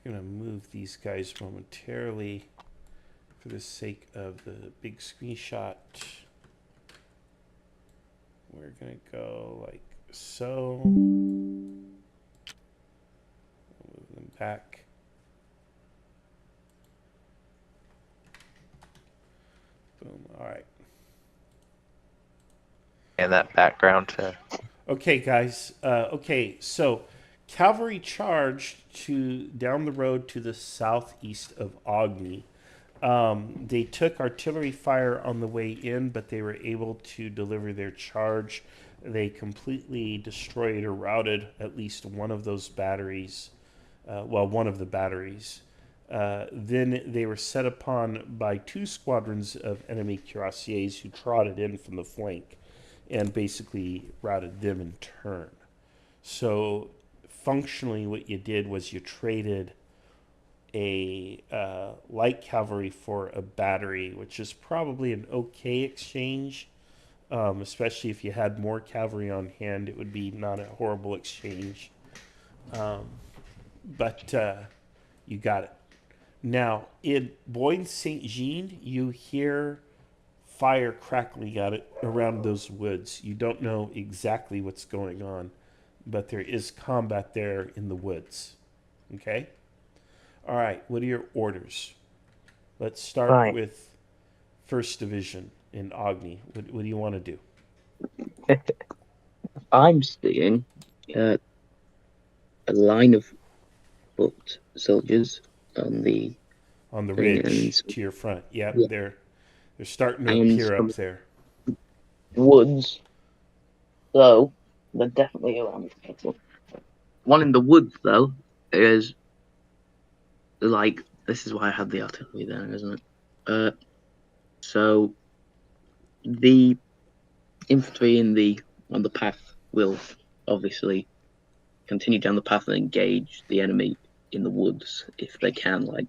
we're going to move these guys momentarily for the sake of the big screenshot, we're going to go like so. Move them back. Boom. All right. And that background to Okay, guys. Okay, so cavalry charged down the road to the southeast of Ogni. They took artillery fire on the way in, but they were able to deliver their charge. They completely destroyed or routed at least one of those batteries. One of the batteries. Then they were set upon by 2 squadrons of enemy cuirassiers who trotted in from the flank and basically routed them in turn. So functionally what you did was you traded a light cavalry for a battery, which is probably an okay exchange, especially if you had more cavalry on hand. It would be not a horrible exchange, but you got it. Now, in Boyne St. Jean, you hear fire crackling at it around those woods. You don't know exactly what's going on, but there is combat there in the woods. Okay? All right, what are your orders? Let's start with 1st Division in Ogni. What do you want to do? I'm seeing a line of foot soldiers on the ridge to your front. Yep, yeah. They're starting to appear up there. Woods. So they're definitely around the castle. One in the woods though is like, this is why I had the artillery there, isn't it? So the infantry on the path will obviously continue down the path and engage the enemy in the woods if they can, like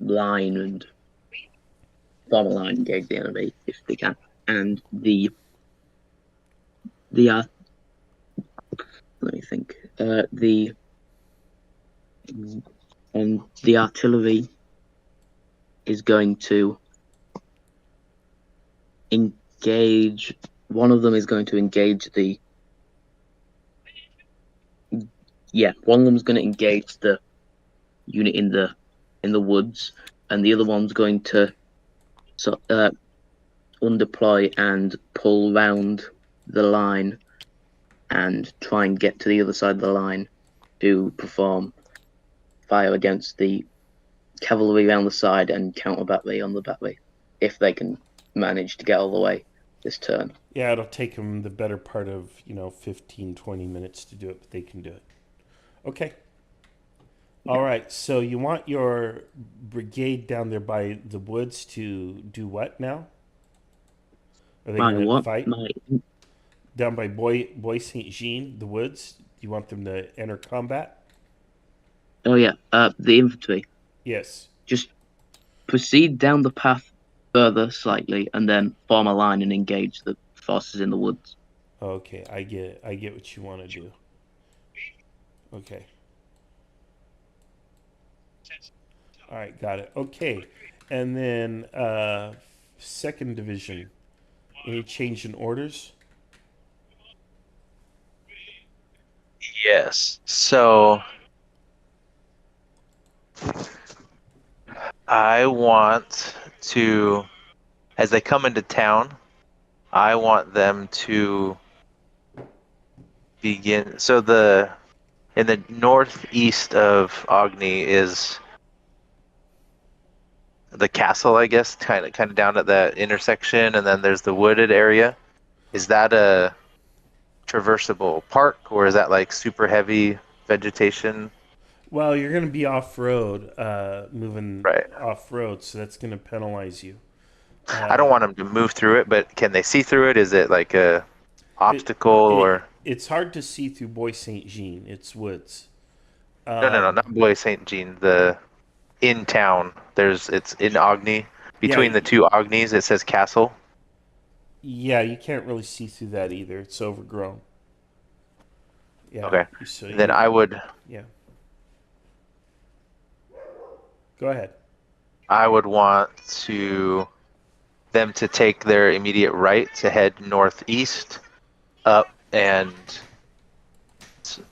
line and form a line, engage the enemy if they can. And the let me think. The artillery is going to engage. One of them is going to engage the. Yeah, one of them is going to engage the unit in the woods, and the other one's going to undeploy and pull round the line and try and get to the other side of the line to perform fire against the cavalry around the side and counter battery on the battery, if they can manage to get all the way this turn. Yeah, it'll take them the better part of 15, 20 minutes to do it, but they can do it. Okay. All right, so you want your brigade down there by the woods to do what now? Are they going to fight? Down by Bois Saint Jean, the woods? You want them to enter combat? Oh yeah, the infantry. Yes. Just proceed down the path further slightly, and then form a line and engage the forces in the woods. Okay, I get what you want to do. Okay. All right, got it. Okay, and then 2nd Division. Any change in orders? Yes. So I want to, as they come into town, I want them to begin. So in the northeast of Ogni is the castle, I guess, kind of down at that intersection, and then there's the wooded area. Is that a traversable park, or is that like super heavy vegetation? Well, you're going to be off-road, moving Right. off-road, so that's going to penalize you. I don't want them to move through it, but can they see through it? Is it like a obstacle or? It's hard to see through Bois Saint Jean. It's woods. No, not Bois Saint Jean. The in town. It's in Ogni. Between the two Ognis, it says castle. Yeah, you can't really see through that either. It's overgrown. Yeah. Okay. So then I would. Yeah. Go ahead. I would want them to take their immediate right to head northeast up and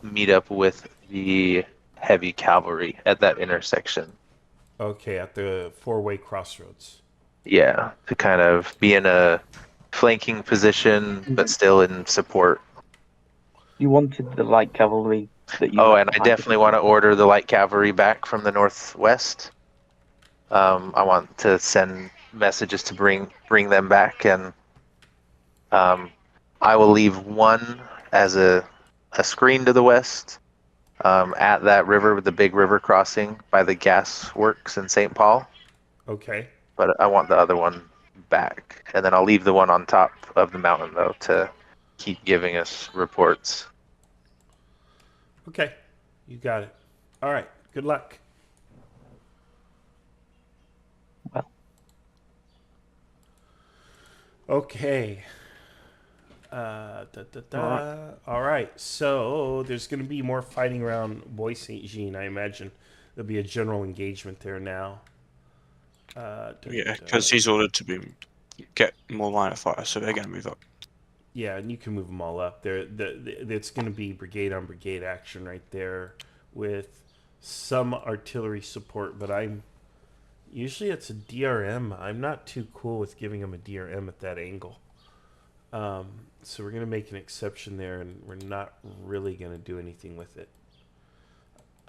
meet up with the heavy cavalry at that intersection. Okay, at the four-way crossroads. Yeah, to kind of be in a flanking position, but still in support. You wanted the light cavalry that you Oh, had and I behind definitely want to order the light cavalry back from the northwest. I want to send messages to bring them back, and I will leave one as a screen to the west at that river with the big river crossing by the gas works in St. Paul. Okay. But I want the other one back, and then I'll leave the one on top of the mountain though to keep giving us reports. Okay. You got it. All right. Good luck. Well. Okay. All right. So there's going to be more fighting around Bois Saint Jean, I imagine. There'll be a general engagement there now. Yeah, because he's ordered to get more line of fire, so they're going to move up. Yeah, and you can move them all up. It's going to be brigade on brigade action right there with some artillery support, but usually it's a DRM. I'm not too cool with giving them a DRM at that angle. So we're going to make an exception there, and we're not really going to do anything with it.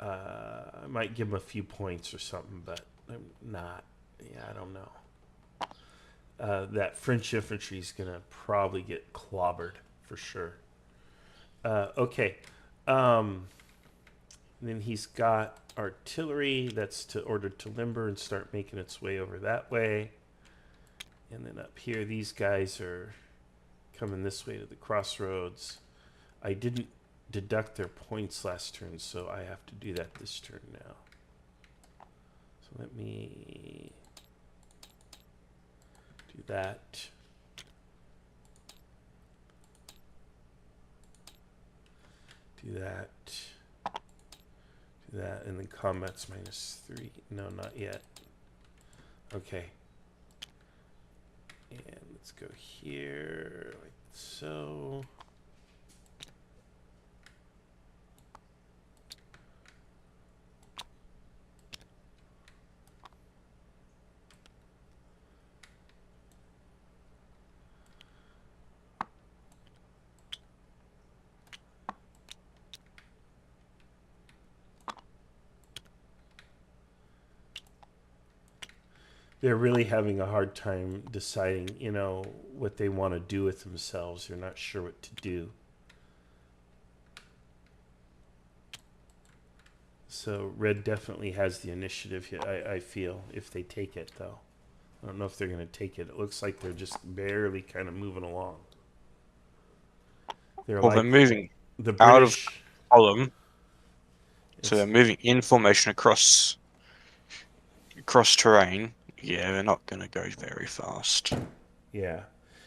I might give them a few points or something, but I'm not. Yeah, I don't know. That French infantry is going to probably get clobbered for sure. Okay. Then he's got artillery that's ordered to limber and start making its way over that way. And then up here, these guys are coming this way to the crossroads. I didn't deduct their points last turn, so I have to do that this turn now. So let me do that. Do that. Do that, and then combat's -3. No, not yet. Okay. And let's go here, like so. They're really having a hard time deciding, what they want to do with themselves. They're not sure what to do. So red definitely has the initiative here, I feel, if they take it, though. I don't know if they're going to take it. It looks like they're just barely kind of moving along. They're They're moving the out of British column, so they're moving in formation across terrain. Yeah, they're not going to go very fast. Yeah.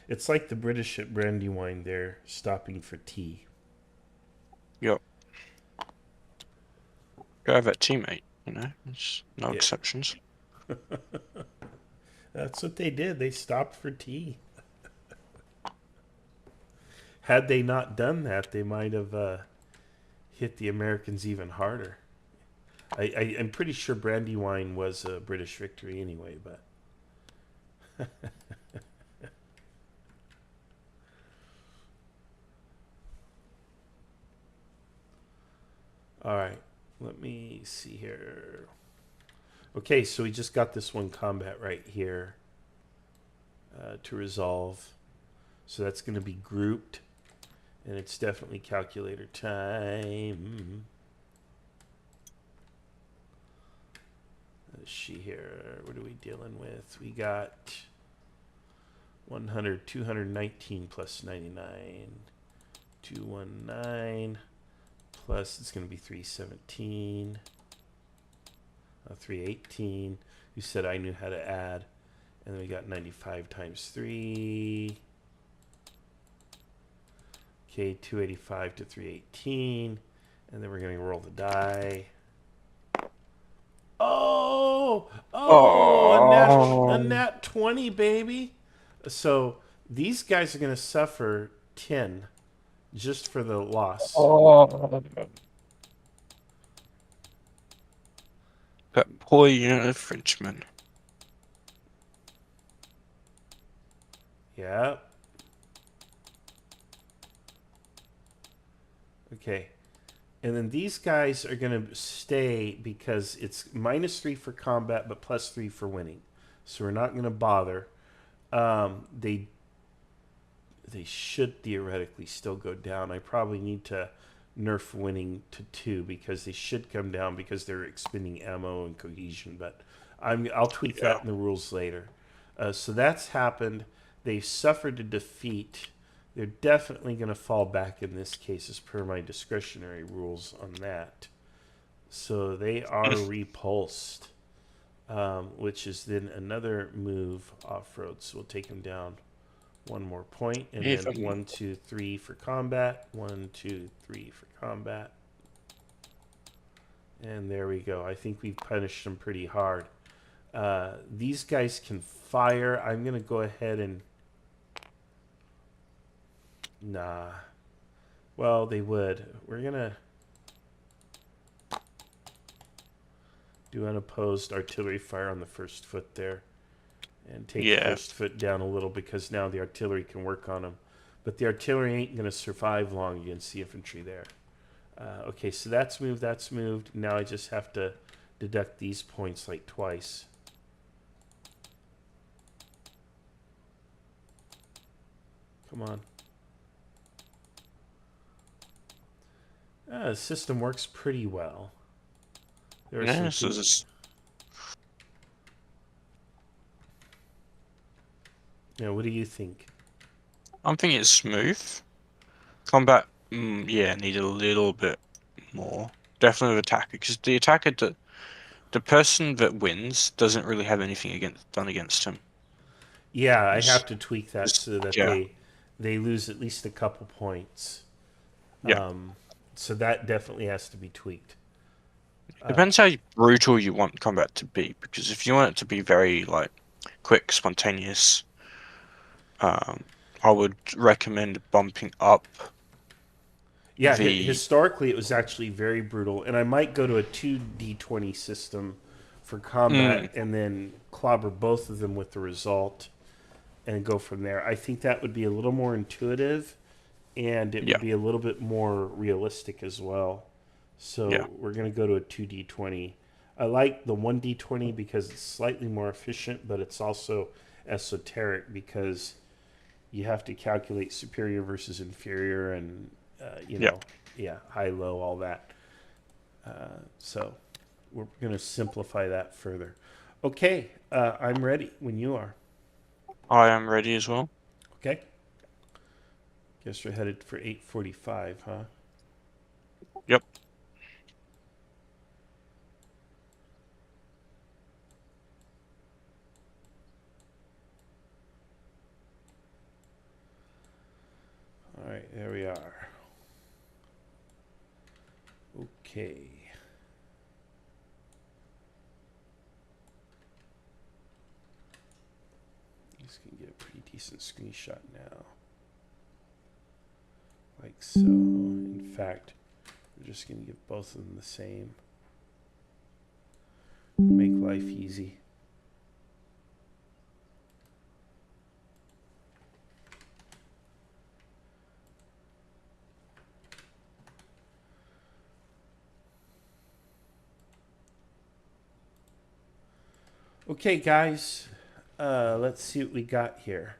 It's like the British at Brandywine. They're stopping for tea. Yep. Go have that teammate, There's no exceptions. That's what they did. They stopped for tea. Had they not done that, they might have hit the Americans even harder. I'm pretty sure Brandywine was a British victory anyway, but... All right, let me see here. Okay, so we just got this one combat right here to resolve. So that's going to be grouped, and it's definitely calculator time. Let's see here. What are we dealing with? We got 100, 219 plus 99, 219 plus, it's going to be 317, 318. You said I knew how to add. And then we got 95 times 3. Okay, 285 to 318. And then we're going to roll the die. Oh! A Oh. nat 20, baby. So these guys are going to suffer 10 just for the loss. Oh. That poor unit of Frenchmen. Yeah. Okay. And then these guys are going to stay because it's -3 for combat, but +3 for winning. So we're not going to bother. They should theoretically still go down. I probably need to nerf winning to 2 because they should come down because they're expending ammo and cohesion. But I'll tweak that in the rules later. So that's happened. They suffered a defeat. They're definitely going to fall back in this case as per my discretionary rules on that. So they are repulsed, which is then another move off-road. So we'll take them down 1 more point, and then Even 1, 2, 3 for combat. 1, 2, 3 for combat. And there we go. I think we've punished them pretty hard. These guys can fire. I'm going to go ahead and... Nah. Well, they would. We're going to do unopposed artillery fire on the first foot there. And take the first foot down a little because now the artillery can work on them. But the artillery ain't going to survive long against the infantry there. Okay, so that's moved, that's moved. Now I just have to deduct these points like twice. Come on. The system works pretty well. There are yeah, some so this, Yeah, what do you think? I'm thinking it's smooth. Combat, yeah, need a little bit more. Definitely with attacker, because the attacker, the person that wins doesn't really have anything done against him. Yeah, I have to tweak that so that yeah. they lose at least a couple points. Yeah. So that definitely has to be tweaked. Depends how brutal you want combat to be, because if you want it to be very like quick, spontaneous, I would recommend bumping up. Yeah, historically it was actually very brutal, and I might go to a 2d20 system for combat and then clobber both of them with the result and go from there. I think that would be a little more intuitive, and it would be a little bit more realistic as well. So we're going to go to a 2d20. I like the 1d20 because it's slightly more efficient, but it's also esoteric because you have to calculate superior versus inferior and, high, low, all that. So we're going to simplify that further. Okay, I'm ready when you are. I am ready as well. Okay. Guess we're headed for 8:45, huh? Yep. All right, there we are. Okay. This can get a pretty decent screenshot now. Like so. In fact, we're just going to give both of them the same. Make life easy. Okay, guys, let's see what we got here.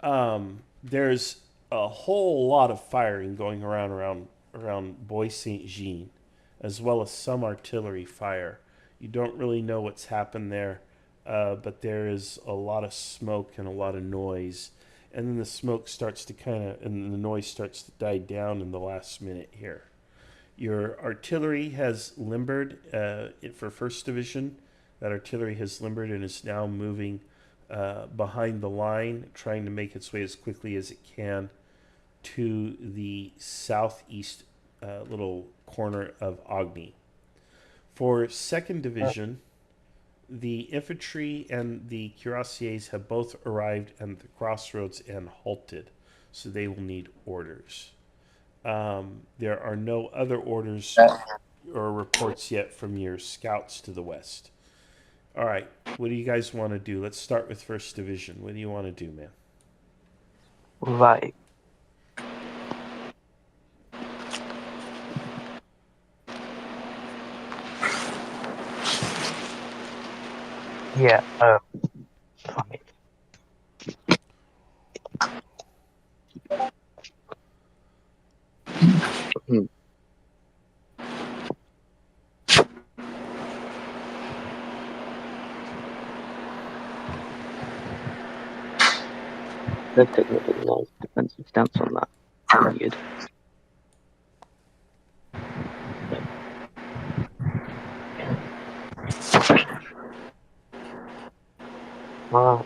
There's a whole lot of firing going around Bois Saint Jean, as well as some artillery fire. You don't really know what's happened there, but there is a lot of smoke and a lot of noise. And then the smoke starts to and the noise starts to die down in the last minute here. Your artillery has limbered for 1st Division. That artillery has limbered and is now moving behind the line, trying to make its way as quickly as it can to the southeast little corner of Agni. For 2nd Division, The infantry and the cuirassiers have both arrived at the crossroads and halted, so they will need orders. There are no other orders or reports yet from your scouts to the west. All right, what do you guys want to do? Let's start with 1st Division. What do you want to do, man? Right. Yeah. Fine. They're taking a bit of a defensive stance on that. Weird. Wow.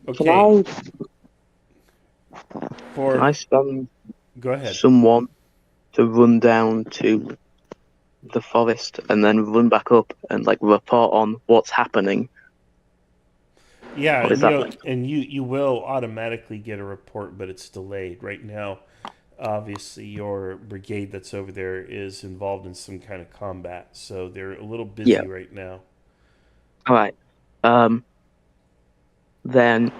Okay. Can For I spend go ahead. someone to run down to the forest and then run back up and like report on what's happening? Yeah, Or is that and you will automatically get a report, but it's delayed right now. Obviously, your brigade that's over there is involved in some kind of combat, so they're a little busy Yeah. right now. All right. Then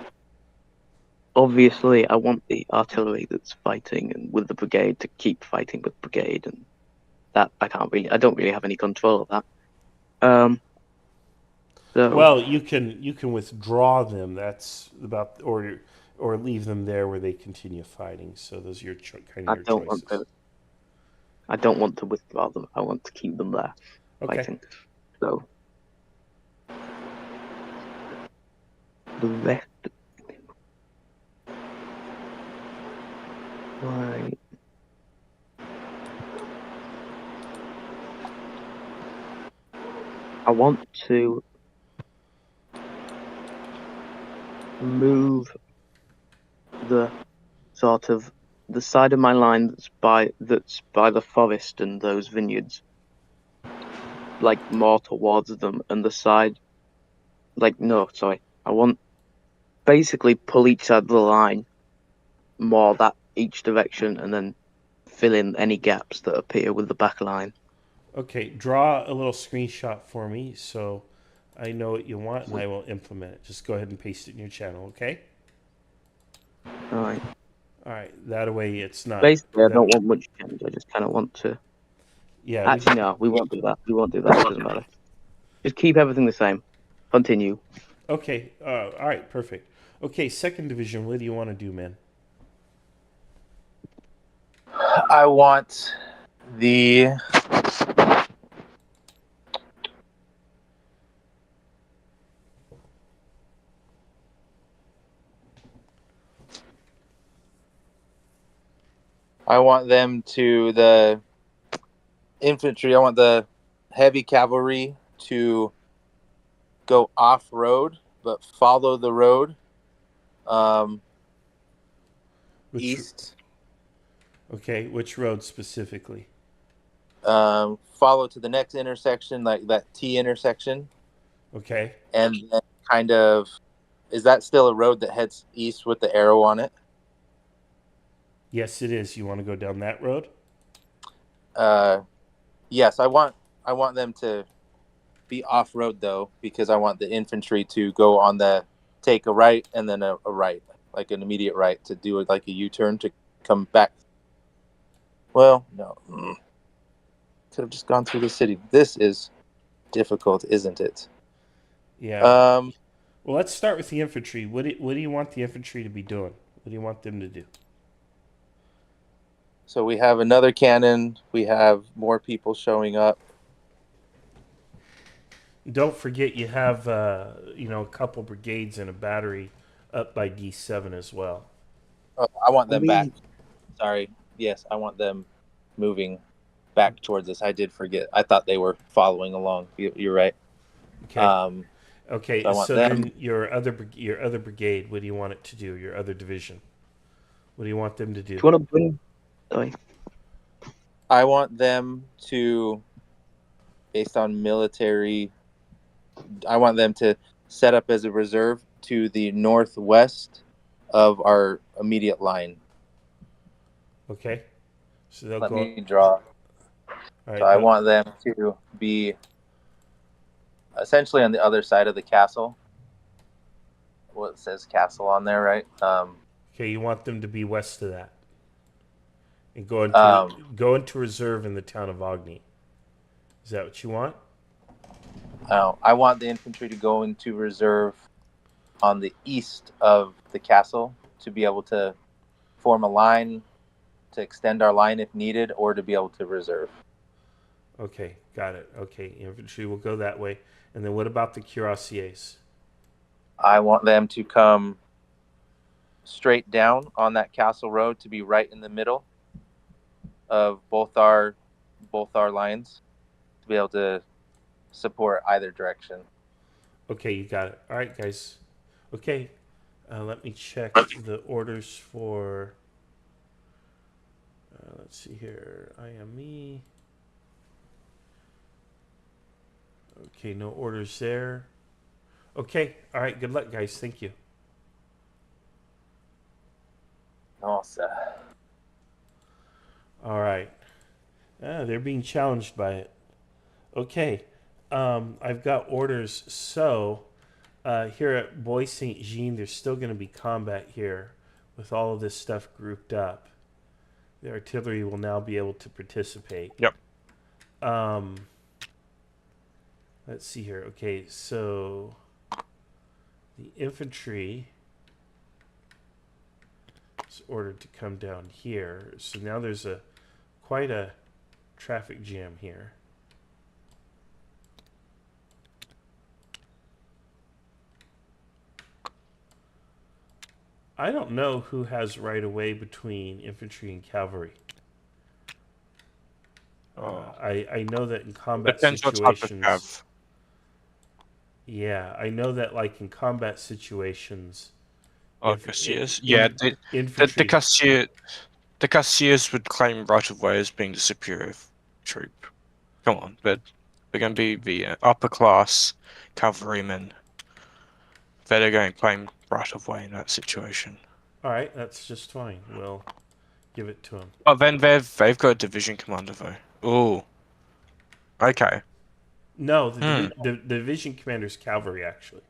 obviously I want the artillery that's fighting and with the brigade to keep fighting with brigade, and that I don't really have any control of that. So Well, you can withdraw them. That's about or leave them there where they continue fighting. So those are your kind I of your don't want choices. to. I don't want to withdraw them. I want to keep them there Okay. fighting. So the rest. Right. I want to move the sort of the side of my line that's by the forest and those vineyards, like more towards them, and the side, like no, sorry, I want basically pull each side of the line more that each direction, and then fill in any gaps that appear with the back line. Okay, draw a little screenshot for me so I know what you want and I will implement it. Just go ahead and paste it in your channel, okay? All right. All right, that way it's not. Basically, I don't want much change. I just kind of want to. Yeah. Actually, no, we won't do that. We won't do that. It doesn't matter. Just keep everything the same. Continue. Okay. All right. Perfect. Okay. 2nd Division. What do you want to do, man? I want the them to the infantry. I want the heavy cavalry to go off road, but follow the road east. Okay. Which road specifically? Follow to the next intersection, like that T intersection. Okay. And then kind of, is that still a road that heads east with the arrow on it? Yes, it is. You want to go down that road? Yes, I want them to be off road though, because I want the infantry to go on the take a right and then a right, like an immediate right, to do it like a U-turn to come back. Well, no, could have just gone through the city. This is difficult, isn't it? Yeah. Well, let's start with the infantry. What do you want the infantry to be doing? What do you want them to do? So we have another cannon. We have more people showing up. Don't forget you have a couple brigades and a battery up by D7 as well. Oh, I want them back. Sorry. Yes, I want them moving back towards us. I did forget. I thought they were following along. You're right. Okay. Okay. So them. Then your other brigade, what do you want it to do? Your other division, what do you want them to do? Do you want to bring Sorry. I want them to, based on military, I want them to set up as a reserve to the northwest of our immediate line. Okay. So they'll Let go. me draw. All So right. I want them to be essentially on the other side of the castle. Well, it says castle on there, right? Okay, you want them to be west of that, and go into reserve in the town of Agni. Is that what you want? I want the infantry to go into reserve on the east of the castle to be able to form a line, to extend our line if needed, or to be able to reserve. Okay, got it. Okay, infantry will go that way. And then what about the cuirassiers? I want them to come straight down on that castle road to be right in the middle of both our lines to be able to support either direction. Okay, you got it. All right, guys. Okay, let me check the orders for. Let's see here. IME. Okay, no orders there. Okay, all right. Good luck, guys. Thank you. Awesome. All right. They're being challenged by it. Okay. I've got orders. So, here at Bois Saint Jean, there's still going to be combat here with all of this stuff grouped up. The artillery will now be able to participate. Yep. Let's see here. Okay, so the infantry is ordered to come down here. So now there's quite a traffic jam here. I don't know who has right of way between infantry and cavalry. I know that in combat Depends what type of situations. cav. Yeah, I know that like in combat situations. Oh, Cassiers. Yeah, the infantry. Cassiers would claim right of way as being the superior troop. Come on, but they're going to be the upper class cavalrymen. They're going to claim right of way in that situation. All right, that's just fine. We'll give it to them. Oh, then they've got a division commander though. Oh, okay. No, the division commander's cavalry actually.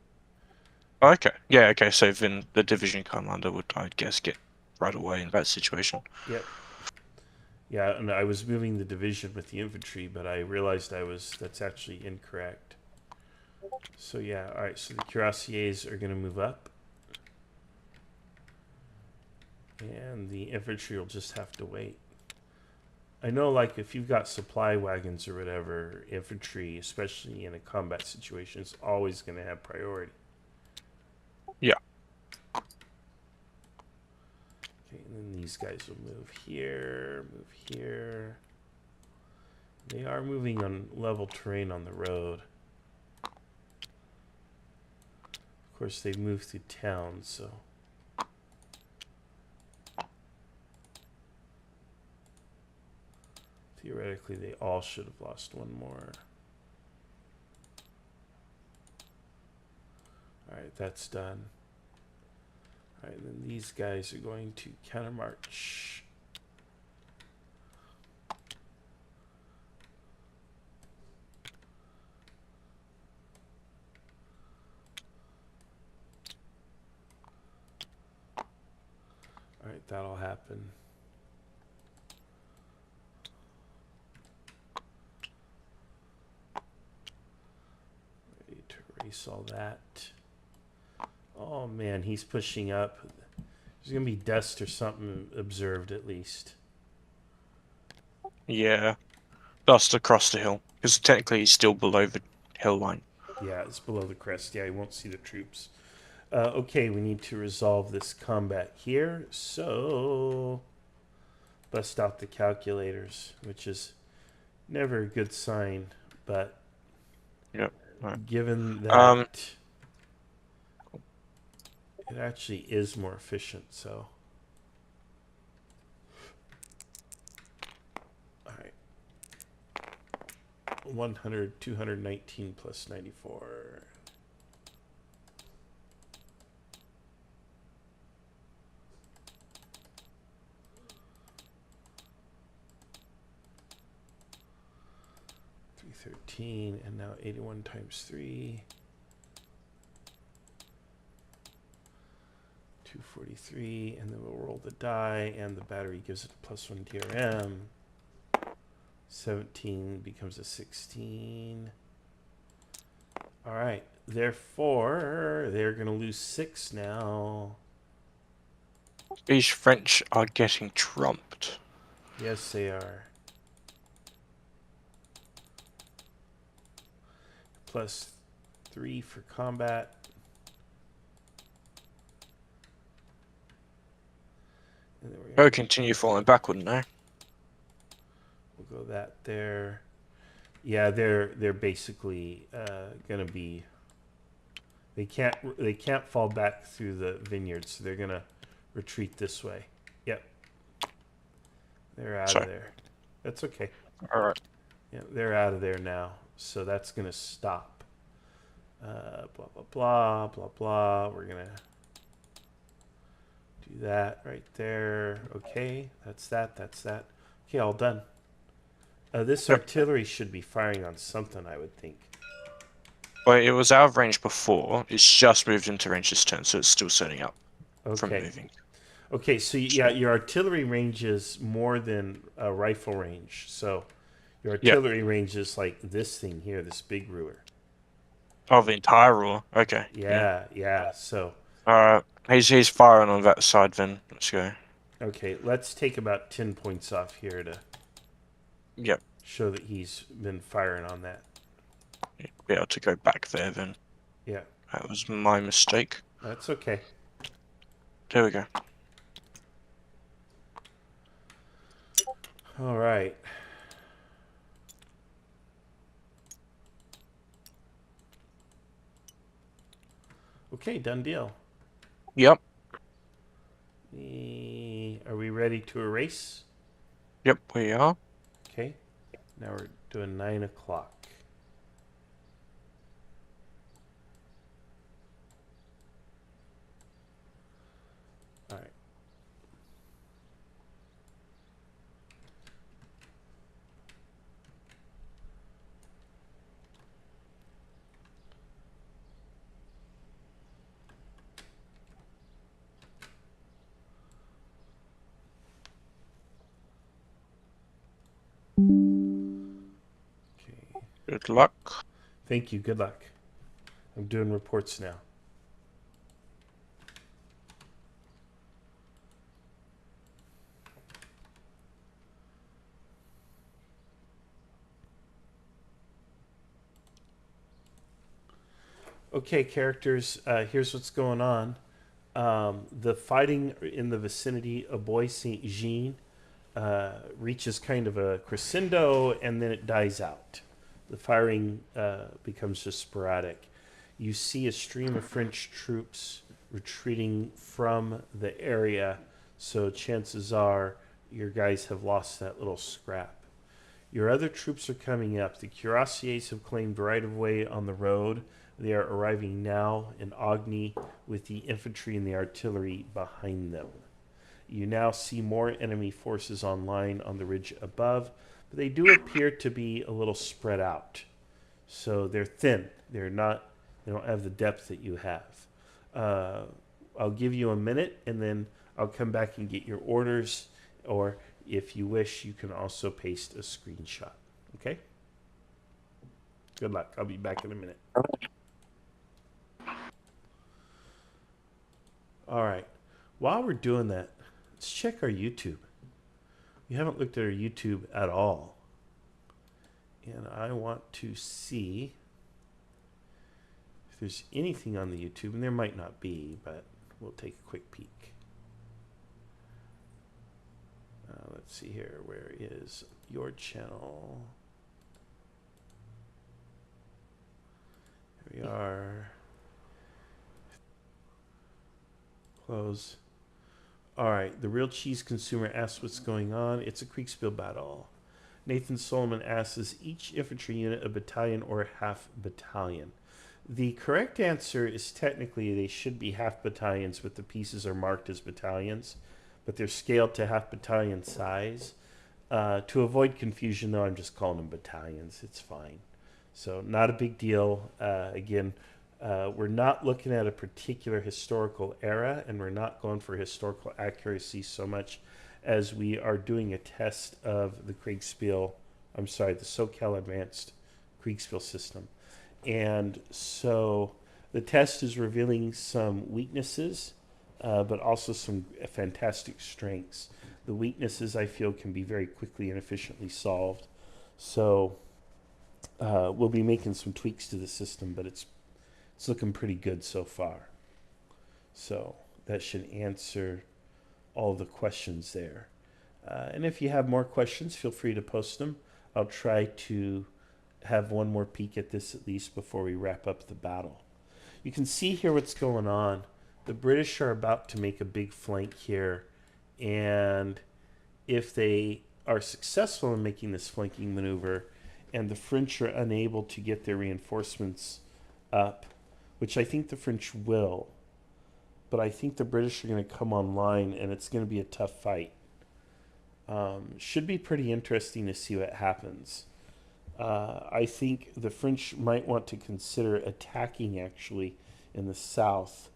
Okay, yeah, okay. So then the division commander would, I guess, get right away in that situation. Yep. Yeah, and I was moving the division with the infantry, but I realized that's actually incorrect. So yeah, all right. So the cuirassiers are going to move up, and the infantry will just have to wait. I know, like, if you've got supply wagons or whatever, infantry, especially in a combat situation, is always going to have priority. Yeah. Okay, and then these guys will move here, move here. They are moving on level terrain on the road. Of course, they move through town, so... Theoretically, they all should have lost one more. Alright, that's done. Alright, then these guys are going to countermarch. Alright, that'll happen. Erase all that. Oh man, he's pushing up. There's gonna be dust or something observed at least. Yeah, dust across the hill because technically he's still below the hill line. Yeah, it's below the crest. Yeah, you won't see the troops. Okay, we need to resolve this combat here. So, bust out the calculators, which is never a good sign, but Yep. Right. Given that it actually is more efficient, so 100, 219 plus 94. And now 81 times 3. 243, and then we'll roll the die, and the battery gives it a +1 DRM. 17 becomes a 16. All right, therefore, they're going to lose 6 now. These French are getting trumped. Yes, they are. +3 for combat. And then we're Go gonna continue falling back, wouldn't they? we'll go that there. Yeah, they're basically gonna be. They can't fall back through the vineyards, so they're gonna retreat this way. Yep. They're out of there. That's okay. All right. Yeah, they're out of there now, so that's gonna stop. Blah blah blah blah blah. We're gonna do that right there. Okay, that's that. That's that. Okay, all done. This artillery should be firing on something, I would think. Well, it was out of range before. It's just moved into range this turn, so it's still setting up from Okay. moving. Okay, so yeah, your artillery range is more than rifle range. So your artillery range is like this thing here, this big ruler. Oh, the entire roar. Okay. Yeah. So. Alright. He's firing on that side then. Let's go. Okay, let's take about 10 points off here to show that he's been firing on that. Be able to go back there then. Yeah. That was my mistake. That's okay. There we go. All right. Okay, done deal. Yep. Are we ready to erase? Yep, we are. Okay. Now we're doing 9 o'clock. All right. Okay. Good luck. Thank you. Good luck. I'm doing reports now. Okay, characters, here's what's going on. The fighting in the vicinity of Bois Saint Jean reaches kind of a crescendo, and then it dies out. The firing becomes just sporadic. You see a stream of French troops retreating from the area, so chances are your guys have lost that little scrap. Your other troops are coming up. The cuirassiers have claimed right-of-way on the road. They are arriving now in Ogni with the infantry and the artillery behind them. You now see more enemy forces online on the ridge above, but they do appear to be a little spread out. So they're thin. They don't have the depth that you have. I'll give you a minute, and then I'll come back and get your orders, or if you wish, you can also paste a screenshot. Okay? Good luck. I'll be back in a minute. All right. While we're doing that, let's check our YouTube. We haven't looked at our YouTube at all. And I want to see if there's anything on the YouTube, and there might not be, but we'll take a quick peek. Let's see here. Where is your channel? Here we are. Close. All right. The real cheese consumer asks what's going on. It's a Kriegspiel battle. Nathan Solomon asks, is each infantry unit a battalion or a half battalion? The correct answer is technically they should be half battalions, but the pieces are marked as battalions, but they're scaled to half battalion size. To avoid confusion, though, I'm just calling them battalions. It's fine. So not a big deal. Again, we're not looking at a particular historical era, and we're not going for historical accuracy so much as we are doing a test of the the SoCal Advanced Kriegspiel system. And so the test is revealing some weaknesses, but also some fantastic strengths. The weaknesses, I feel, can be very quickly and efficiently solved. So we'll be making some tweaks to the system, but it's looking pretty good so far. So that should answer all the questions there. And if you have more questions, feel free to post them. I'll try to have one more peek at this at least before we wrap up the battle. You can see here what's going on. The British are about to make a big flank here, and if they are successful in making this flanking maneuver and the French are unable to get their reinforcements up, which I think the French will, but I think the British are going to come online and it's going to be a tough fight. Should be pretty interesting to see what happens. I think the French might want to consider attacking actually in the south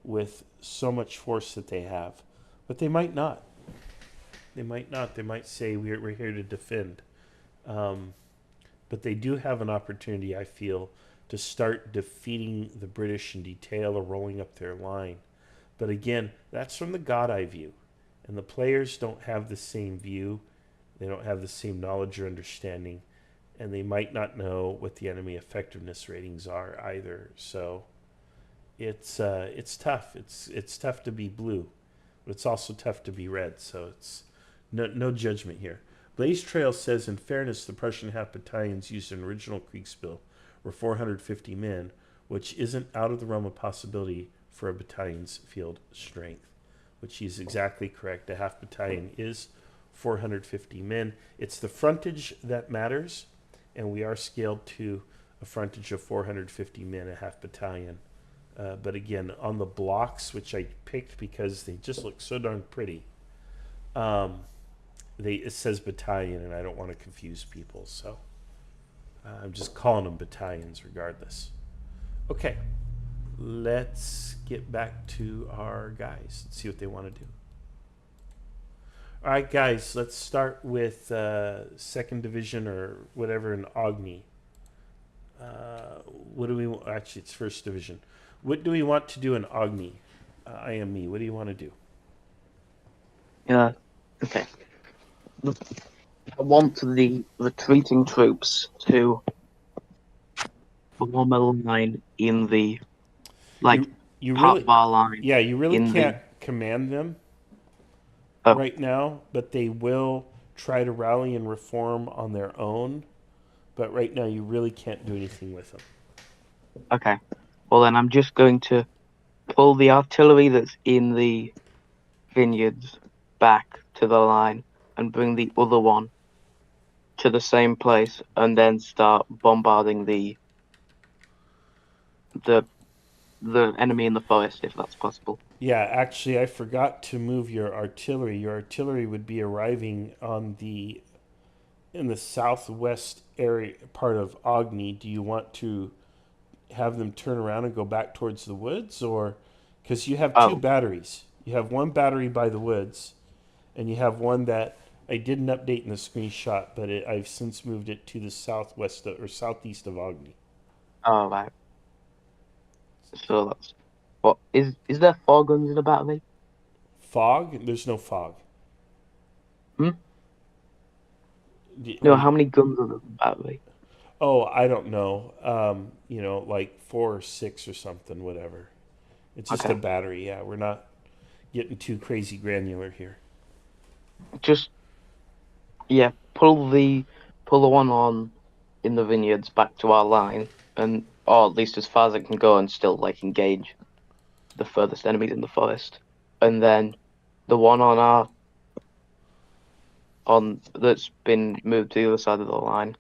with so much force that they have, but they might not. They might not. They might say we're here to defend. But they do have an opportunity, I feel, to start defeating the British in detail or rolling up their line. But again, that's from the God eye view. And the players don't have the same view. They don't have the same knowledge or understanding. And they might not know what the enemy effectiveness ratings are either. So it's tough. It's tough to be blue, but it's also tough to be red. So it's no judgment here. Blaze Trail says, in fairness, the Prussian half battalions used in original Kriegsspiel were 450 men, which isn't out of the realm of possibility for a battalion's field strength, which he's exactly correct. A half battalion is 450 men. It's the frontage that matters, and we are scaled to a frontage of 450 men, a half battalion. But again, on the blocks, which I picked because they just look so darn pretty, it says battalion, and I don't want to confuse people, so I'm just calling them battalions regardless. Okay, let's get back to our guys and see what they want to do. All right, guys, let's start with 2nd Division or whatever in Ogni. What do we want? Actually, it's 1st Division. What do we want to do in Ogni? I am me. What do you want to do? Yeah, okay. I want the retreating troops to form a line in the you part really, of our line. yeah, you really can't command them right now, but they will try to rally and reform on their own. But right now, you really can't do anything with them. Okay. Well, then I'm just going to pull the artillery that's in the vineyards back to the line and bring the other one to the same place, and then start bombarding the enemy in the forest, if that's possible. Yeah, actually, I forgot to move your artillery. Your artillery would be arriving in the southwest area part of Ogni. Do you want to have them turn around and go back towards the woods, or because you have two batteries? You have one battery by the woods, and you have one that I didn't update in the screenshot, but I've since moved it to the southwest or southeast of Ogni. Oh, right. So that's what is there 4 guns in a battery? Fog? There's no fog. No, how many guns are there in the battery? Oh, I don't know. Like 4 or 6 or something, whatever. It's just a battery. Yeah, we're not getting too crazy granular here. Just pull the one on in the vineyards back to our line, and or at least as far as it can go, and still engage the furthest enemies in the forest, and then the one on that's been moved to the other side of the line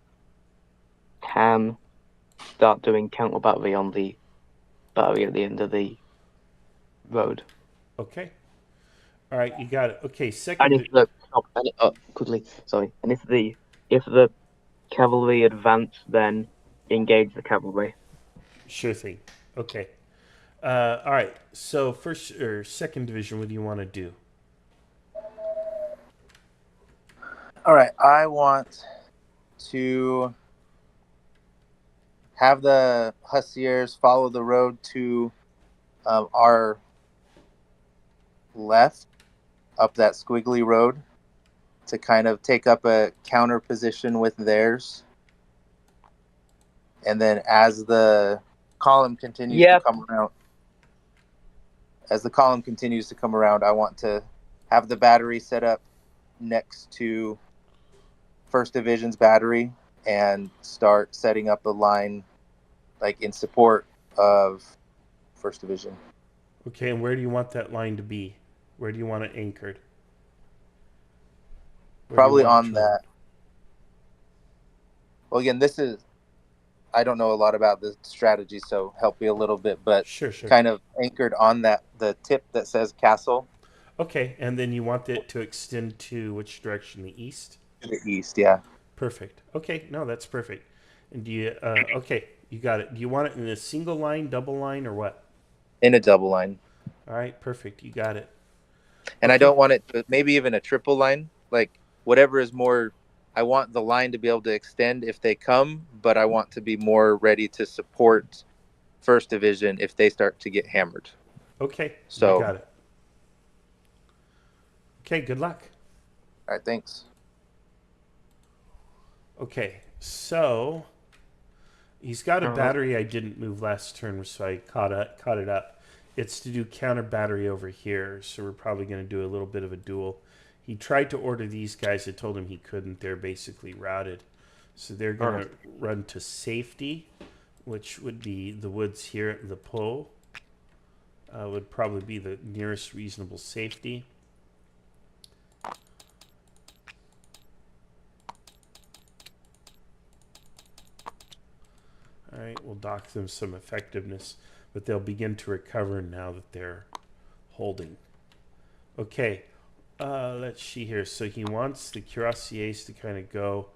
can start doing counter battery on the battery at the end of the road. Okay. All right, you got it. Okay, And second. if the quickly, sorry, and if the cavalry advance, then engage the cavalry. Sure thing. Okay. All right. So first or second division, what do you want to do? All right, I want to have the Hussiers follow the road to our left up that squiggly road to kind of take up a counter position with theirs. And then as the column continues to come around, I want to have the battery set up next to First Division's battery and start setting up a line like in support of First Division. Okay, and where do you want that line to be? Where do you want it anchored? Probably on that. Well, again, I don't know a lot about the strategy, so help me a little bit, but Sure. kind of anchored on the tip that says castle. Okay, and then you want it to extend to which direction? The east? To the east, yeah. Perfect. Okay, no, that's perfect. And do you, okay, you got it. Do you want it in a single line, double line, or what? In a double line. All right, perfect. You got it. And okay. I don't want it to, maybe even a triple line, like whatever is more. I want the line to be able to extend if they come, but I want to be more ready to support First Division if they start to get hammered. Okay, so you got it. Okay, good luck. All right, thanks. Okay, so he's got a battery I didn't move last turn, so I caught it up. It's to do counter battery over here, so we're probably going to do a little bit of a duel. He tried to order these guys. I told him he couldn't. They're basically routed. So they're going to run to safety, which would be the woods here at the pole. Would probably be the nearest reasonable safety. All right, we'll dock them some effectiveness, but they'll begin to recover now that they're holding. Okay. Let's see here. So he wants the cuirassiers to kind of go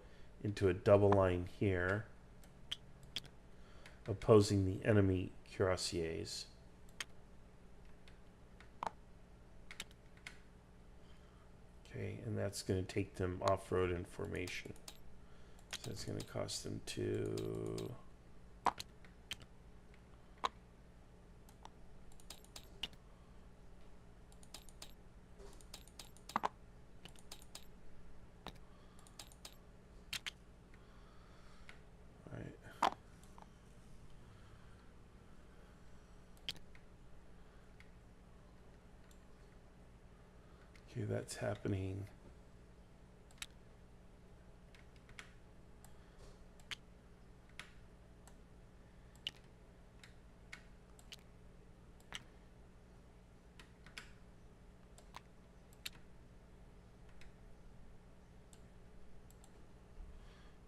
into a double line here, opposing the enemy cuirassiers. Okay, and that's going to take them off-road in formation. So it's going to cost them 2... Okay, that's happening.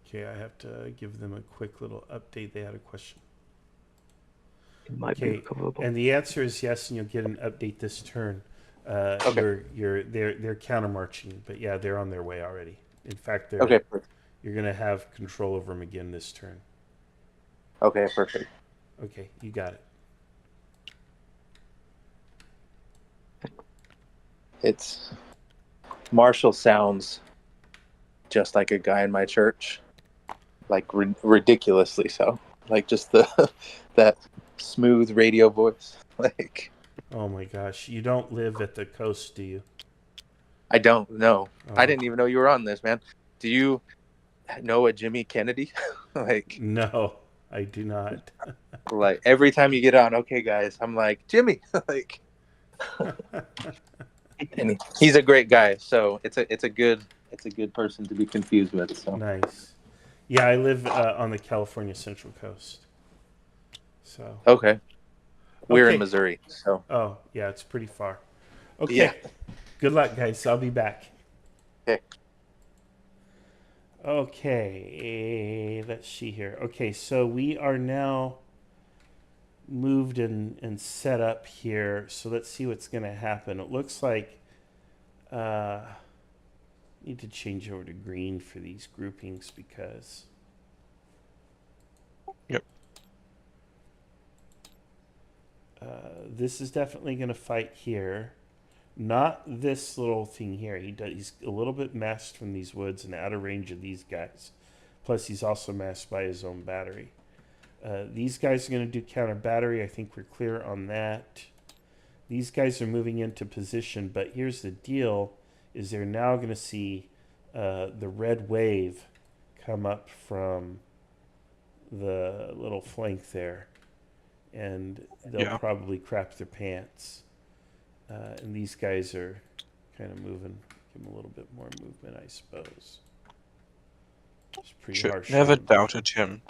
Okay, I have to give them a quick little update. They had a question. Okay, and the answer is yes, and you'll get an update this turn. Okay. They're counter marching, but yeah, they're on their way already. In fact, okay. You're gonna have control over them again this turn. Okay, perfect. Okay, you got it. It's Marshall sounds just like a guy in my church, like ridiculously so. Like just that smooth radio voice, like. Oh my gosh, you don't live at the coast, do you? I don't know. Oh. I didn't even know you were on this, man. Do you know a Jimmy Kennedy? Like, no, I do not. Like every time you get on, okay, guys, I'm like Jimmy, like. And he's a great guy, so it's a good person to be confused with. So nice. Yeah, I live on the California Central Coast. So okay. We're in Missouri, so. Oh, yeah, it's pretty far. Okay. Yeah. Good luck, guys. I'll be back. Okay. Okay, let's see here. Okay, so we are now moved and set up here. So let's see what's going to happen. It looks like need to change over to green for these groupings because Yep. This is definitely going to fight here. Not this little thing here. He's a little bit masked from these woods and out of range of these guys. Plus, he's also masked by his own battery. These guys are going to do counter battery. I think we're clear on that. These guys are moving into position, but here's the deal: is they're now going to see the red wave come up from the little flank there, and they'll probably crap their pants. And these guys are kind of moving. Give them a little bit more movement, I suppose. It's pretty harsh. Never doubted him.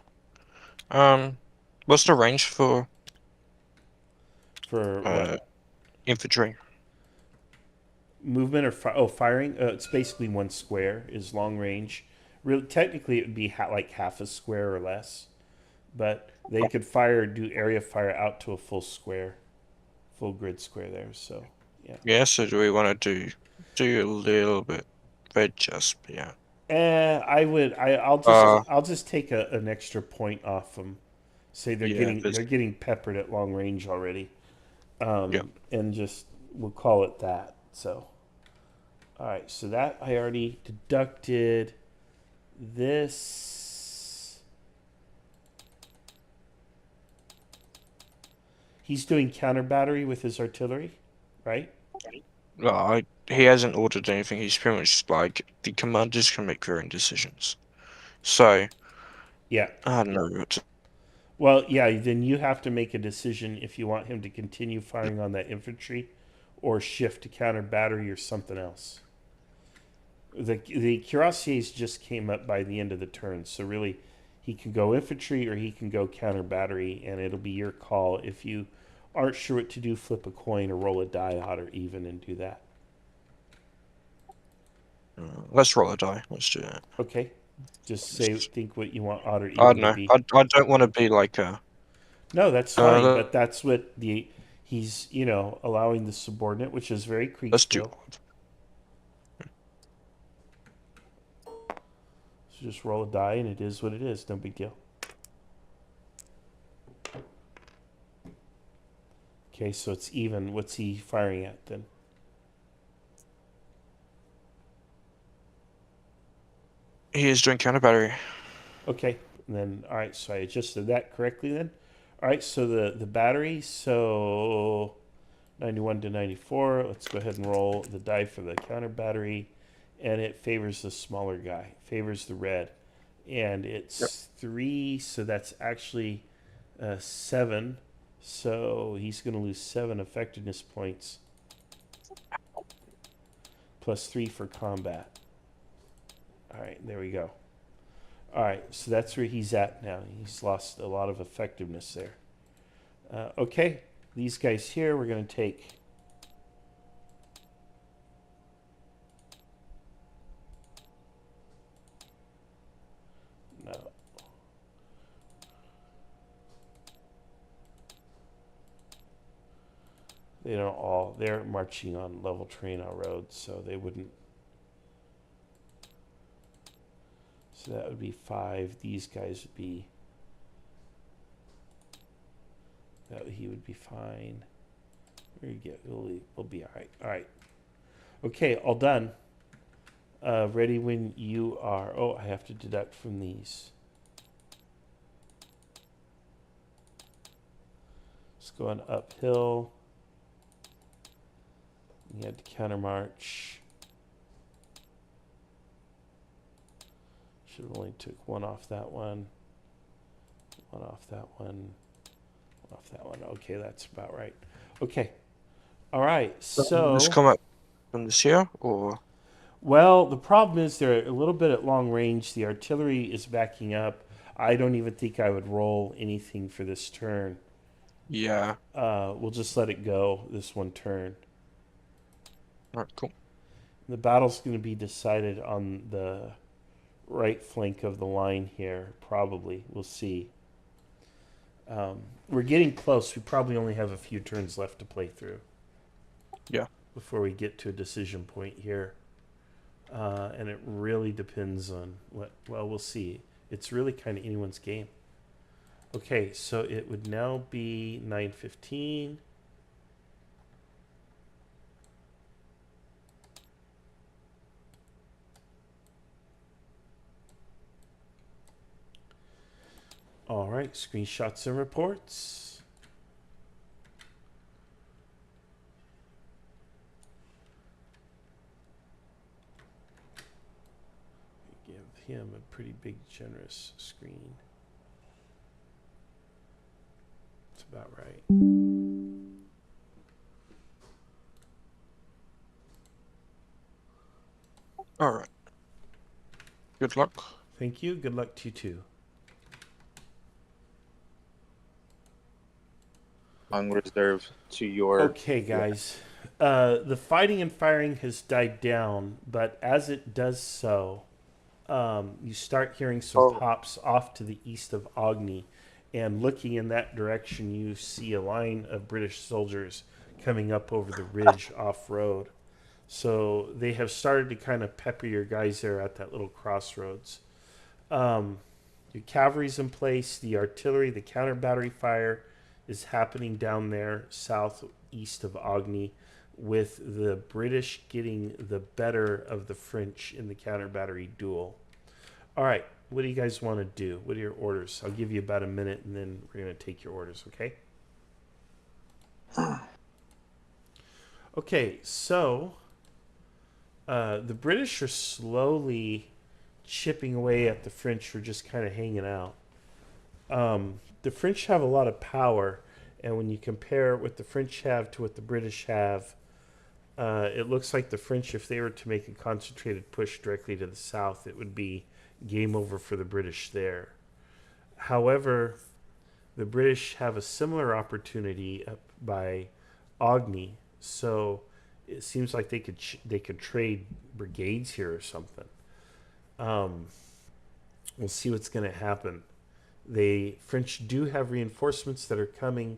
What's the range for what? Infantry? Movement or firing? It's basically one square is long range. Really, technically, it would be like half a square or less, but they could do area fire out to a full square, full grid square there. So yeah. Yeah. So do we want to do a little bit? Yeah. I'll just take an extra point off them. Say they're getting peppered at long range already. And just we'll call it that. So, all right. So that I already deducted. This. He's doing counter battery with his artillery, right? Well, he hasn't ordered anything. He's pretty much like the commanders can make their own decisions. So, yeah, I don't know what to. Well, yeah, then you have to make a decision if you want him to continue firing on that infantry or shift to counter battery or something else. The cuirassiers just came up by the end of the turn, so really he can go infantry or he can go counter battery, and it'll be your call. If you aren't sure what to do, flip a coin or roll a die, odd or even, and do that. Let's roll a die. Let's do that. Okay. Just think what you want odd or even I don't know. to be. I don't want to be like a. No, that's fine, but that's what he's allowing the subordinate, which is very creepy. Let's do. So just roll a die, and it is what it is. No big deal. Okay, so it's even. What's he firing at then? He is doing counter battery. Okay, and then all right. So I adjusted that correctly then. All right, so the battery. So 91 to 94. Let's go ahead and roll the die for the counter battery, and it favors the smaller guy. Favors the red, and it's 3. So that's actually 7. So he's going to lose 7 effectiveness points, plus 3 for combat. All right, there we go. All right, so that's where he's at now. He's lost a lot of effectiveness there. Okay, these guys here, we're going to take. No. They don't all. They're marching on level terrain on roads, so they wouldn't. So that would be 5. These guys would be. He would be fine. We'll be all right. All right. Okay, all done. Ready when you are. Oh, I have to deduct from these. Just going uphill. You had to counter march. Should have only took 1 off that one. 1 off that one. 1 off that one. Okay, that's about right. Okay. All right. So this come up from this here, or? Well, the problem is they're a little bit at long range. The artillery is backing up. I don't even think I would roll anything for this turn. Yeah. We'll just let it go this one turn. All right, cool. The battle's going to be decided on the right flank of the line here. Probably, we'll see. We're getting close. We probably only have a few turns left to play through. Yeah. Before we get to a decision point here. And it really depends on what, well, we'll see. It's really kind of anyone's game. Okay, so it would now be 9:15. All right, screenshots and reports. Give him a pretty big, generous screen. That's about right. All right. Good luck. Thank you. Good luck to you too. On reserve to your. Okay, guys. The fighting and firing has died down, but as it does so, you start hearing some pops off to the east of Agni, and looking in that direction, you see a line of British soldiers coming up over the ridge off-road. So they have started to kind of pepper your guys there at that little crossroads. Your cavalry's in place, the artillery, the counter battery fire is happening down there southeast of Agni, with the British getting the better of the French in the counter battery duel. All right, what do you guys want to do? What are your orders? I'll give you about a minute and then we're going to take your orders, okay? Okay, so the British are slowly chipping away at the French who are just kind of hanging out. The French have a lot of power, and when you compare what the French have to what the British have, it looks like the French, if they were to make a concentrated push directly to the south, it would be game over for the British there. However, the British have a similar opportunity up by Agni, so it seems like they could trade brigades here or something. We'll see what's going to happen. The French do have reinforcements that are coming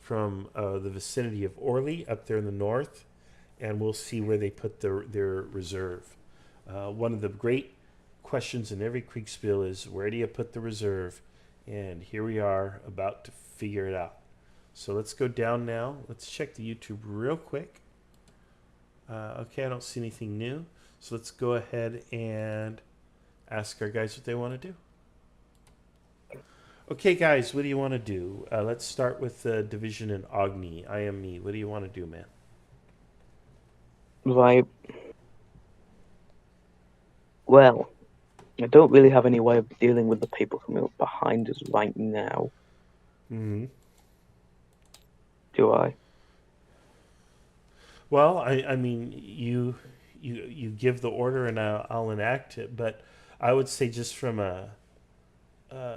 from the vicinity of Orly up there in the north, and we'll see where they put their reserve. One of the great questions in every Kriegspiel is, where do you put the reserve? And here we are about to figure it out. So let's go down now. Let's check the YouTube real quick. Okay, I don't see anything new. So let's go ahead and ask our guys what they want to do. Okay, guys, what do you want to do? Let's start with the division in Agni. IME. What do you want to do, man? Right. Well, I don't really have any way of dealing with the people coming up behind us right now. Mm-hmm. Do I? Well, I mean, you give the order and I'll enact it, but I would say just from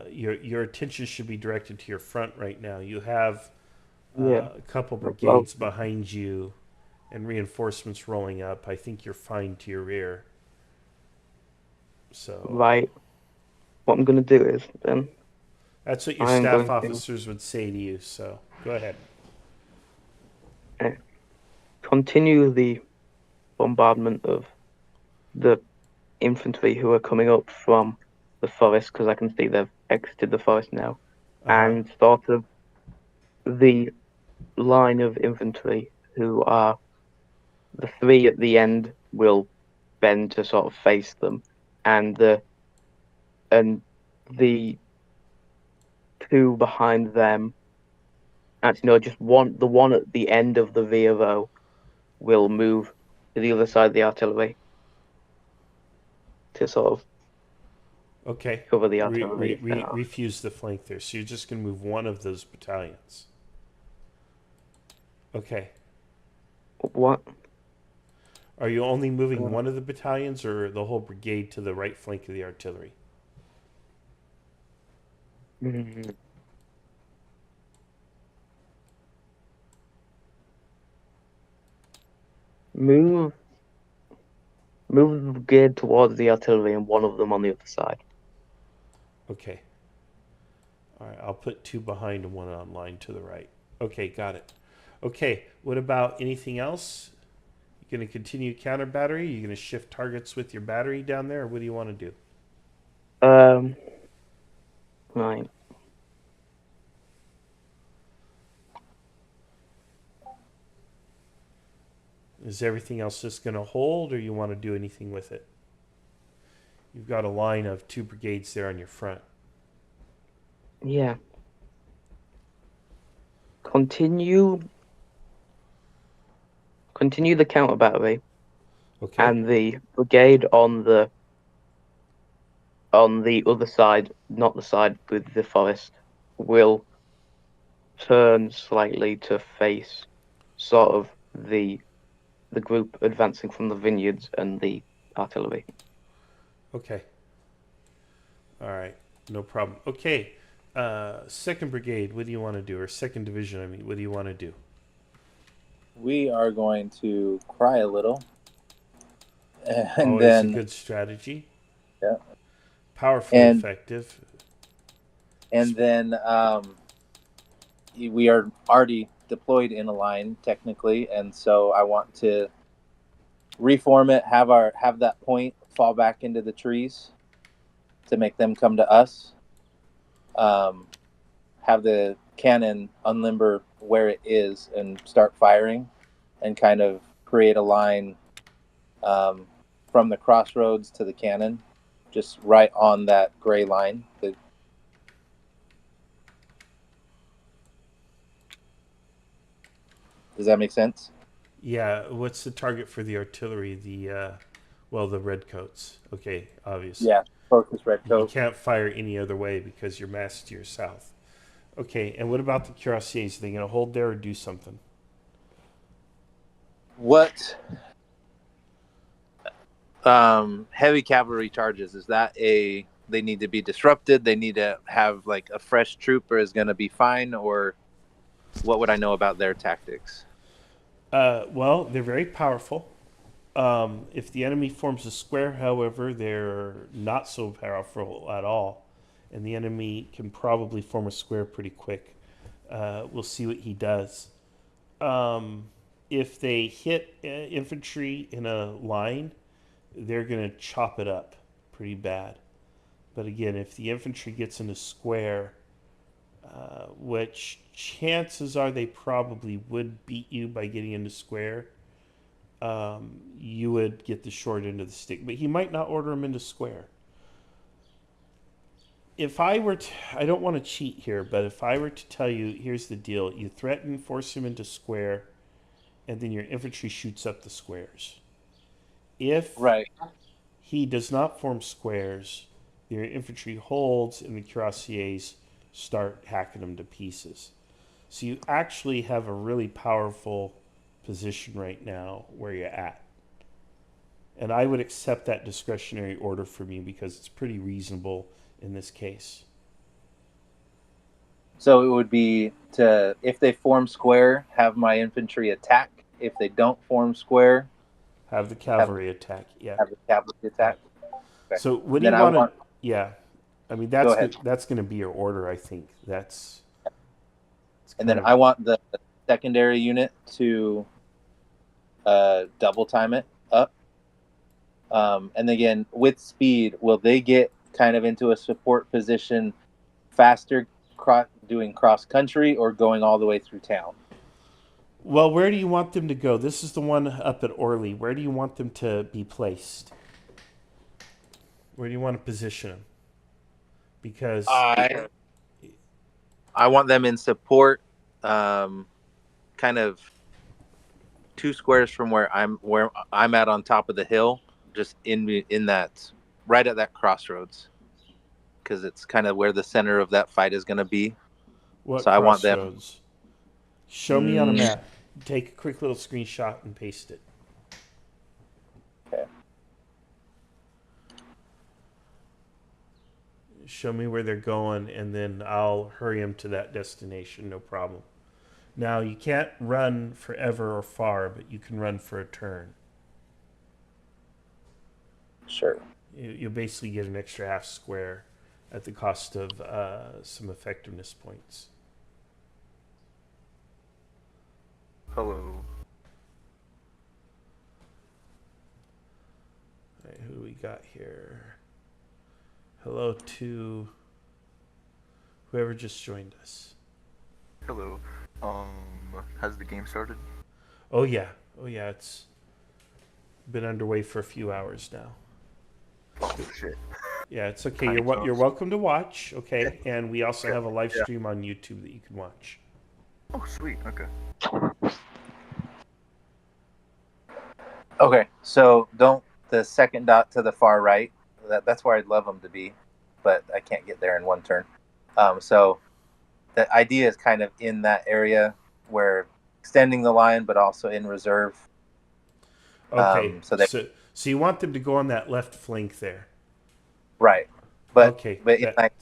your attention should be directed to your front right now. You have a couple brigades behind you and reinforcements rolling up. I think you're fine to your rear. So right. What I'm going to do is then. That's what your staff officers would say to you. So go ahead. Continue the bombardment of the infantry who are coming up from the forest, because I can see they've exited the forest now, and sort of the line of infantry who are the three at the end will bend to sort of face them, and the two behind them, actually no, just the one at the end of the rear row will move to the other side of the artillery to sort of cover the artillery. Refuse the flank there. So you're just going to move one of those battalions. Okay. What? Are you only moving one of the battalions or the whole brigade to the right flank of the artillery? Move Move the brigade towards the artillery and one of them on the other side. Okay. All right, I'll put 2 behind and 1 on line to the right. Okay, got it. Okay, what about anything else? You going to continue counter battery? You going to shift targets with your battery down there, or what do you want to do? Right. Is everything else just going to hold, or you want to do anything with it? You've got a line of 2 brigades there on your front. Yeah. Continue the counter battery, Okay. and the brigade on the other side, not the side with the forest, will turn slightly to face sort of the group advancing from the vineyards and the artillery. Okay. All right. No problem. Okay. 2nd Brigade, what do you want to do? Or 2nd Division, I mean, what do you want to do? We are going to cry a little, and Always then a good strategy. Yeah. Powerfully effective. And then we are already deployed in a line technically, and so I want to reform it, have that point fall back into the trees to make them come to us. Have the cannon unlimber where it is and start firing, and kind of create a line from the crossroads to the cannon, just right on that gray line. Does that make sense? Yeah. What's the target for the artillery? The redcoats. Okay, obviously. Yeah, focus redcoat. You can't fire any other way because you're massed to your south. Okay, and what about the cuirassiers? Are they going to hold there or do something? What heavy cavalry charges, is that they need to be disrupted, they need to have like a fresh trooper is going to be fine, or what would I know about their tactics? Well, they're very powerful. If the enemy forms a square, however, they're not so powerful at all, and the enemy can probably form a square pretty quick. We'll see what he does. If they hit infantry in a line, they're going to chop it up pretty bad. But again, if the infantry gets in a square, which chances are they probably would beat you by getting into square, you would get the short end of the stick. But he might not order him into square. If I were to, I don't want to cheat here, but if I were to tell you, here's the deal: you threaten, force him into square, and then your infantry shoots up the squares. If he does not form squares, your infantry holds, and the cuirassiers start hacking them to pieces. So you actually have a really powerful position right now where you're at. And I would accept that discretionary order from you because it's pretty reasonable in this case. So it would be to, if they form square, have my infantry attack. If they don't form square, have the cavalry attack. Yeah. Have the cavalry attack. Okay. So what do you want to? Yeah. I mean, that's going to be your order, I think. And then I want the secondary unit to double time it up. And again, with speed, will they get kind of into a support position faster doing cross country or going all the way through town? Well, where do you want them to go? This is the one up at Orly. Where do you want them to be placed? Where do you want to position them? Because I want them in support, kind of 2 squares from where I'm at on top of the hill, just in that, right at that crossroads, because it's kind of where the center of that fight is going to be. What so crossroads? I want them. Show me on a map. Take a quick little screenshot and paste it. Okay. Show me where they're going, and then I'll hurry them to that destination. No problem. Now, you can't run forever or far, but you can run for a turn. Sure. You'll basically get an extra half square at the cost of some effectiveness points. Hello. All right, who do we got here? Hello to whoever just joined us. Hello. Has the game started? Oh yeah, it's been underway for a few hours now. Oh shit. Yeah, it's okay. Kinda You're close. welcome to watch. Okay, and we also Okay, have a live yeah. stream on YouTube that you can watch. Oh sweet. Okay. Okay, so don't the second dot to the far right. That's where I'd love them to be, but I can't get there in one turn. So the idea is kind of in that area where extending the line, but also in reserve. Okay, So they so you want them to go on that left flank there. right, but Okay,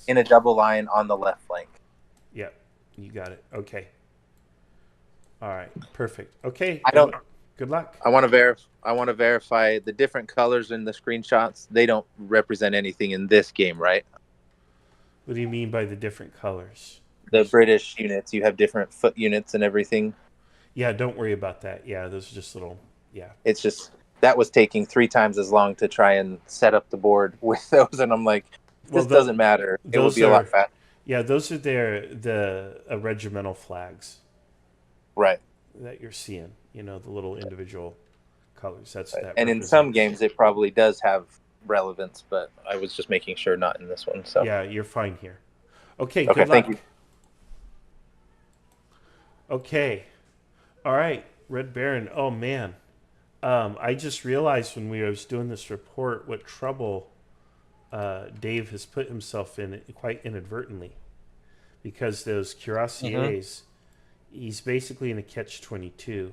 in a double line on the left flank. Yeah, you got it. Okay. All right, perfect. Okay. I don't. Good luck. I want to verify the different colors in the screenshots. They don't represent anything in this game, right? What do you mean by the different colors? The British units, you have different foot units and everything. Yeah, don't worry about that. Yeah, those are just little. Yeah. It's just that was taking 3 times as long to try and set up the board with those, and I'm like, this doesn't matter. It would be a lot faster. Yeah, those are the regimental flags. Right. That you're seeing, the little individual colors. That's Right. that. And in some games, it probably does have relevance, but I was just making sure not in this one. So yeah, you're fine here. Okay. Okay. Good luck. Thank you. Okay. All right, Red Baron. Oh man, I just realized when we was doing this report what trouble Dave has put himself in quite inadvertently, because those cuirassiers, he's basically in a catch-22.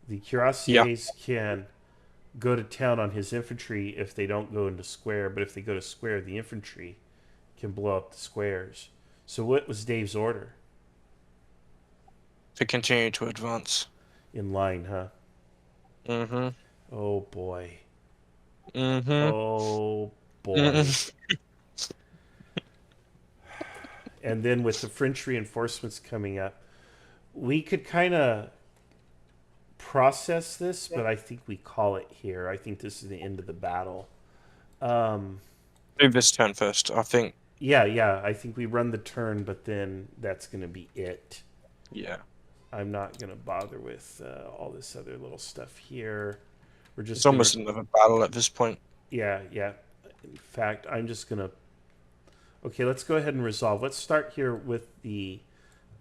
The cuirassiers can go to town on his infantry if they don't go into square, but if they go to square, the infantry can blow up the squares. So what was Dave's order? To continue to advance. In line, huh? Mm-hmm. Oh boy. Mm-hmm. Oh boy. Mm-hmm. And then with the French reinforcements coming up, we could kind of process this, but I think we call it here. I think this is the end of the battle. Do this turn first, I think. Yeah. I think we run the turn, but then that's going to be it. Yeah. I'm not going to bother with all this other little stuff here. We're just It's almost another battle at this point. Yeah. In fact, I'm just going to... Okay, let's go ahead and resolve. Let's start here with the...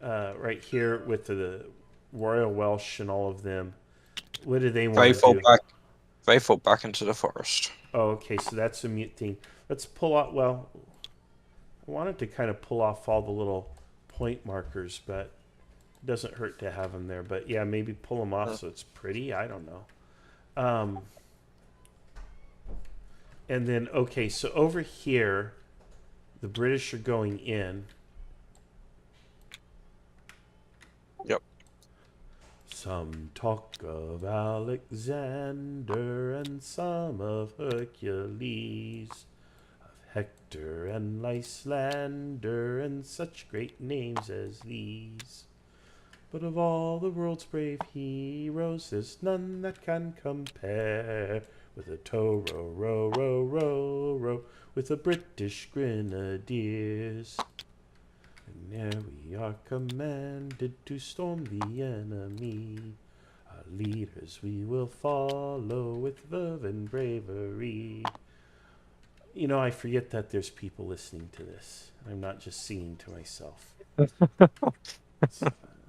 right here with the Royal Welsh and all of them. What do they want to do? They fall back into the forest. Oh, okay, so that's a mute thing. Let's pull out... Well, I wanted to kind of pull off all the little point markers, but... It doesn't hurt to have them there, but yeah, maybe pull them off so it's pretty. I don't know. And then, okay, so over here, the British are going in. Yep. Some talk of Alexander and some of Hercules, of Hector and Lysander and such great names as these. But of all the world's brave heroes, there's none that can compare with a tow row with the British Grenadiers. And there we are commanded to storm the enemy. Our leaders we will follow with verve and bravery. I forget that there's people listening to this. I'm not just singing to myself.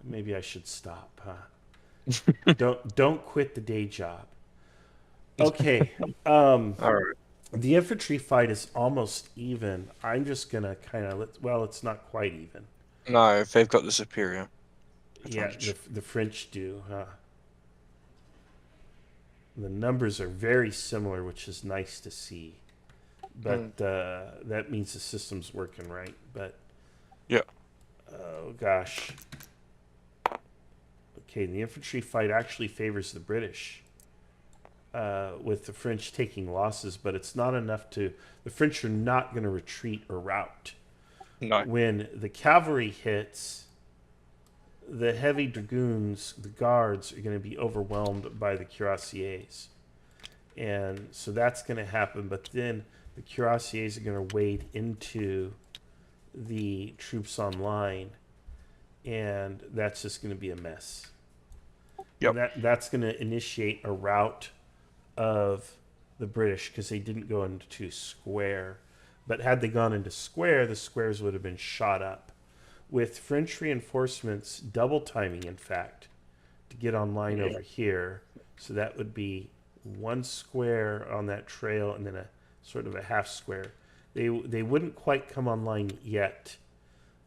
Maybe I should stop, huh? Don't quit the day job. Okay. All right. The infantry fight is almost even. I'm just gonna kind of it's not quite even. No, they've got the superior. Yeah, the French do, huh? The numbers are very similar, which is nice to see. But that means the system's working right. But yeah. Oh gosh. Okay, the infantry fight actually favors the British. with the French taking losses, but it's not enough to. The French are not going to retreat or rout. No. When the cavalry hits, the heavy dragoons, the guards, are going to be overwhelmed by the cuirassiers. And so that's going to happen, but then the cuirassiers are going to wade into the troops online, and that's just going to be a mess. Yep. And that's going to initiate a rout of the British because they didn't go into square. But had they gone into square, the squares would have been shot up. With French reinforcements double timing, in fact, to get online over here. So that would be one square on that trail and then a sort of a half square. They wouldn't quite come online yet,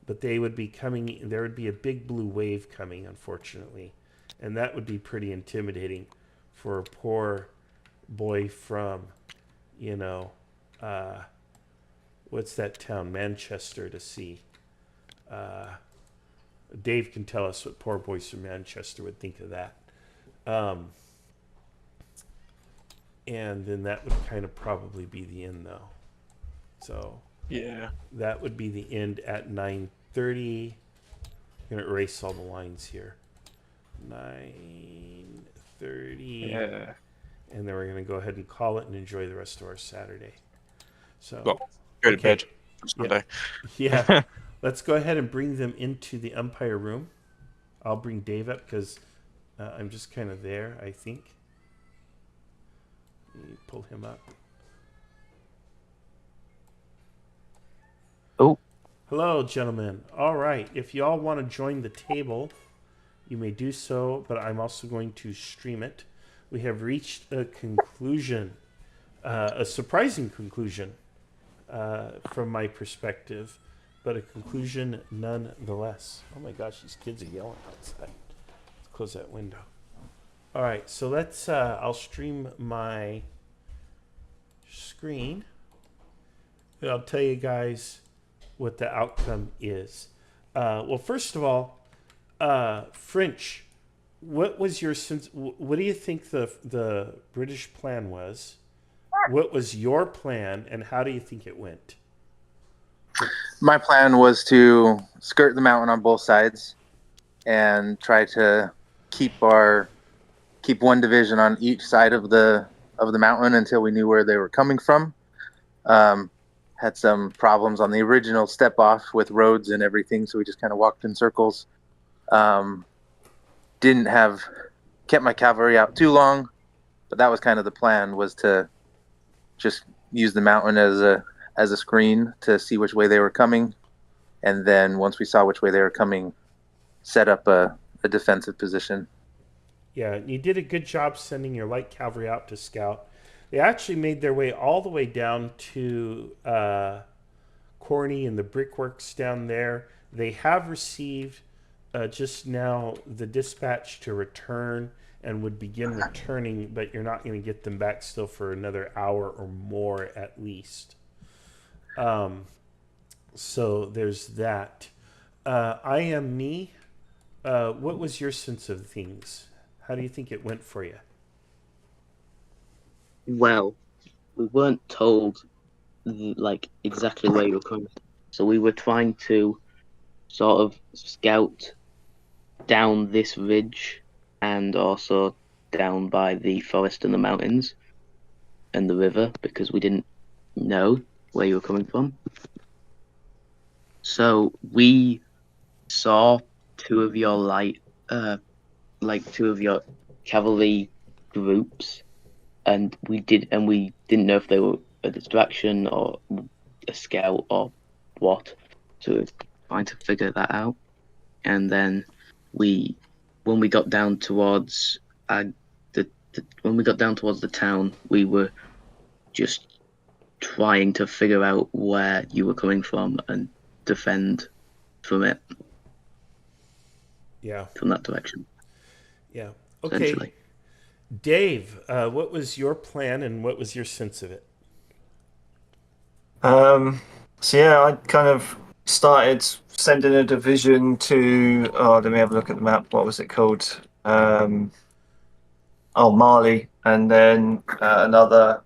but they would be coming. There would be a big blue wave coming, unfortunately, and that would be pretty intimidating for a poor boy from, what's that town, Manchester, to see. Dave can tell us what poor boys from Manchester would think of that. And then that would kind of probably be the end, though. So Yeah. that would be the end at 9:30. I'm going to erase all the lines here. 9:30. Yeah. And then we're going to go ahead and call it and enjoy the rest of our Saturday. So Well, go to okay. bed. Sunday. Yeah. Let's go ahead and bring them into the umpire room. I'll bring Dave up because I'm just kind of there, I think. Let me pull him up. Oh. Hello, gentlemen. All right. If you all want to join the table, you may do so, but I'm also going to stream it. We have reached a conclusion, a surprising conclusion from my perspective, but a conclusion nonetheless. Oh my gosh, these kids are yelling outside. Let's close that window. All right, so let's, I'll stream my screen. And I'll tell you guys what the outcome is. Well, first of all, French, what was your sense? What do you think the British plan was? What was your plan, and how do you think it went? My plan was to skirt the mountain on both sides and try to keep one division on each side of the mountain until we knew where they were coming from. Had some problems on the original step off with roads and everything, so we just kind of walked in circles. Kept my cavalry out too long, but that was kind of the plan, was to just use the mountain as a screen to see which way they were coming, and then once we saw which way they were coming, set up a defensive position. Yeah, you did a good job sending your light cavalry out to scout. They actually made their way all the way down to Corney and the brickworks down there. They have received just now the dispatch to return and would begin returning, but you're not going to get them back still for another hour or more at least. So there's that. I am me. What was your sense of things? How do you think it went for you? Well, we weren't told exactly where you were coming from, so we were trying to sort of scout down this ridge and also down by the forest and the mountains and the river, because we didn't know where you were coming from. So we saw two of your cavalry groups, and we didn't know if they were a distraction or a scout or what. So we were trying to figure that out. And then when we got down towards the town, we were just trying to figure out where you were coming from and defend from it. Yeah. From that direction. Yeah. Okay. Dave, what was your plan and what was your sense of it? So yeah, I kind of started sending a division to. Let me have a look at the map. What was it called? Mali, and then another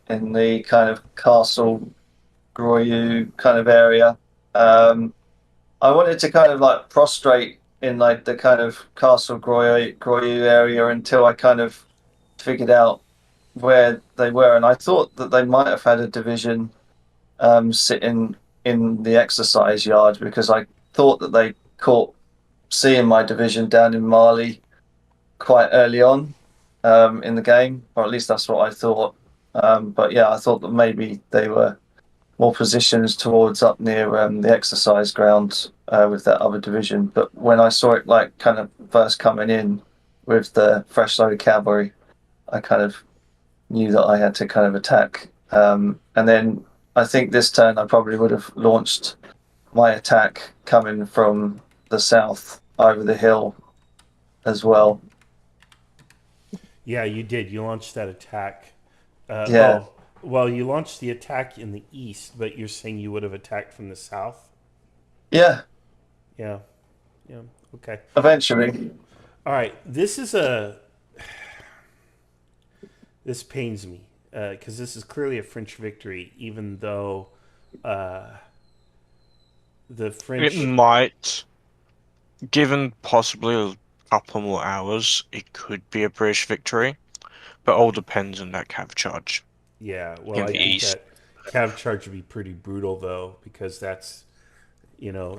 in the kind of Castle Groyu kind of area. I wanted to kind of like prostrate in like the kind of Castle Groyu area until I kind of figured out where they were, and I thought that they might have had a division sitting in the exercise yard because I thought that they caught seeing my division down in Mali quite early on in the game, or at least that's what I thought. But yeah, I thought that maybe they were more positions towards up near the exercise ground with that other division. But when I saw it like kind of first coming in with the fresh load of cavalry, I kind of knew that I had to kind of attack. And then I think this turn I probably would have launched my attack coming from the south over the hill as well. Yeah, you did. You launched that attack. Yeah. Well, you launched the attack in the east, but you're saying you would have attacked from the south? Yeah. Yeah. Yeah. Okay. Eventually. All right. This pains me because this is clearly a French victory, even though the French. It might, given possibly a couple more hours, it could be a British victory, but all depends on that cav charge. Yeah, well, in I the think east. that cav charge would be pretty brutal, though, because that's, I know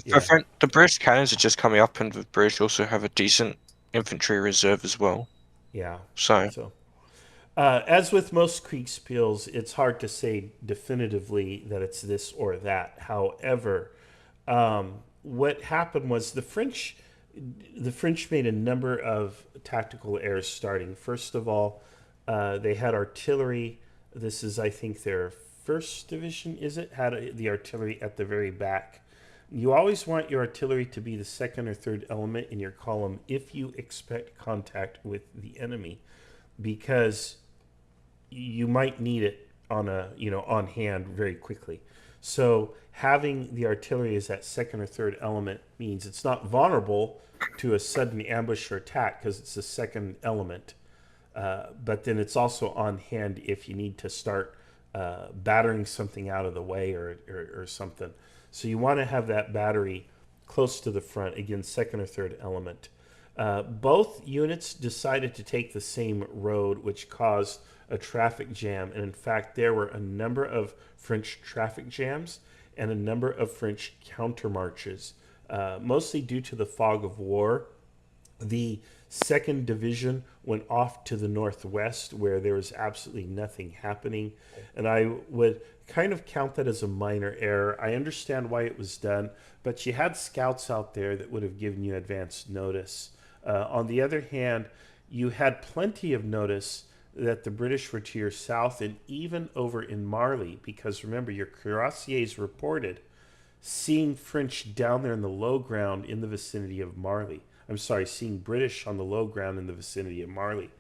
yeah. the British cannons are just coming up, and the British also have a decent infantry reserve as well. Yeah. So As with most Kriegspiels, it's hard to say definitively that it's this or that. However, what happened was the French made a number of tactical errors starting. First of all, they had artillery. This is, I think, their first division, is it? Had the artillery at the very back. You always want your artillery to be the second or third element in your column if you expect contact with the enemy, because you might need it on hand very quickly. So having the artillery as that second or third element means it's not vulnerable to a sudden ambush or attack because it's the second element. But then it's also on hand if you need to start battering something out of the way or something. So you want to have that battery close to the front, again, second or third element. Both units decided to take the same road, which caused a traffic jam. And in fact, there were a number of French traffic jams and a number of French countermarches, mostly due to the fog of war. The second division went off to the northwest where there was absolutely nothing happening. And I would kind of count that as a minor error. I understand why it was done, but you had scouts out there that would have given you advance notice. On the other hand, you had plenty of notice that the British were to your south and even over in Marly, because remember, your cuirassiers reported seeing French down there in the low ground in the vicinity of Marly. I'm sorry, seeing British on the low ground in the vicinity of Marly.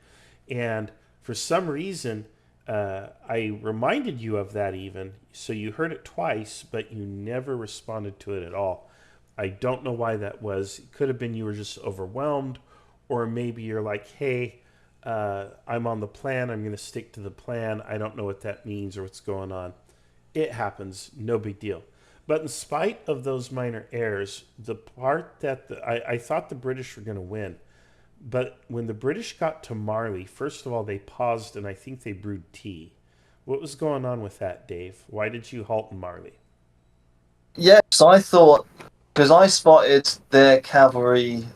And for some reason, I reminded you of that even, so you heard it twice, but you never responded to it at all. I don't know why that was. It could have been you were just overwhelmed, or maybe you're like, hey, I'm on the plan. I'm going to stick to the plan. I don't know what that means or what's going on. It happens. No big deal. But in spite of those minor errors, the part that I thought the British were going to win. But when the British got to Marly, first of all, they paused and I think they brewed tea. What was going on with that, Dave? Why did you halt in Marly? Yes, I thought, because I spotted their cavalry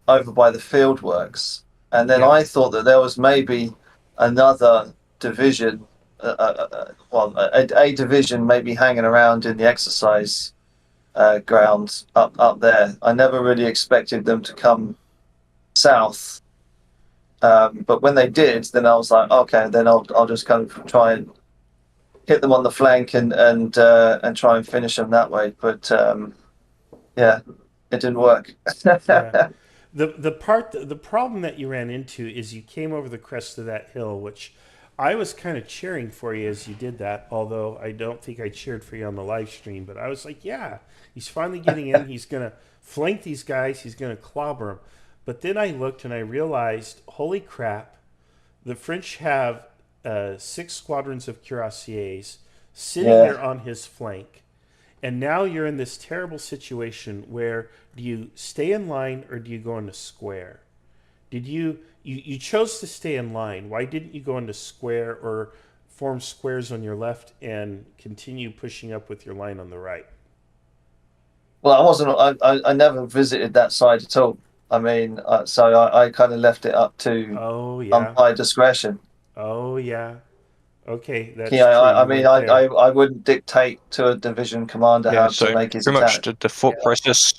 over by the fieldworks, and then I thought that there was maybe another division, a division maybe hanging around in the exercise grounds up there. I never really expected them to come south, but when they did, then I was like, okay, then I'll just kind of try and hit them on the flank and try and finish them that way. But yeah, it didn't work. Yeah. The problem that you ran into is you came over the crest of that hill, which I was kind of cheering for you as you did that, although I don't think I cheered for you on the live stream. But I was like, yeah, he's finally getting in. He's going to flank these guys. He's going to clobber them. But then I looked and I realized, holy crap, The French have 6 squadrons of cuirassiers sitting Yeah. there on his flank. And now you're in this terrible situation where do you stay in line or do you go into square? Did you chose to stay in line. Why didn't you go into square or form squares on your left and continue pushing up with your line on the right? Well, I wasn't. I never visited that side at all. I mean, so I kind of left it up to Oh yeah. my discretion. Oh yeah. Okay, that's Yeah, true. I You mean, went there. I wouldn't dictate to a division commander Yeah, how to so make his pretty much attack. the thought process.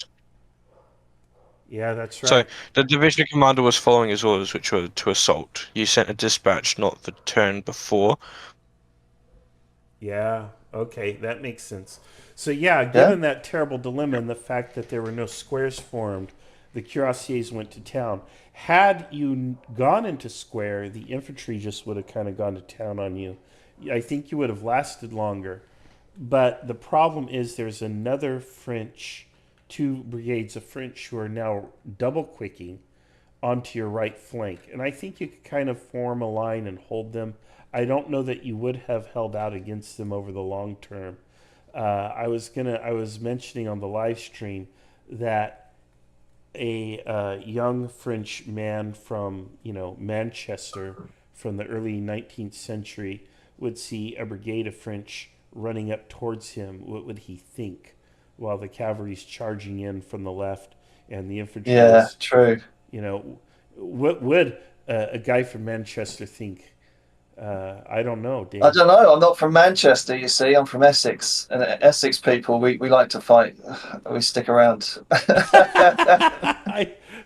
Yeah, that's So right. the division commander was following his orders, which were to assault. You sent a dispatch, not the turn before. Yeah. Okay, that makes sense. So yeah, Yeah. given that terrible dilemma and the fact that there were no squares formed, the cuirassiers went to town. Had you gone into square, the infantry just would have kind of gone to town on you. I think you would have lasted longer. But the problem is there's another French, 2 brigades of French who are now double quicking onto your right flank. And I think you could kind of form a line and hold them. I don't know that you would have held out against them over the long term. I was mentioning on the live stream that a young French man from Manchester from the early 19th century would see a brigade of French running up towards him. What would he think? While the cavalry's charging in from the left and the infantry Yeah, is, true. what would a guy from Manchester think? I don't know, Dave. I don't know. I'm not from Manchester, you see. I'm from Essex, and Essex people, we like to fight. We stick around.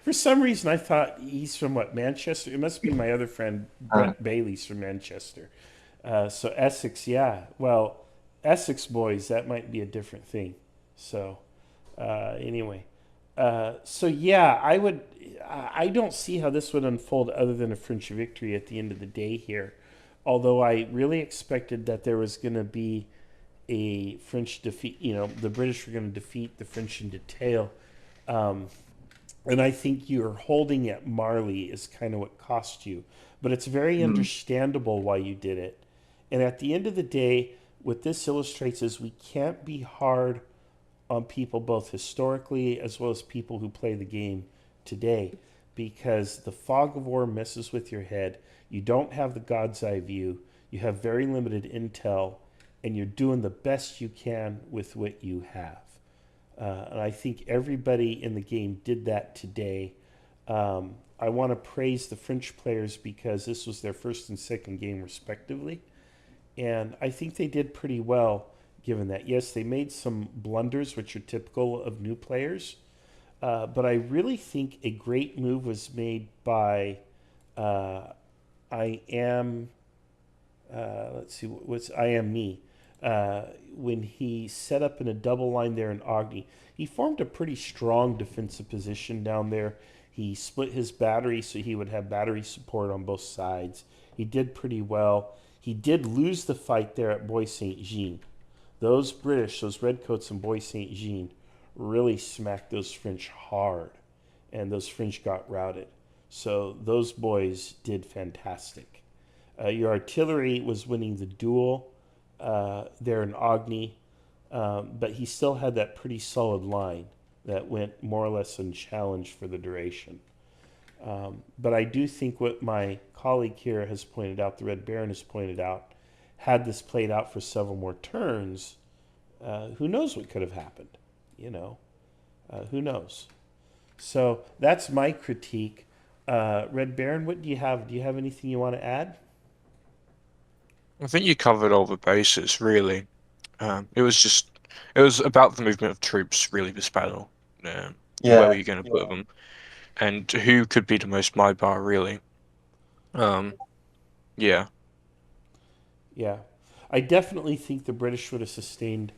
For some reason, I thought he's from what, Manchester? It must be my other friend Brent Bailey's from Manchester. So Essex, yeah. Well, Essex boys, that might be a different thing. So anyway, so yeah, I don't see how this would unfold other than a French victory at the end of the day here. Although I really expected that there was going to be a French defeat. The British were going to defeat the French in detail. And I think you're holding at Marley is kind of what cost you. But it's very understandable why you did it. And at the end of the day, what this illustrates is we can't be hard on people both historically as well as people who play the game today, because the fog of war messes with your head. You don't have the God's eye view. You have very limited intel, and you're doing the best you can with what you have. And I think everybody in the game did that today. I want to praise the French players because this was their first and second game respectively. And I think they did pretty well given that. Yes, they made some blunders, which are typical of new players. But I really think a great move was made by I am me. When he set up in a double line there in Agni, he formed a pretty strong defensive position down there. He split his battery so he would have battery support on both sides. He did pretty well. He did lose the fight there at Bois Saint Jean. Those British, those redcoats in Bois Saint Jean, really smacked those French hard, and those French got routed. So those boys did fantastic. Your artillery was winning the duel there in Agni, but he still had that pretty solid line that went more or less unchallenged for the duration. But I do think what my colleague here has pointed out, the Red Baron has pointed out, had this played out for several more turns, who knows what could have happened? Who knows? So that's my critique. Red Baron, what do you have? Do you have anything you want to add? I think you covered all the bases, really. It was about the movement of troops, really, this battle. Where were you going to put them? And who could be the most mobile, really? Yeah. Yeah. I definitely think the British would have sustained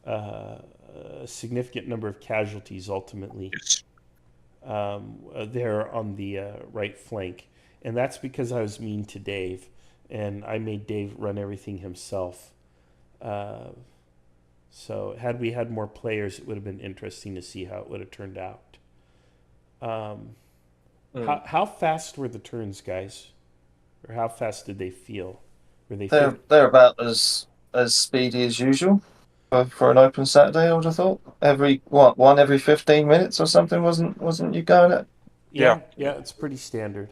a significant number of casualties ultimately Yes. there on the right flank. And that's because I was mean to Dave, and I made Dave run everything himself. So had we had more players, it would have been interesting to see how it would have turned out. How fast were the turns, guys? or how fast did they feel? Were they They're about as speedy as usual for an open Saturday. I would have thought one every 15 minutes or something. Wasn't you going at? Yeah, it's pretty standard.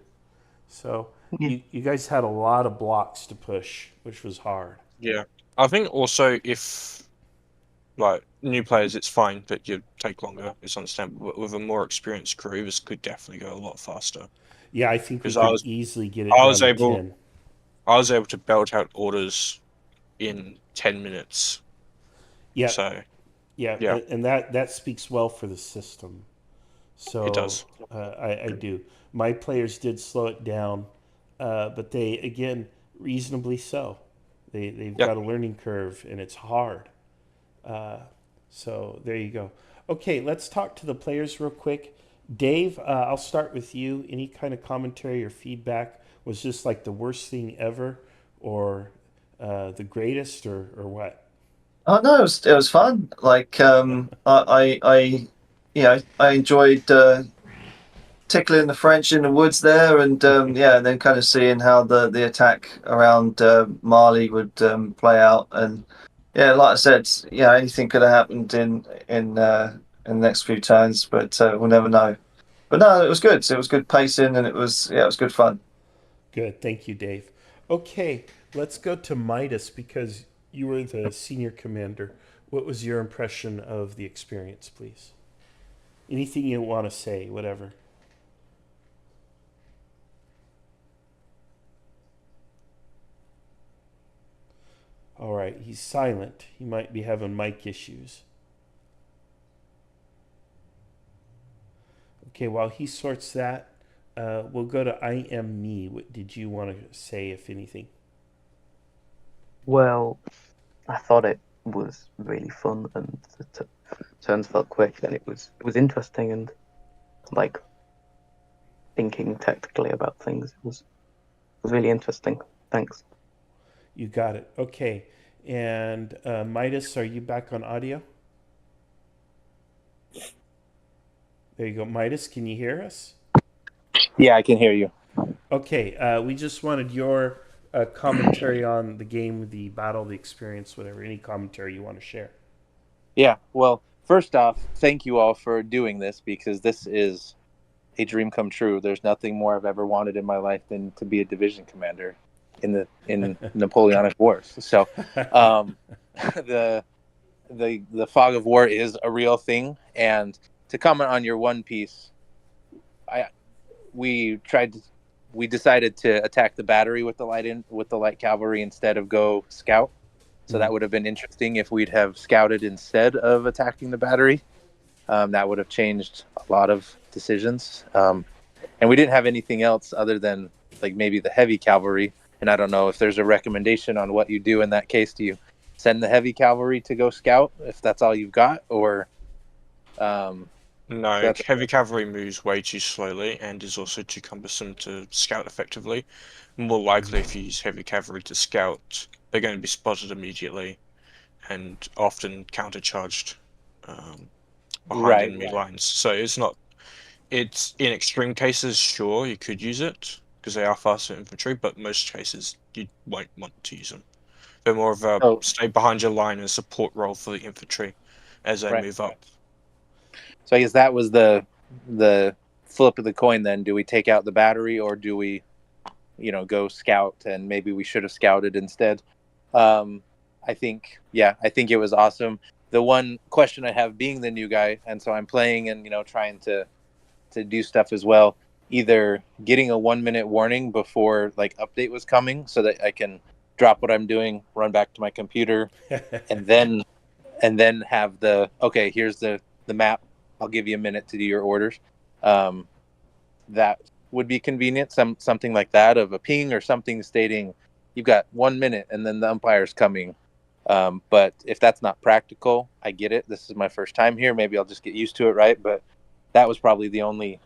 So Yeah. you guys had a lot of blocks to push, which was hard. Yeah. I think also if like new players, it's fine that you take longer. It's understandable. But with a more experienced crew, this could definitely go a lot faster. Yeah, I think we Because could easily get it I down was to able 10. I was able to belt out orders in 10 minutes. Yeah, So yeah, yeah. and that speaks well for the system. So It does. I do. My players did slow it down, but they again reasonably so. They've Yep. got a learning curve and it's hard. So there you go. Okay, let's talk to the players real quick. Dave, I'll start with you. Any kind of commentary or feedback? Was this like the worst thing ever, or the greatest, or what? Oh no, it was fun. Like I enjoyed tickling the French in the woods there, and and then kind of seeing how the attack around Mali would play out. And yeah, like I said, anything could have happened in the next few turns, but we'll never know. But no, it was good. It was good pacing, and it was good fun. Good, thank you, Dave. Okay, let's go to Midas because you were the senior commander. What was your impression of the experience, please? Anything you want to say, whatever. All right, he's silent. He might be having mic issues. Okay, while he sorts that, we'll go to I Am Me. What did you want to say, if anything? Well, I thought it was really fun, and the turns felt quick, and it was interesting, and like thinking tactically about things. It was really interesting. Thanks. You got it. Okay. And Midas, are you back on audio? There you go. Midas, can you hear us? Yeah, I can hear you. Okay. We just wanted your commentary on the game, the battle, the experience, whatever. Any commentary you want to share. Yeah, well, first off, thank you all for doing this, because this is a dream come true. There's nothing more I've ever wanted in my life than to be a division commander in Napoleonic Wars. So the fog of war is a real thing. And to comment on your one piece, we decided to attack the battery with the light cavalry instead of go scout. So that would have been interesting if we'd have scouted instead of attacking the battery. That would have changed a lot of decisions. And we didn't have anything else other than like maybe the heavy cavalry. And I don't know if there's a recommendation on what you do in that case. Do you send the heavy cavalry to go scout if that's all you've got, or? No, heavy cavalry moves way too slowly and is also too cumbersome to scout effectively. More likely, if you use heavy cavalry to scout, they're going to be spotted immediately and often countercharged behind enemy lines. So it's in extreme cases, sure, you could use it because they are faster infantry, but most cases you won't want to use them. They're more of a stay behind your line and support role for the infantry as they move up. So I guess that was the flip of the coin then. Do we take out the battery, or do we, go scout? And maybe we should have scouted instead. I think it was awesome. The one question I have, being the new guy, and so I'm playing and, trying to do stuff as well, either getting a 1-minute warning before like update was coming so that I can drop what I'm doing, run back to my computer, and then have here's the map. I'll give you a minute to do your orders. That would be convenient. Something like that, of a ping or something stating you've got 1 minute and then the umpire's coming. But if that's not practical, I get it. This is my first time here. Maybe I'll just get used to it, right? But that was probably the only.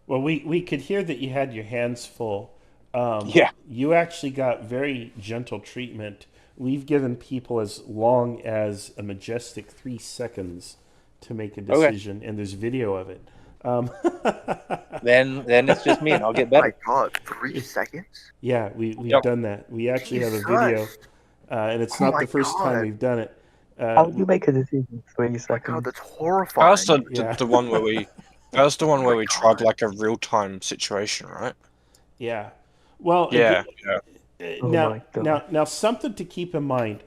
Well, we could hear that you had your hands full. Yeah. You actually got very gentle treatment. We've given people as long as a majestic 3 seconds to make a decision, and there's video of it. Then it's just me, and I'll get My better. God, 3 seconds? Yeah, we've Yep. done that. We actually have a video, Jesus. and it's Oh not my the first time God. we've done it. How would you make a decision in 3 Oh my God, seconds? that's That was horrifying. Yeah. the one where we. That was the one where my we tried God. like a real time situation, right? Yeah. Well, Yeah. Oh now, my God. now, something to keep in mind.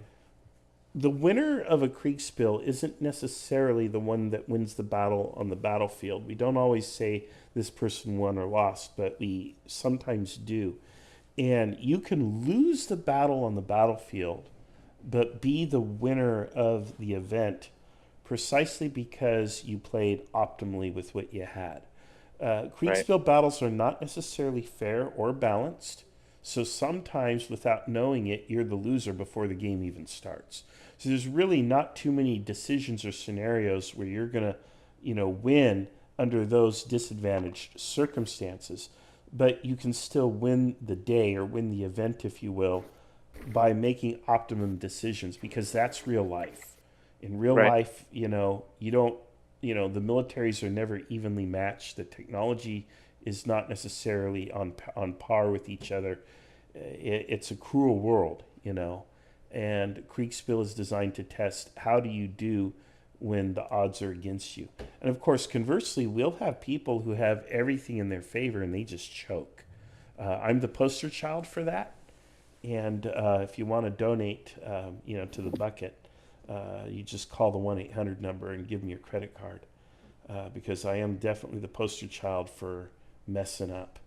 The winner of a Kriegspiel isn't necessarily the one that wins the battle on the battlefield. We don't always say this person won or lost, but we sometimes do. And you can lose the battle on the battlefield, but be the winner of the event precisely because you played optimally with what you had. Kriegspiel battles are not necessarily fair or balanced, so sometimes without knowing it, you're the loser before the game even starts. So there's really not too many decisions or scenarios where you're gonna, win under those disadvantaged circumstances, but you can still win the day or win the event, if you will, by making optimum decisions because that's real life. In real Right. life, you don't, the militaries are never evenly matched. The technology is not necessarily on par with each other. It's a cruel world, and Kriegspiel is designed to test how do you do when the odds are against you. And of course, conversely, we'll have people who have everything in their favor and they just choke. I'm the poster child for that. And if you want to donate, to the bucket, you just call the 1-800 number and give me your credit card because I am definitely the poster child for messing up.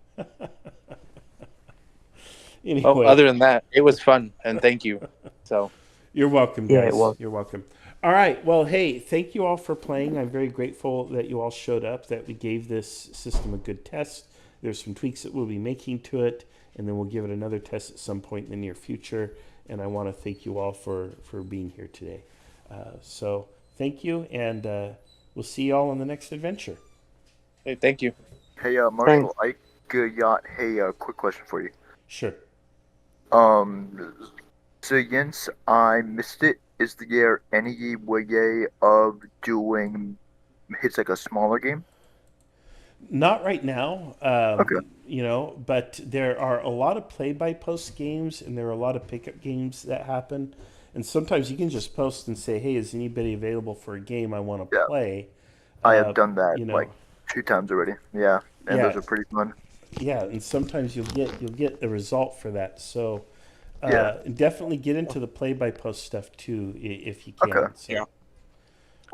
Anyway, Oh, other than that, it was fun, and thank you. So you're welcome, Yeah, guys. it was. You're welcome. All right. Well, hey, thank you all for playing. I'm very grateful that you all showed up, that we gave this system a good test. There's some tweaks that we'll be making to it, and then we'll give it another test at some point in the near future. And I want to thank you all for being here today. So thank you, and we'll see you all on the next adventure. hey, thank you. Hey, Marshall, Ike Yacht. Hey, quick question for you. Sure. Since I missed it, is there any way of doing hits like a smaller game? Not right now, Okay. but there are a lot of play-by-post games and there are a lot of pickup games that happen. And sometimes you can just post and say, hey, is anybody available for a game I want to Yeah. play? I have done that you know. like 2 times already. Yeah, and Yeah. those are pretty fun. Yeah, and sometimes you'll get a result for that. So Yeah. definitely get into the play-by-post stuff too if you can. Okay. So. Yeah.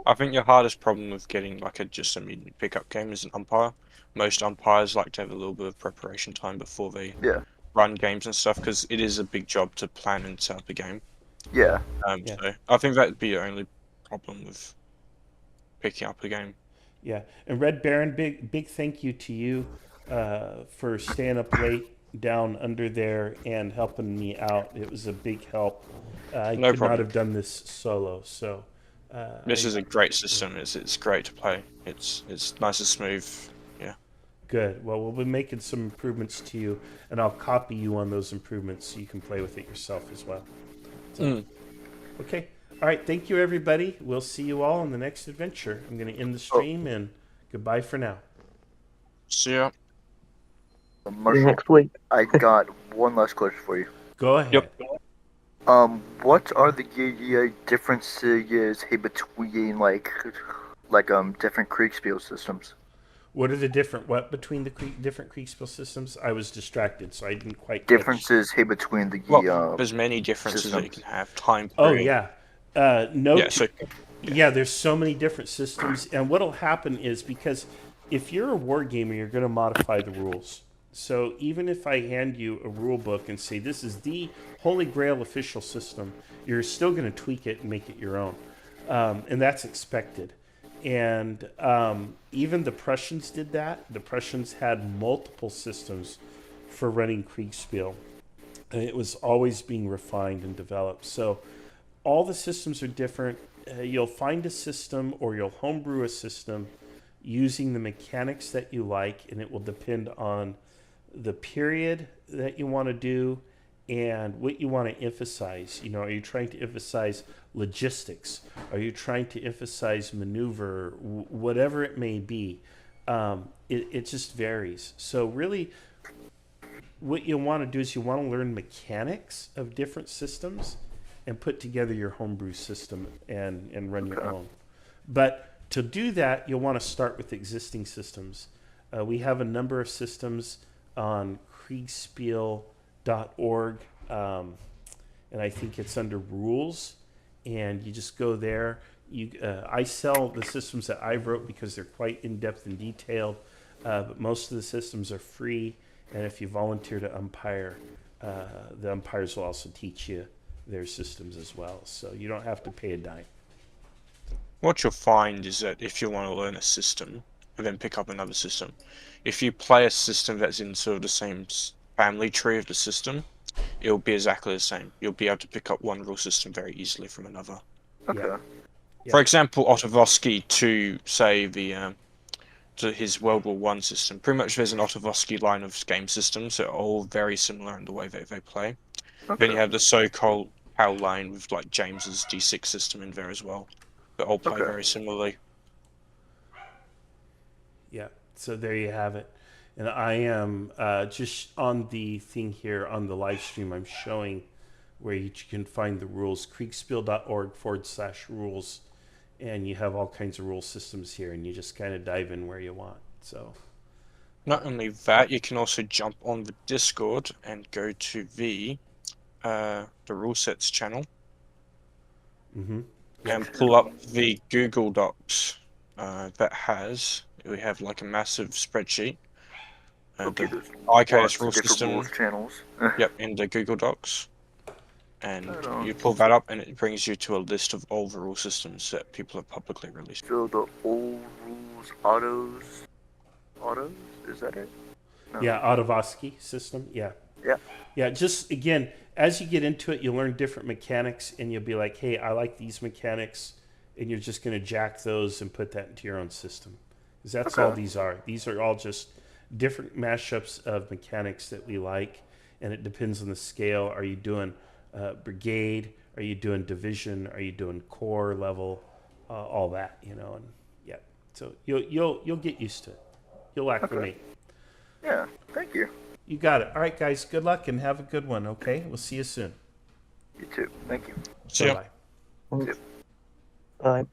I think your hardest problem with getting like just immediate pickup game is an umpire. Most umpires like to have a little bit of preparation time before they Yeah. run games and stuff because it is a big job to plan and set up a game. Yeah. Yeah. So I think that'd be the only problem with picking up a game. Yeah, and Red Baron, big thank you to you for staying up late down under there and helping me out. It was a big help. I No could not problem. have done this solo. So This is a great system. It's great to play. It's nice and smooth. Yeah. good. Well, we'll be making some improvements to you, and I'll copy you on those improvements so you can play with it yourself as well. So, okay. All right. Thank you, everybody. We'll see you all on the next adventure. I'm going to end the stream and goodbye for now. See ya. See you Marshall, next week. I got one last question for you. Go ahead. Yep. What are the differences between like different Kriegspiel systems? What are the different between the different Kriegspiel systems? I was distracted, so I didn't quite catch. Differences between the Well, there's many differences that you systems. can have. Time Oh period. yeah, Yeah. there's so many different systems, and what'll happen is because if you're a war gamer, you're going to modify the rules. So even if I hand you a rule book and say this is the Holy Grail official system, you're still going to tweak it and make it your own, and that's expected. And even the Prussians did that. The Prussians had multiple systems for running Kriegspiel, and it was always being refined and developed. So all the systems are different. You'll find a system or you'll homebrew a system using the mechanics that you like, and it will depend on the period that you want to do and what you want to emphasize. Are you trying to emphasize logistics? Are you trying to emphasize maneuver? Whatever it may be, It just varies. So really, what you want to do is you want to learn mechanics of different systems and put together your homebrew system and run your own. But to do that, you'll want to start with existing systems. We have a number of systems on kriegspiel.org, and I think it's under rules, and you just go there. I sell the systems that I wrote because they're quite in-depth and detailed, but most of the systems are free, and if you volunteer to umpire, the umpires will also teach you their systems as well, so you don't have to pay a dime. What you'll find is that if you want to learn a system and then pick up another system, if you play a system that's in sort of the same family tree of the system, it'll be exactly the same. You'll be able to pick up one rule system very easily from another. Okay. Yeah. For example, Ottavosky to say to his World War One system. Pretty much there's an Ottavosky line of game systems that are all very similar in the way that they play. Then you have the so-called PAL line with like James's D6 system in there as well. They all play very similarly. Yeah, so there you have it. And I am just on the thing here on the live stream, I'm showing where you can find the rules, kriegspiel.org/rules. And you have all kinds of rule systems here, and you just kind of dive in where you want. So, not only that, you can also jump on the Discord and go to the rule sets channel, and pull up the Google Docs that we have like a massive spreadsheet. The IKS rule system. Rules channels. Yep, in the Google Docs. And you pull that up, and it brings you to a list of all the rule systems that people have publicly released. So the old rules autos, is that it? No. Yeah, Ottavosky system. Yeah. Yeah. Yeah. Just again, as you get into it, you learn different mechanics, and you'll be like, "Hey, I like these mechanics," and you're just going to jack those and put that into your own system. Because that's all these are. These are all just different mashups of mechanics that we like, and it depends on the scale. Are you doing brigade? Are you doing division? Are you doing corps level? All that, and yeah. So you'll get used to it. You'll acclimate. Yeah. Thank you. You got it. All right, guys. Good luck and have a good one. Okay, we'll see you soon. You too. Thank you. See ya. Bye. Bye.